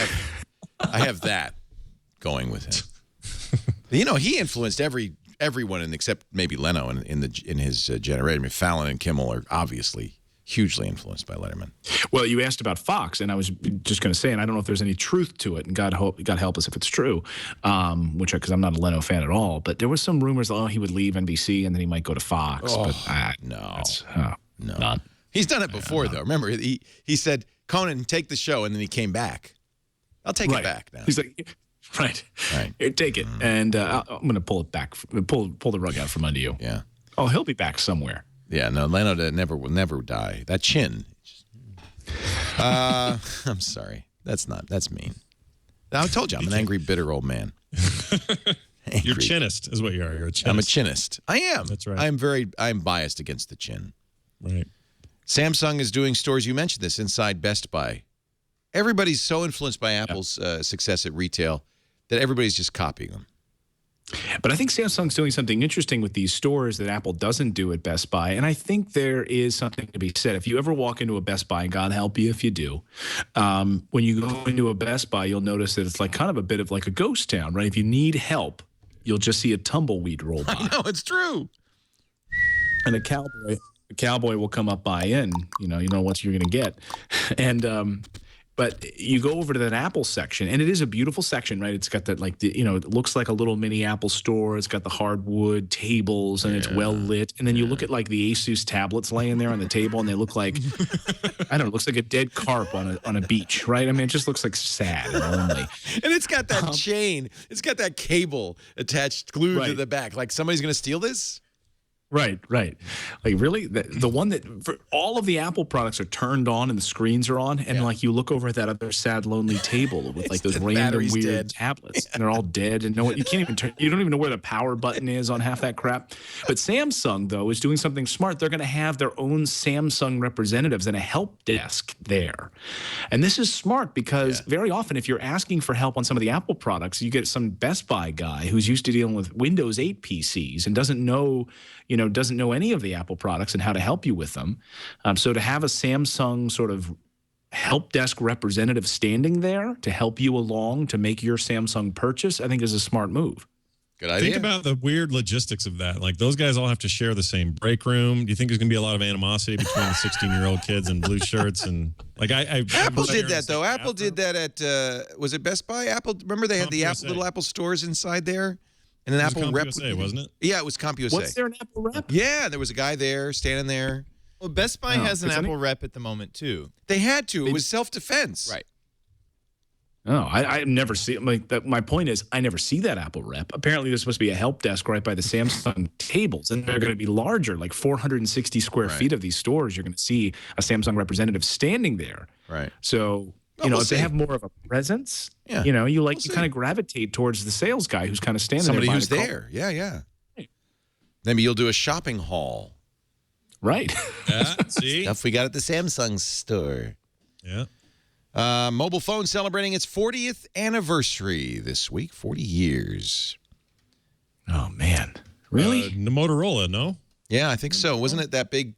have that going with him. He influenced everyone except maybe Leno in his generation. I mean, Fallon and Kimmel are obviously hugely influenced by Letterman. Well, you asked about Fox, and I was just going to say, and I don't know if there's any truth to it, and God help us if it's true, because I'm not a Leno fan at all, but there was some rumors that, he would leave NBC and then he might go to Fox. No. Not. He's done it before, though. Remember, he said, Conan, take the show, and then he came back. I'll take it back now. He's like, right. Here, take it, and I'm going to pull it back, pull the rug out from under you. Yeah. Oh, he'll be back somewhere. Yeah, no, Leno will never die. That chin. I'm sorry. That's mean. I told you, I'm an angry, bitter old man. You're chinist is what you are. You're a chinist. I'm a chinist. I am. That's right. I'm biased against the chin. Right. Samsung is doing stores. You mentioned this inside Best Buy. Everybody's so influenced by Apple's success at retail that everybody's just copying them. But I think Samsung's doing something interesting with these stores that Apple doesn't do at Best Buy. And I think there is something to be said. If you ever walk into a Best Buy, and God help you if you do, when you go into a Best Buy, you'll notice that it's like kind of a bit of like a ghost town, right? If you need help, you'll just see a tumbleweed roll by. I know, it's true. And a cowboy will come up by and, you know what you're going to get. And, but you go over to that Apple section, and it is a beautiful section, right? It's got that, like, it looks like a little mini Apple store. It's got the hardwood tables, and it's well lit. And then you look at, like, the Asus tablets laying there on the table, and they look like, I don't know, it looks like a dead carp on a beach, right? I mean, it just looks like sad and lonely. And it's got that chain. It's got that cable attached, glued to the back. Like, somebody's going to steal this? Right. Like, really? The one that, for all of the Apple products are turned on and the screens are on, and like you look over at that other sad, lonely table with like those random weird tablets, and they're all dead, and you can't even turn, you don't even know where the power button is on half that crap. But Samsung, though, is doing something smart. They're going to have their own Samsung representatives and a help desk there. And this is smart because very often if you're asking for help on some of the Apple products, you get some Best Buy guy who's used to dealing with Windows 8 PCs and doesn't know any of the Apple products and how to help you with them. So to have a Samsung sort of help desk representative standing there to help you along to make your Samsung purchase, I think is a smart move. Good idea. Think about the weird logistics of that. Like, those guys all have to share the same break room. Do you think there's going to be a lot of animosity between the 16-year-old kids in blue shirts? And like, Apple did that, though. Apple did that at, was it Best Buy? Apple, remember they had the little Apple stores inside there? And an Apple rep, wasn't it? Yeah, it was CompUSA. Was there an Apple rep? Yeah, there was a guy there standing there. Well, Best Buy has an Apple rep at the moment too. They had to. It was self-defense. Right. Oh, I never see. My point is, I never see that Apple rep. Apparently, there's supposed to be a help desk right by the Samsung tables, and they're going to be larger, like 460 square feet of these stores. You're going to see a Samsung representative standing there. Right. So. If they have more of a presence, you kind of gravitate towards the sales guy who's kind of standing there. Somebody who's there. Yeah. Right. Maybe you'll do a shopping haul. Right. See? Stuff we got at the Samsung store. Yeah. Mobile phone celebrating its 40th anniversary this week. 40 years. Oh, man. Really? The Motorola, no? Yeah, I think so. Wasn't it that big,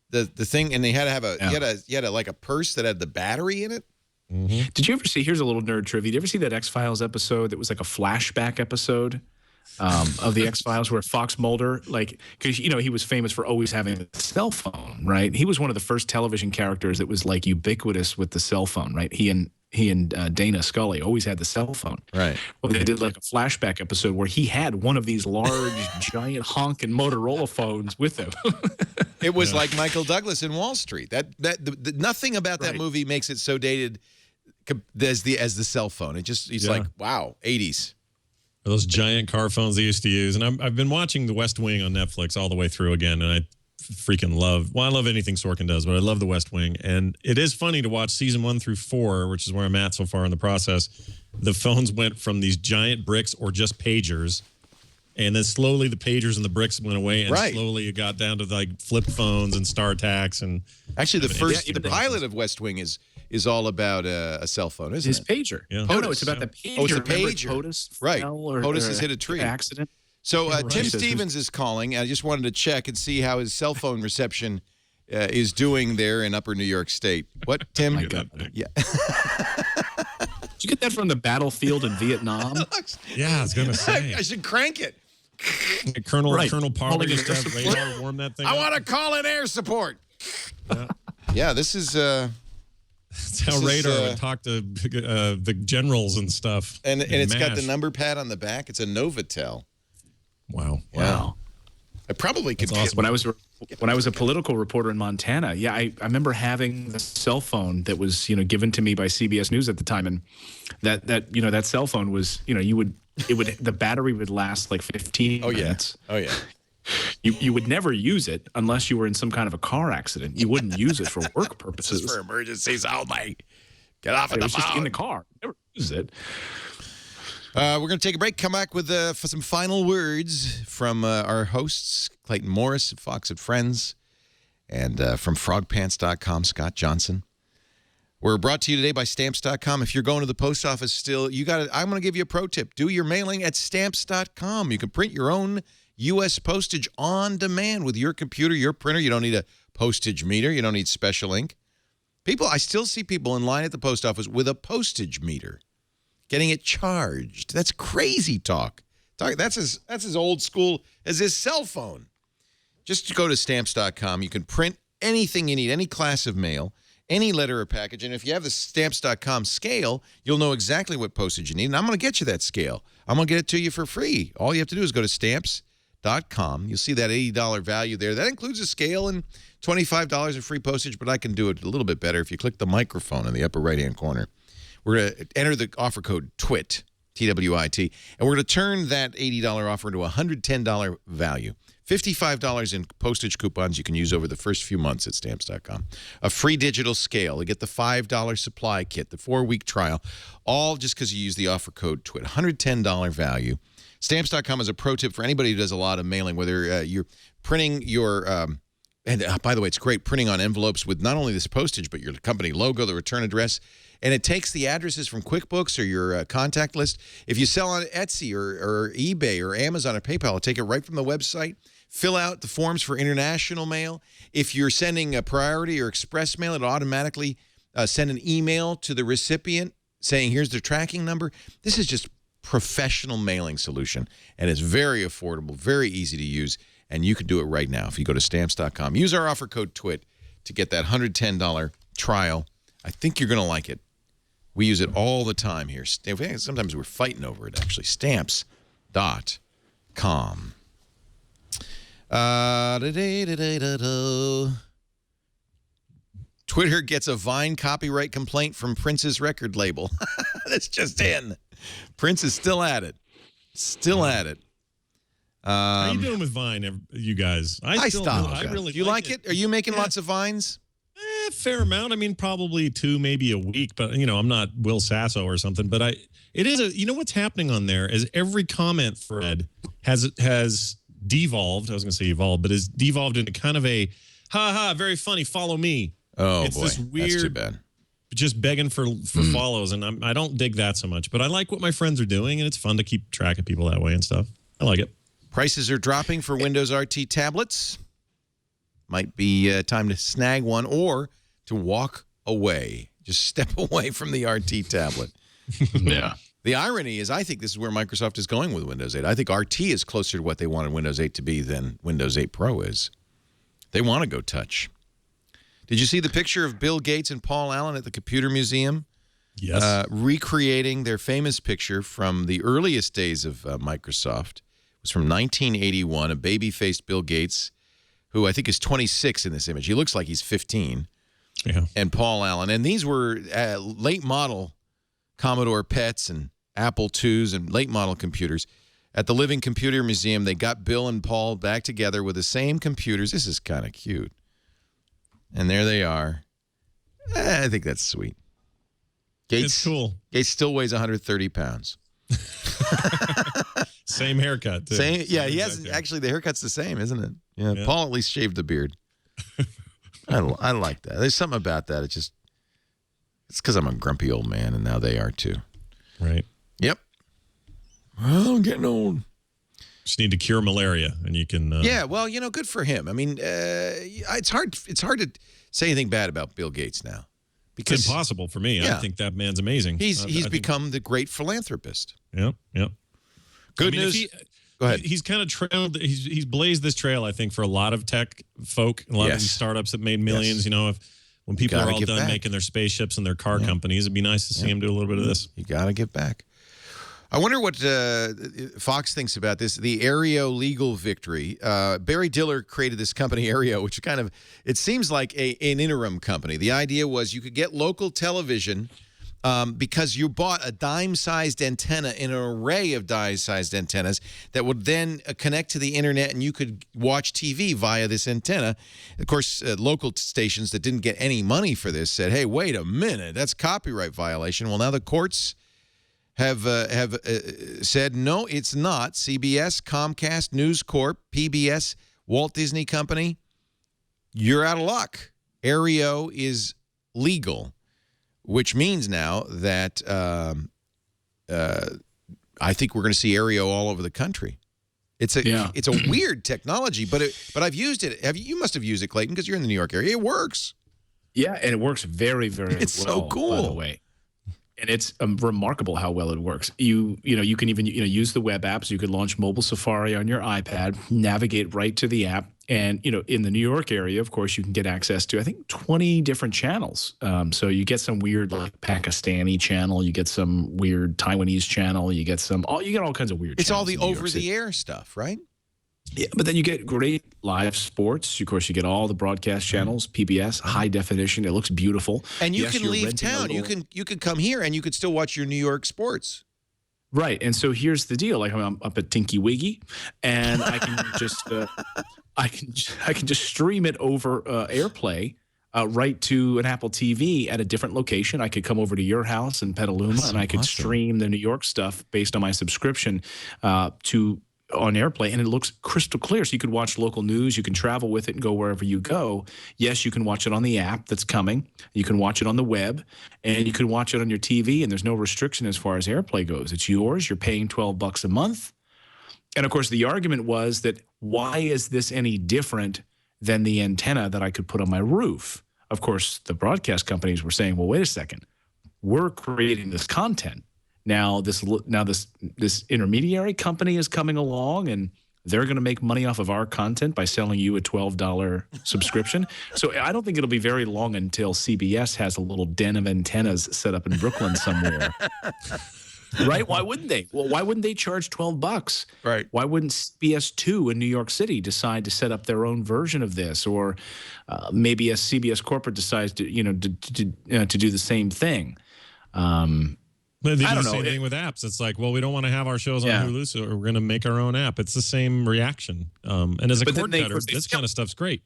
the thing, and they had to have you had like a purse that had the battery in it? Mm-hmm. Did you ever see, here's a little nerd trivia, did you ever see that X-Files episode that was like a flashback episode of the X-Files where Fox Mulder, like, because, he was famous for always having a cell phone, right? He was one of the first television characters that was like ubiquitous with the cell phone, right? He and Dana Scully always had the cell phone. Right. Well, they did like a flashback episode where he had one of these large, giant honking Motorola phones with him. It was like Michael Douglas in Wall Street. Nothing about that movie makes it so dated as the cell phone. It's like, wow, 80s. Those giant car phones they used to use. And I've been watching The West Wing on Netflix all the way through again, and I freaking I love anything Sorkin does, but I love The West Wing. And it is funny to watch season 1 through 4, which is where I'm at so far in the process. The phones went from these giant bricks or just pagers, and then slowly the pagers and the bricks went away, and slowly it got down to like flip phones and StarTACs. And actually, the pilot of West Wing is all about a cell phone, isn't it? Pager. Yeah. POTUS. No, it's about the pager. Oh, it's a pager. POTUS right. POTUS has hit a tree. Accident. So Tim Stevens is calling. I just wanted to check and see how his cell phone reception is doing there in Upper New York State. What, Tim? Yeah. Did you get that from the battlefield in Vietnam? Yeah, I was going to say. I should crank it. Colonel Parley used to have radar warm that thing. I want to call in air support. Yeah, this is... That's how radar would talk to the generals and stuff. And it's got the number pad on the back. It's a Novatel. Wow. I probably could. Awesome. When I was a political reporter in Montana, I remember having the cell phone that was given to me by CBS News at the time, and that cell phone was the battery would last like 15 minutes. Oh yeah. You would never use it unless you were in some kind of a car accident. You wouldn't use it for work purposes. This is for emergencies only. Get off of the phone. It was just in the car. Never use it. We're going to take a break, come back with for some final words from our hosts, Clayton Morris at Fox and Friends, and from frogpants.com, Scott Johnson. We're brought to you today by Stamps.com. If you're going to the post office still, I'm going to give you a pro tip. Do your mailing at Stamps.com. You can print your own U.S. postage on demand with your computer, your printer. You don't need a postage meter. You don't need special ink. I still see people in line at the post office with a postage meter, getting it charged. That's crazy talk. That's as old school as his cell phone. Just go to Stamps.com. You can print anything you need, any class of mail, any letter or package. And if you have the Stamps.com scale, you'll know exactly what postage you need. And I'm going to get you that scale. I'm going to get it to you for free. All you have to do is go to Stamps.com. You'll see that $80 value there. That includes a scale and $25 of free postage, but I can do it a little bit better if you click the microphone in the upper right-hand corner. We're going to enter the offer code TWIT, T-W-I-T, and we're going to turn that $80 offer into a $110 value. $55 in postage coupons you can use over the first few months at Stamps.com. A free digital scale. You get the $5 supply kit, the 4-week trial, all just because you use the offer code TWIT. $110 value. Stamps.com is a pro tip for anybody who does a lot of mailing, whether you're printing your and by the way, it's great printing on envelopes with not only this postage, but your company logo, the return address. And it takes the addresses from QuickBooks or your contact list. If you sell on Etsy or eBay or Amazon or PayPal, it'll take it right from the website. Fill out the forms for international mail. If you're sending a priority or express mail, it'll automatically send an email to the recipient saying, here's their tracking number. This is just professional mailing solution, and it's very affordable, very easy to use, and you can do it right now if you go to Stamps.com. Use our offer code TWIT to get that $110 trial. I think you're going to like it. We use it all the time here. Sometimes we're fighting over it, actually. Stamps.com. Twitter gets a Vine copyright complaint from Prince's record label. That's just in. Prince is still at it. Still at it. How you doing with Vine, you guys? I stopped. I really Do you like it? Are you making lots of Vines? Fair amount. I mean, probably 2, maybe a week. But I'm not Will Sasso or something. But it is a. You know what's happening on there is every comment thread has devolved. I was going to say evolved, but is devolved into kind of a very funny. Follow me. Oh it's boy, this weird, that's too bad. Just begging for follows, and I don't dig that so much. But I like what my friends are doing, and it's fun to keep track of people that way and stuff. I like it. Prices are dropping for Windows RT tablets. Might be time to snag one or to walk away. Just step away from the RT tablet. Yeah. The irony is I think this is where Microsoft is going with Windows 8. I think RT is closer to what they wanted Windows 8 to be than Windows 8 Pro is. They want to go touch. Did you see the picture of Bill Gates and Paul Allen at the Computer Museum? Yes. Recreating their famous picture from the earliest days of Microsoft. It was from 1981, a baby-faced Bill Gates, who I think is 26 in this image. He looks like he's 15. Yeah. And Paul Allen. And these were late model Commodore PETs and Apple IIs and late model computers. At the Living Computer Museum, they got Bill and Paul back together with the same computers. This is kind of cute. And there they are. I think that's sweet. Gates, it's cool. Gates still weighs 130 pounds. Same haircut, too. Yeah, he has actually the haircut's the same, isn't it? Yeah. Paul at least shaved the beard. I like that. There's something about that. It's because I'm a grumpy old man, and now they are too. Right. Yep. Well, I'm getting old. Just need to cure malaria, and you can. Yeah, well, good for him. I mean, it's hard to say anything bad about Bill Gates now, because it's impossible for me. Yeah. I think that man's amazing. He's become the great philanthropist. Yep. Good news. Go ahead. He's kind of trailed. He's blazed this trail, I think, for a lot of tech folk, a lot of these startups that made millions. Yes. When people are all done making their spaceships and their car companies, it'd be nice to see him do a little bit of this. You got to give back. I wonder what Fox thinks about this. The Aereo legal victory. Barry Diller created this company, Aereo, which it seems like an interim company. The idea was you could get local television because you bought a dime-sized antenna in an array of dime-sized antennas that would then connect to the internet, and you could watch TV via this antenna. Of course, local stations that didn't get any money for this said, hey, wait a minute, that's copyright violation. Well, now the courts have said, no, it's not. CBS, Comcast, News Corp, PBS, Walt Disney Company, you're out of luck. Aereo is legal. which means now that I think we're going to see Aereo all over the country. It's a weird technology, but I've used it. You must have used it, Clayton, because you're in the New York area. It works. Yeah, and it works very, very it's well. So cool. By the way. And it's remarkable how well it works. You can even use the web apps. You could launch mobile Safari on your iPad, navigate right to the app, and in the New York area, of course, you can get access to I think 20 different channels. So you get some weird like Pakistani channel, you get some weird Taiwanese channel, you get all kinds of weird. It's all the over-the-air stuff, right? Yeah, but then you get great live sports. Of course, you get all the broadcast channels, PBS, high definition. It looks beautiful. And you can leave town. You can come here and you could still watch your New York sports. Right. And so here's the deal. Like I'm up at Tinky Winky, and I can just I can just stream it over AirPlay right to an Apple TV at a different location. I could come over to your house in Petaluma, and I could stream the New York stuff based on my subscription on AirPlay, and it looks crystal clear. So you could watch local news, you can travel with it and go wherever you go. Yes, you can watch it on the app that's coming. You can watch it on the web, and you can watch it on your TV, and there's no restriction as far as AirPlay goes. It's yours. You're paying $12 a month. And, of course, the argument was that why is this any different than the antenna that I could put on my roof? Of course, the broadcast companies were saying, well, wait a second. We're creating this content. Now this intermediary company is coming along, and they're going to make money off of our content by selling you a $12 subscription. So I don't think it'll be very long until CBS has a little den of antennas set up in Brooklyn somewhere. Right? Why wouldn't they? Well, why wouldn't they charge $12? Right. Why wouldn't CBS2 in New York City decide to set up their own version of this, or maybe a CBS corporate decides to do the same thing? They do the same thing with apps. It's like, well, we don't want to have our shows on Hulu, so we're going to make our own app. It's the same reaction. And as a cord cutter, this kind of stuff's great.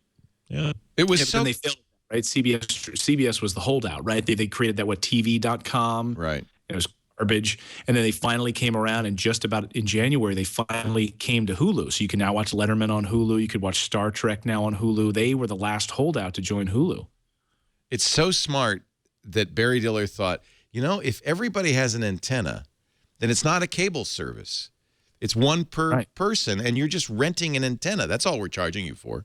Yeah. It was then they failed, right? CBS was the holdout, right? They created that, TV.com. Right. It was garbage. And then they finally came around, and just about in January, they finally came to Hulu. So you can now watch Letterman on Hulu. You could watch Star Trek now on Hulu. They were the last holdout to join Hulu. It's so smart that Barry Diller thought, if everybody has an antenna, then it's not a cable service. It's one per person, and you're just renting an antenna. That's all we're charging you for.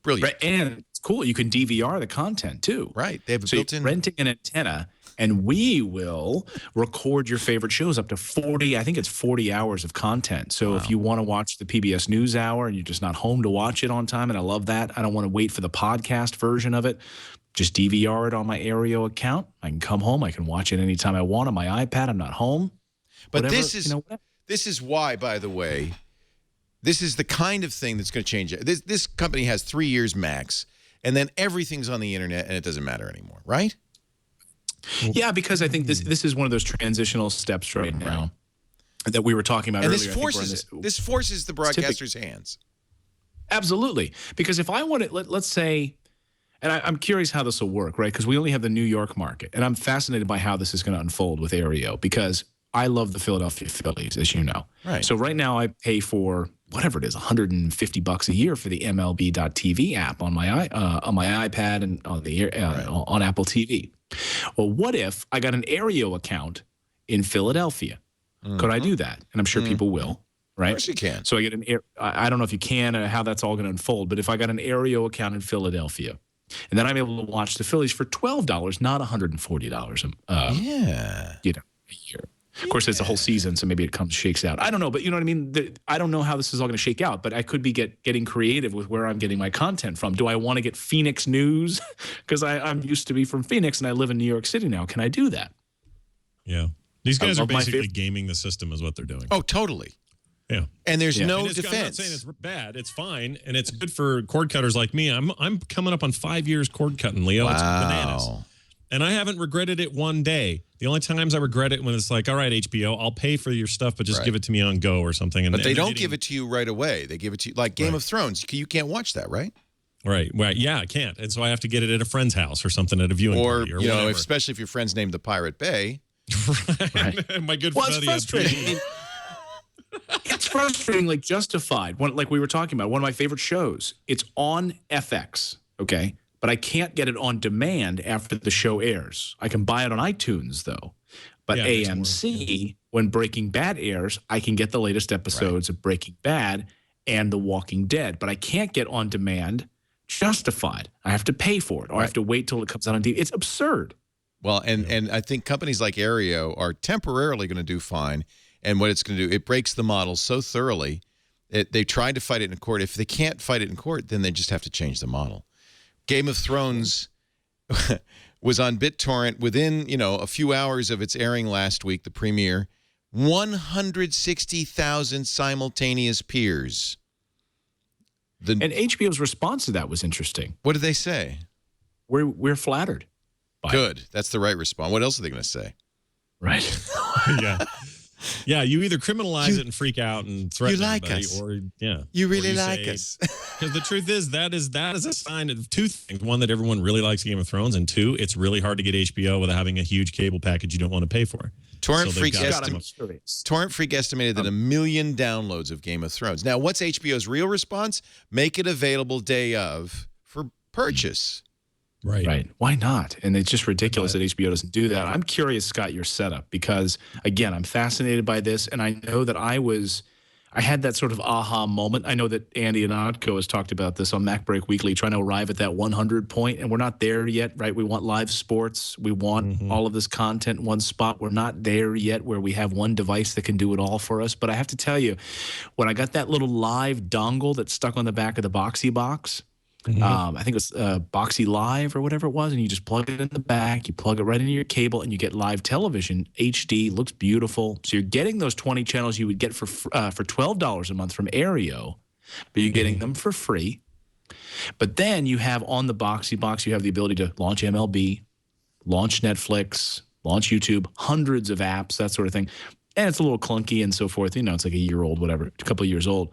Brilliant. Right, and it's cool. You can DVR the content, too. Right. They have a built-in. Renting an antenna, and we will record your favorite shows up to 40, I think it's 40 hours of content. So if you want to watch the PBS NewsHour and you're just not home to watch it on time, and I love that. I don't want to wait for the podcast version of it. Just DVR it on my Aereo account. I can come home. I can watch it anytime I want on my iPad. I'm not home. But this is why, by the way, this is the kind of thing that's going to change it. This company has 3 years max, and then everything's on the internet, and it doesn't matter anymore, right? Yeah, because I think this is one of those transitional steps right now that we were talking about earlier. And this forces the broadcaster's hands. Absolutely. Because if I want to, let's say, and I'm curious how this will work, right? Because we only have the New York market. And I'm fascinated by how this is going to unfold with Aereo, because I love the Philadelphia Phillies, as you know. Right. So right now I pay for whatever it is, $150 a year for the MLB.TV app on my iPad and on Apple TV. Well, what if I got an Aereo account in Philadelphia? Could I do that? And I'm sure people will. Right? Of course you can. So I get I don't know if you can or how that's all going to unfold, but if I got an Aereo account in Philadelphia, and then I'm able to watch the Phillies for $12, not $140 a year. Of course, it's a whole season, so maybe it shakes out. I don't know, but you know what I mean? I don't know how this is all going to shake out, but I could be getting creative with where I'm getting my content from. Do I want to get Phoenix news? Because I'm used to be from Phoenix, and I live in New York City now. Can I do that? Yeah. These guys are basically gaming the system is what they're doing. Oh, totally. Yeah. And there's no defense. I'm not saying it's bad. It's fine. And it's good for cord cutters like me. I'm coming up on 5 years cord cutting, Leo. It's bananas. And I haven't regretted it one day. The only times I regret it when it's like, all right, HBO, I'll pay for your stuff, but just give it to me on Go or something. But they don't give it to you right away. They give it to you like Game of Thrones. You can't watch that, right? Right. Yeah, I can't. And so I have to get it at a friend's house or something at a viewing party or whatever. Especially if your friend's named the Pirate Bay. Right. My good buddy. It's frustrating. It's frustrating, like Justified, like we were talking about, one of my favorite shows. It's on FX, okay? but I can't get it on demand after the show airs. I can buy it on iTunes, though. But AMC, when Breaking Bad airs, I can get the latest episodes of Breaking Bad and The Walking Dead. But I can't get on demand Justified. I have to pay for it, or I have to wait till it comes out on TV. It's absurd. Well, and I think companies like Aereo are temporarily going to do fine. And what it's going to do, it breaks the model so thoroughly. They tried to fight it in court. If they can't fight it in court, then they just have to change the model. Game of Thrones was on BitTorrent within, a few hours of its airing last week, the premiere. 160,000 simultaneous peers. And HBO's response to that was interesting. What did they say? We're flattered. Good. That's the right response. What else are they going to say? Right. Yeah, you either criminalize it and freak out and threaten everybody, or you really like us. Because the truth is that is a sign of two things: one, that everyone really likes Game of Thrones, and two, it's really hard to get HBO without having a huge cable package you don't want to pay for. Torrent Freak estimated that 1 million downloads of Game of Thrones. Now, what's HBO's real response? Make it available day of for purchase. Right. Why not? And it's just ridiculous that HBO doesn't do that. I'm curious, Scott, your setup, because, again, I'm fascinated by this, and I know that I had that sort of aha moment. I know that Andy Anatko has talked about this on Mac Break Weekly, trying to arrive at that 100 point, and we're not there yet, right? We want live sports. We want all of this content in one spot. We're not there yet where we have one device that can do it all for us. But I have to tell you, when I got that little live dongle that's stuck on the back of the Boxy box, I think it was Boxy Live or whatever it was, and you just plug it in the back, you plug it right into your cable, and you get live television, HD, looks beautiful. So you're getting those 20 channels you would get for $12 a month from Aereo, but you're getting them for free. But then you have on the Boxy box, you have the ability to launch MLB, launch Netflix, launch YouTube, hundreds of apps, that sort of thing. And it's a little clunky and so forth. It's like a year old, whatever, a couple of years old.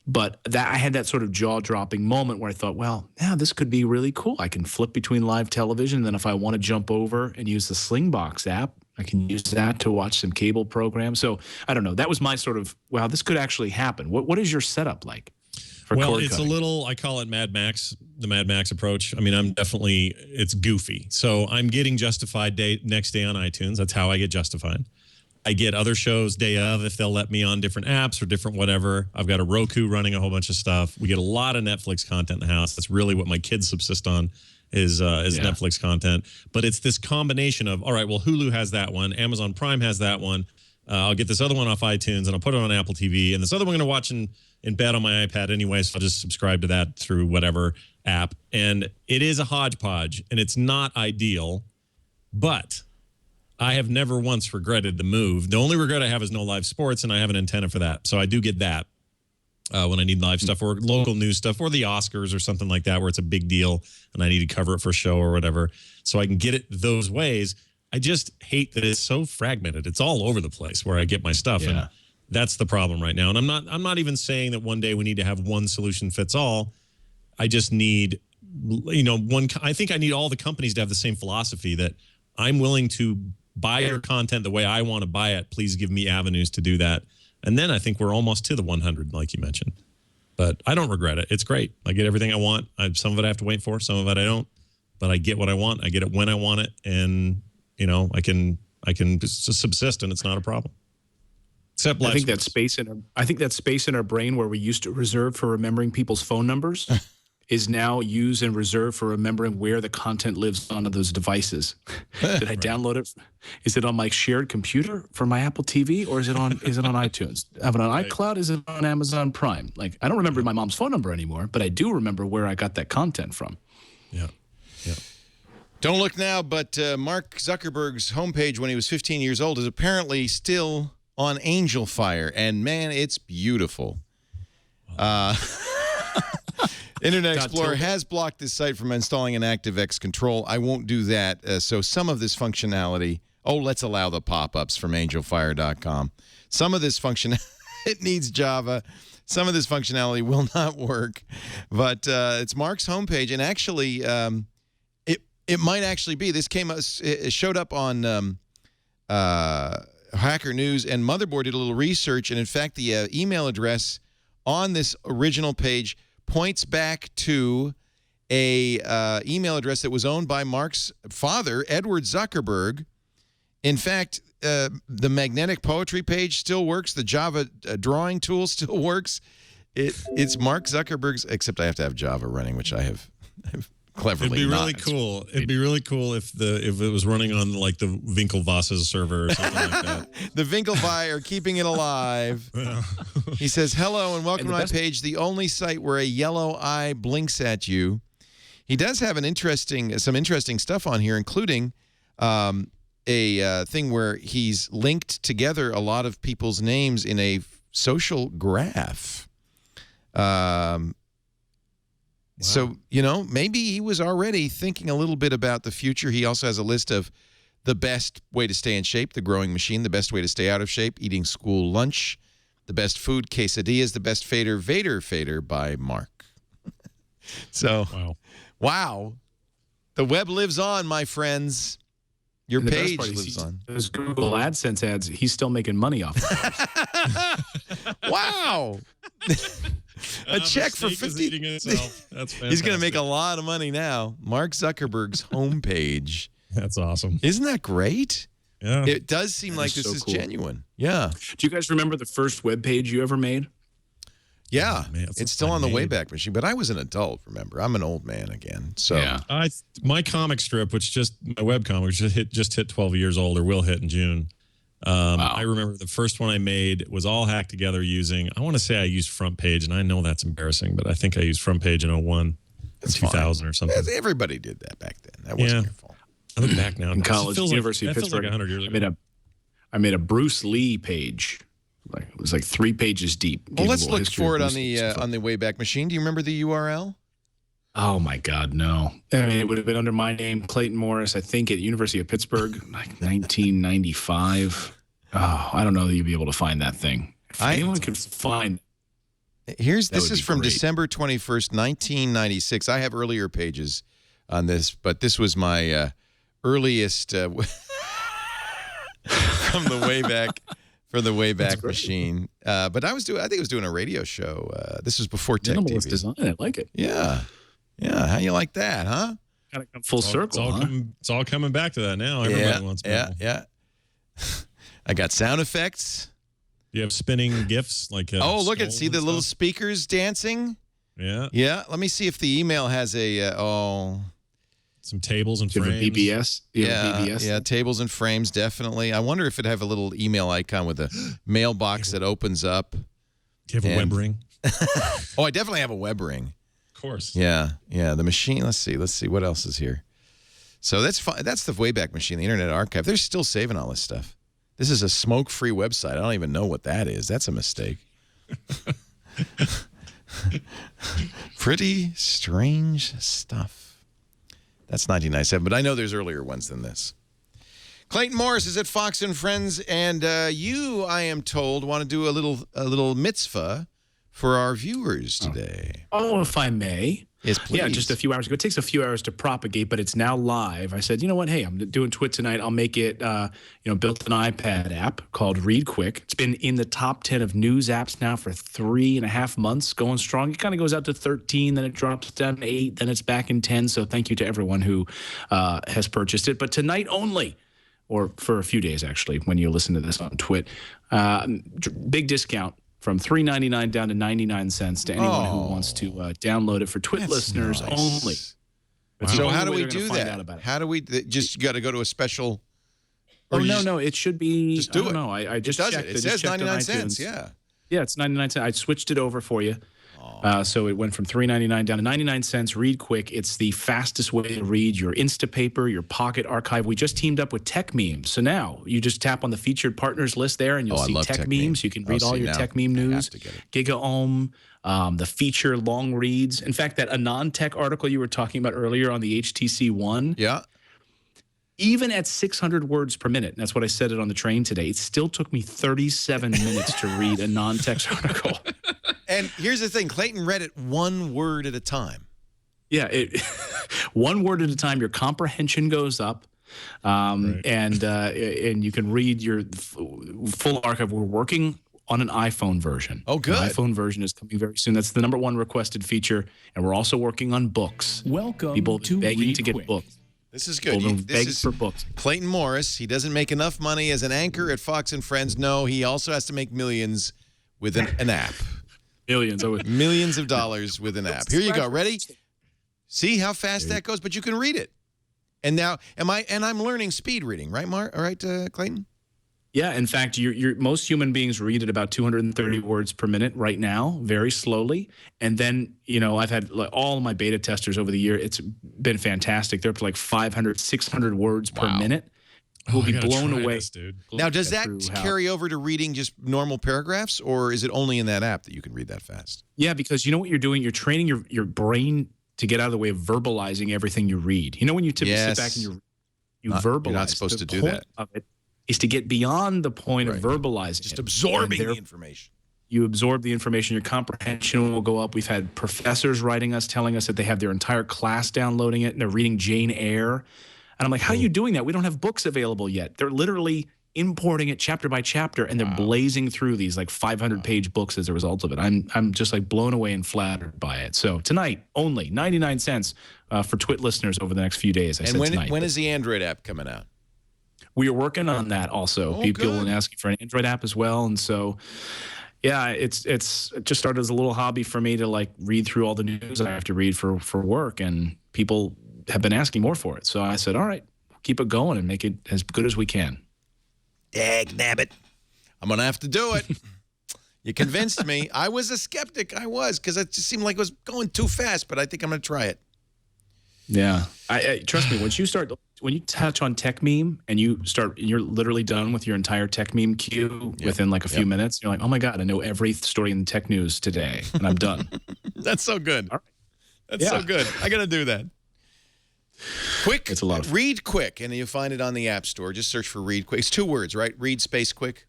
But I had that sort of jaw-dropping moment where I thought, well, this could be really cool. I can flip between live television. And then if I want to jump over and use the Slingbox app, I can use that to watch some cable programs. So I don't know. That was my sort of, wow, this could actually happen. What is your setup like? Well, it's a little, I call it Mad Max, the Mad Max approach. I mean, it's goofy. So I'm getting Justified next day on iTunes. That's how I get Justified. I get other shows day of if they'll let me on different apps or different whatever. I've got a Roku running a whole bunch of stuff. We get a lot of Netflix content in the house. That's really what my kids subsist on is Netflix content. But it's this combination of, all right, well, Hulu has that one. Amazon Prime has that one. I'll get this other one off iTunes, and I'll put it on Apple TV. And this other one I'm going to watch in bed on my iPad anyway, so I'll just subscribe to that through whatever app. And it is a hodgepodge, and it's not ideal, but I have never once regretted the move. The only regret I have is no live sports, and I have an antenna for that. So I do get that when I need live stuff or local news stuff or the Oscars or something like that where it's a big deal and I need to cover it for a show or whatever. So I can get it those ways. I just hate that it's so fragmented. It's all over the place where I get my stuff. And that's the problem right now. And I'm not even saying that one day we need to have one solution fits all. I just need, I think I need all the companies to have the same philosophy that I'm willing to buy your content the way I want to buy it. Please give me avenues to do that. And then I think we're almost to the 100, like you mentioned. But I don't regret it. It's great. I get everything I want. Some of it I have to wait for. Some of it I don't. But I get what I want. I get it when I want it. And, I can just subsist, and it's not a problem. Except I think that space in our brain where we used to reserve for remembering people's phone numbers is now used and reserved for remembering where the content lives on those devices. Did I download it? Is it on my shared computer for my Apple TV, or is it on iTunes? I have it on iCloud. Is it on Amazon Prime? Like, I don't remember my mom's phone number anymore, but I do remember where I got that content from. Yeah. Don't look now, but Mark Zuckerberg's homepage when he was 15 years old is apparently still on Angel Fire, and man, it's beautiful. Internet Explorer has blocked this site from installing an ActiveX control. I won't do that. So some of this functionality, let's allow the pop-ups from angelfire.com. Some of this functionality, it needs Java. Some of this functionality will not work. But it's Mark's homepage, and actually, it might actually be. This it showed up on Hacker News, and Motherboard did a little research, and in fact, the email address on this original page points back to a email address that was owned by Mark's father, Edward Zuckerberg. In fact, the magnetic poetry page still works. The Java drawing tool still works. It's Mark Zuckerberg's, except I have to have Java running, which I've cleverly It'd be not. really cool. It'd be really cool if it was running on like the Winklevoss's server or something like that. The Winklevi are keeping it alive. He says, hello and welcome to my page, the only site where a yellow eye blinks at you. He does have some interesting stuff on here, including a thing where he's linked together a lot of people's names in a social graph. So, maybe he was already thinking a little bit about the future. He also has a list of the best way to stay in shape, the growing machine, the best way to stay out of shape, eating school lunch, the best food, quesadillas, the best fader, Vader Fader by Mark. So, wow. The web lives on, my friends. Your page lives on. Those Google AdSense ads, he's still making money off of. Wow. A check for 50. That's fantastic. He's going to make a lot of money now. Mark Zuckerberg's homepage. That's awesome. Isn't that great? Yeah. It does seem like this is genuine. Yeah. Do you guys remember the first web page you ever made? Yeah. Man, it's still on the Wayback Machine, but I was an adult, remember? I'm an old man again. So yeah. My comic strip, my web comic, which just hit 12 years old, or will hit in June. I remember the first one I made was all hacked together using, I want to say I used Front Page, and I know that's embarrassing, but I think I used Front Page in 01, 2000 or something. Everybody did that back then. That wasn't your fault. I look back now. In college, University of Pittsburgh, like 100 years ago. I made a Bruce Lee page. It was like 3 pages deep. Well, let's look for it on the Wayback Machine. Do you remember the URL? Oh my God, no! I mean, it would have been under my name, Clayton Morris. I think at University of Pittsburgh, like 1995. Oh, I don't know that you'd be able to find that thing. If anyone could find. This is from December 21st, 1996. I have earlier pages on this, but this was my earliest from the Wayback. For the Wayback Machine, but I think I was doing a radio show. This was before Tech TV. Design. I like it. Yeah. How you like that, huh? Kind of come full circle. It's all coming back to that now. Everybody wants. Yeah. I got sound effects. You have spinning GIFs like. Look at see the little speakers dancing. Yeah. Yeah. Let me see if the email has some tables and frames. BBS? BBS? Yeah, tables and frames, definitely. I wonder if it have a little email icon with a mailbox that opens up. Do you have a web ring? I definitely have a web ring. Of course. Yeah. The machine. Let's see. What else is here? So that's fine. That's the Wayback Machine, the Internet Archive. They're still saving all this stuff. This is a smoke-free website. I don't even know what that is. That's a mistake. Pretty strange stuff. That's 1997, but I know there's earlier ones than this. Clayton Morris is at Fox and Friends, and you, I am told, want to do a little mitzvah for our viewers today. Oh, if I may. Yes, please. Yeah, just a few hours ago. It takes a few hours to propagate, but it's now live. I said, you know what? Hey, I'm doing Twit tonight. I'll make it, built an iPad app called Read Quick. It's been in the top 10 of news apps now for 3.5 months, going strong. It kind of goes out to 13, then it drops down to 8, then it's back in 10. So thank you to everyone who has purchased it. But tonight only, or for a few days actually, when you listen to this on Twit, big discount. From $3.99 down to 99 cents to anyone who wants to download it for Twit listeners only. So how do we do that? How do we just got to go to a special? No, it should be. Just do it. No, I just does checked. it. It says 99 cents. Yeah. Yeah, it's 99 cents. I switched it over for you. So it went from $3.99 down to 99 cents. Read Quick. It's the fastest way to read your Instapaper, your Pocket Archive. We just teamed up with Tech Memes. So now you just tap on the featured partners list there, and you'll see Tech Memes. You can read all your Tech Meme news. GigaOM, the feature long reads. In fact, that Anon Tech article you were talking about earlier on the HTC One. Yeah. Even at 600 words per minute, and that's what I said it on the train today, it still took me 37 minutes to read a non-text article. And here's the thing, Clayton read it one word at a time. Yeah, one word at a time, your comprehension goes up, and you can read your full archive. We're working on an iPhone version. Oh, good. An iPhone version is coming very soon. That's the #1 requested feature. And we're also working on books. Welcome People to begging Read to get Quick. books. This is good. People This begging is for books. Clayton Morris. He doesn't make enough money as an anchor at Fox and Friends. No, he also has to make millions with an app. Millions. Millions of dollars with an app. Here you go. Ready? See how fast that goes? But you can read it. And now, I'm learning speed reading, right, All right, Clayton? Yeah, in fact, most human beings read at about 230 words per minute right now, very slowly. And then, I've had all my beta testers over the year. It's been fantastic. They're up to like 500, 600 words per minute. We'll be blown away. This, dude. Now, does that carry over to reading just normal paragraphs, or is it only in that app that you can read that fast? Yeah, because you know what you're doing? You're training your brain to get out of the way of verbalizing everything you read. You know when you typically sit back and you verbalize. You're not supposed to do that. Of it is to get beyond the point of verbalizing. Just absorbing the information. You absorb the information. Your comprehension will go up. We've had professors writing us, telling us that they have their entire class downloading it, and they're reading Jane Eyre. And I'm like, how are you doing that? We don't have books available yet. They're literally importing it chapter by chapter, and they're blazing through these like 500-page books as a result of it. I'm just like blown away and flattered by it. So tonight, only 99 cents for Twit listeners over the next few days. When is the Android app coming out? We are working on that also. People are asking for an Android app as well. And so, yeah, it just started as a little hobby for me to like read through all the news I have to read for work. And people have been asking more for it. So I said, all right, keep it going and make it as good as we can. Dagnabbit. I'm going to have to do it. You convinced me. I was a skeptic. Because it just seemed like it was going too fast. But I think I'm going to try it. Yeah. I trust me, when you touch on tech meme and you're literally done with your entire tech meme queue within like a few minutes, you're like, oh my God, I know every story in the tech news today, and I'm done. That's so good. All right. That's so good. I got to do that. Quick. It's a lot of fun. Read Quick, and you'll find it on the App Store. Just search for Read Quick. It's 2 words, right? Read space quick.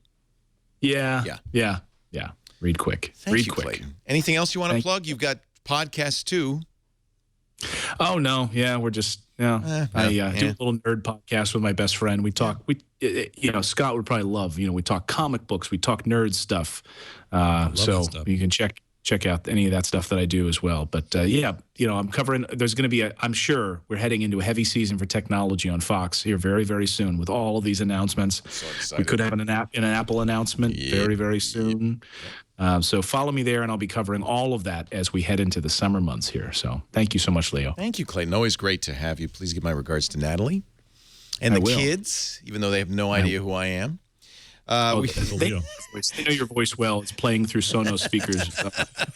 Yeah. Read Quick. Read Quick. Clayton. Anything else you want to plug? You've got podcasts too. Oh no, yeah, we're just I do a little nerd podcast with my best friend. We talk. Scott would probably love. We talk comic books. We talk nerd stuff. So you can check out any of that stuff that I do as well. But I'm covering. There's going to be I'm sure we're heading into a heavy season for technology on Fox here very, very soon with all of these announcements. So we could have an Apple announcement very, very soon. So follow me there, and I'll be covering all of that as we head into the summer months here. So thank you so much, Leo. Know Clayton. Always great to have you. Please give my regards to Natalie and the kids, even though they have no idea who I am. They know your voice well. It's playing through Sonos speakers.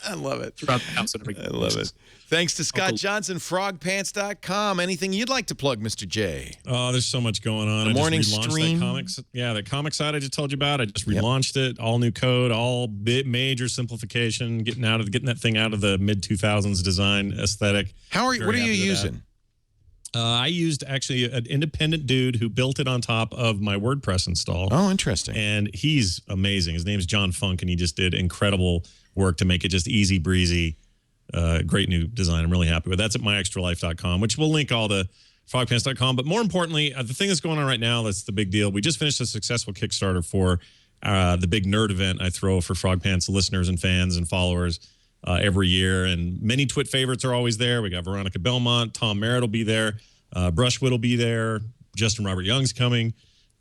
I love it. Throughout the house and everything. I love it. Thanks to Scott Johnson, frogpants.com. Anything you'd like to plug, Mr. J? Oh, there's so much going on. The morning stream. The comic site I just told you about. I just relaunched it. All new code, all major simplification, getting that thing out of the mid-2000s design aesthetic. What are you using? I used actually an independent dude who built it on top of my WordPress install. Oh, interesting. And he's amazing. His name's John Funk, and he just did incredible work to make it just easy breezy. Great new design. I'm really happy with. That's at myextralife.com, which we'll link all to frogpants.com. But more importantly, the thing that's going on right now, that's the big deal. We just finished a successful Kickstarter for the big nerd event I throw for Frog Pants listeners and fans and followers every year. And many Twit favorites are always there. We got Veronica Belmont, Tom Merritt will be there, Brushwood will be there, Justin Robert Young's coming.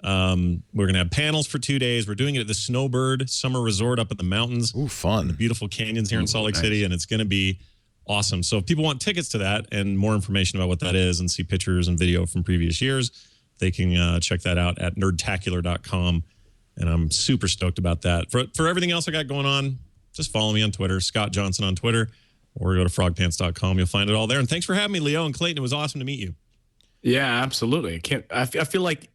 We're going to have panels for 2 days. We're doing it at the Snowbird Summer Resort up in the mountains. Ooh, fun. In the beautiful canyons here in Salt Lake City, and it's going to be awesome. So if people want tickets to that and more information about what that is and see pictures and video from previous years, they can check that out at nerdtacular.com. And I'm super stoked about that. For everything else I got going on, just follow me on Twitter, Scott Johnson on Twitter, or go to frogpants.com. You'll find it all there. And thanks for having me, Leo and Clayton. It was awesome to meet you. Yeah, absolutely. I feel like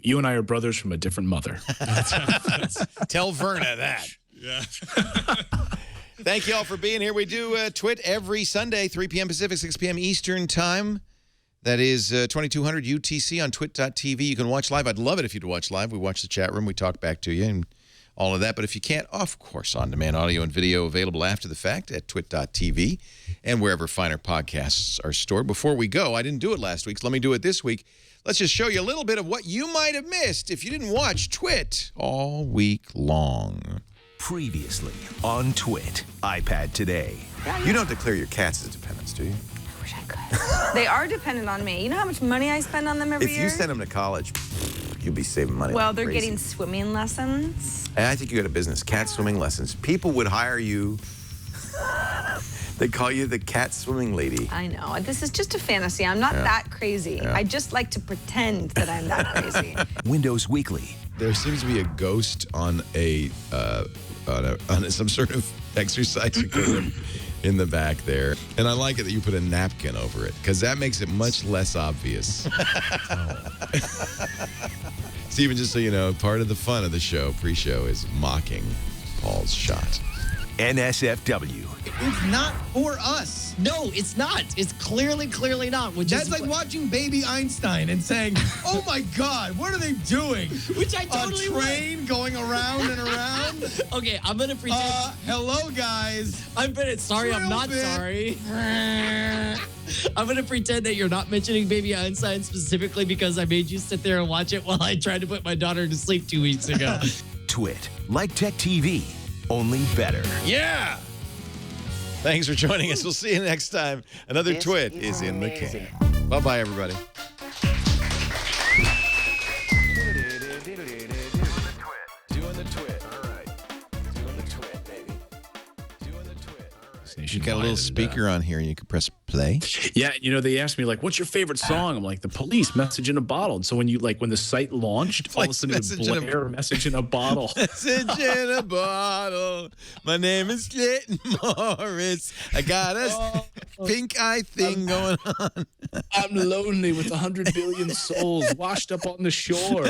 you and I are brothers from a different mother. Tell Verna that. Yeah. Thank you all for being here. We do Twit every Sunday, 3 p.m. Pacific, 6 p.m. Eastern Time. That is 2200 UTC on twit.tv. You can watch live. I'd love it if you'd watch live. We watch the chat room. We talk back to you and all of that. But if you can't, of course, on-demand audio and video available after the fact at twit.tv and wherever finer podcasts are stored. Before we go, I didn't do it last week, so let me do it this week. Let's just show you a little bit of what you might have missed if you didn't watch Twit all week long. Previously on Twit, iPad Today. You don't declare your cats as dependents, do you? I wish I could. They are dependent on me. You know how much money I spend on them every year? If you send them to college, you'll be saving money. Well, like they're crazy. getting swimming lessons. And I think you got a business, cat swimming lessons. People would hire you. They call you the cat swimming lady. I know. This is just a fantasy. I'm not that crazy. I just like to pretend that I'm that crazy. Windows Weekly. There seems to be a ghost on some sort of exercise equipment in the back there. And I like it that you put a napkin over it, because that makes it much less obvious. Steven, just so you know, part of the fun of the show, pre-show, is mocking Paul's shot. NSFW. It's not for us. No, it's not. It's clearly not. That's like watching Baby Einstein and saying, "Oh my God, what are they doing?" Which I totally a train going around and around. Okay, I'm gonna pretend. Hello, guys. I'm not sorry. I'm gonna pretend that you're not mentioning Baby Einstein specifically because I made you sit there and watch it while I tried to put my daughter to sleep 2 weeks ago. Twit, like Tech TV, only better. Yeah. Thanks for joining us. We'll see you next time. Another Twit is in the can. Bye-bye, everybody. Doing the Twit. All right. Doing the Twit, baby. Doing the Twit. All right. You got a little speaker on here, and you can press play. Yeah, you know, they asked me, like, what's your favorite song? I'm like, The Police, Message in a Bottle. And so when the site launched, all of a sudden it would blare Message in a Bottle. Message in a bottle. My name is Clayton Morris. I got a pink eye thing going on. I'm lonely with 100 billion souls washed up on the shore.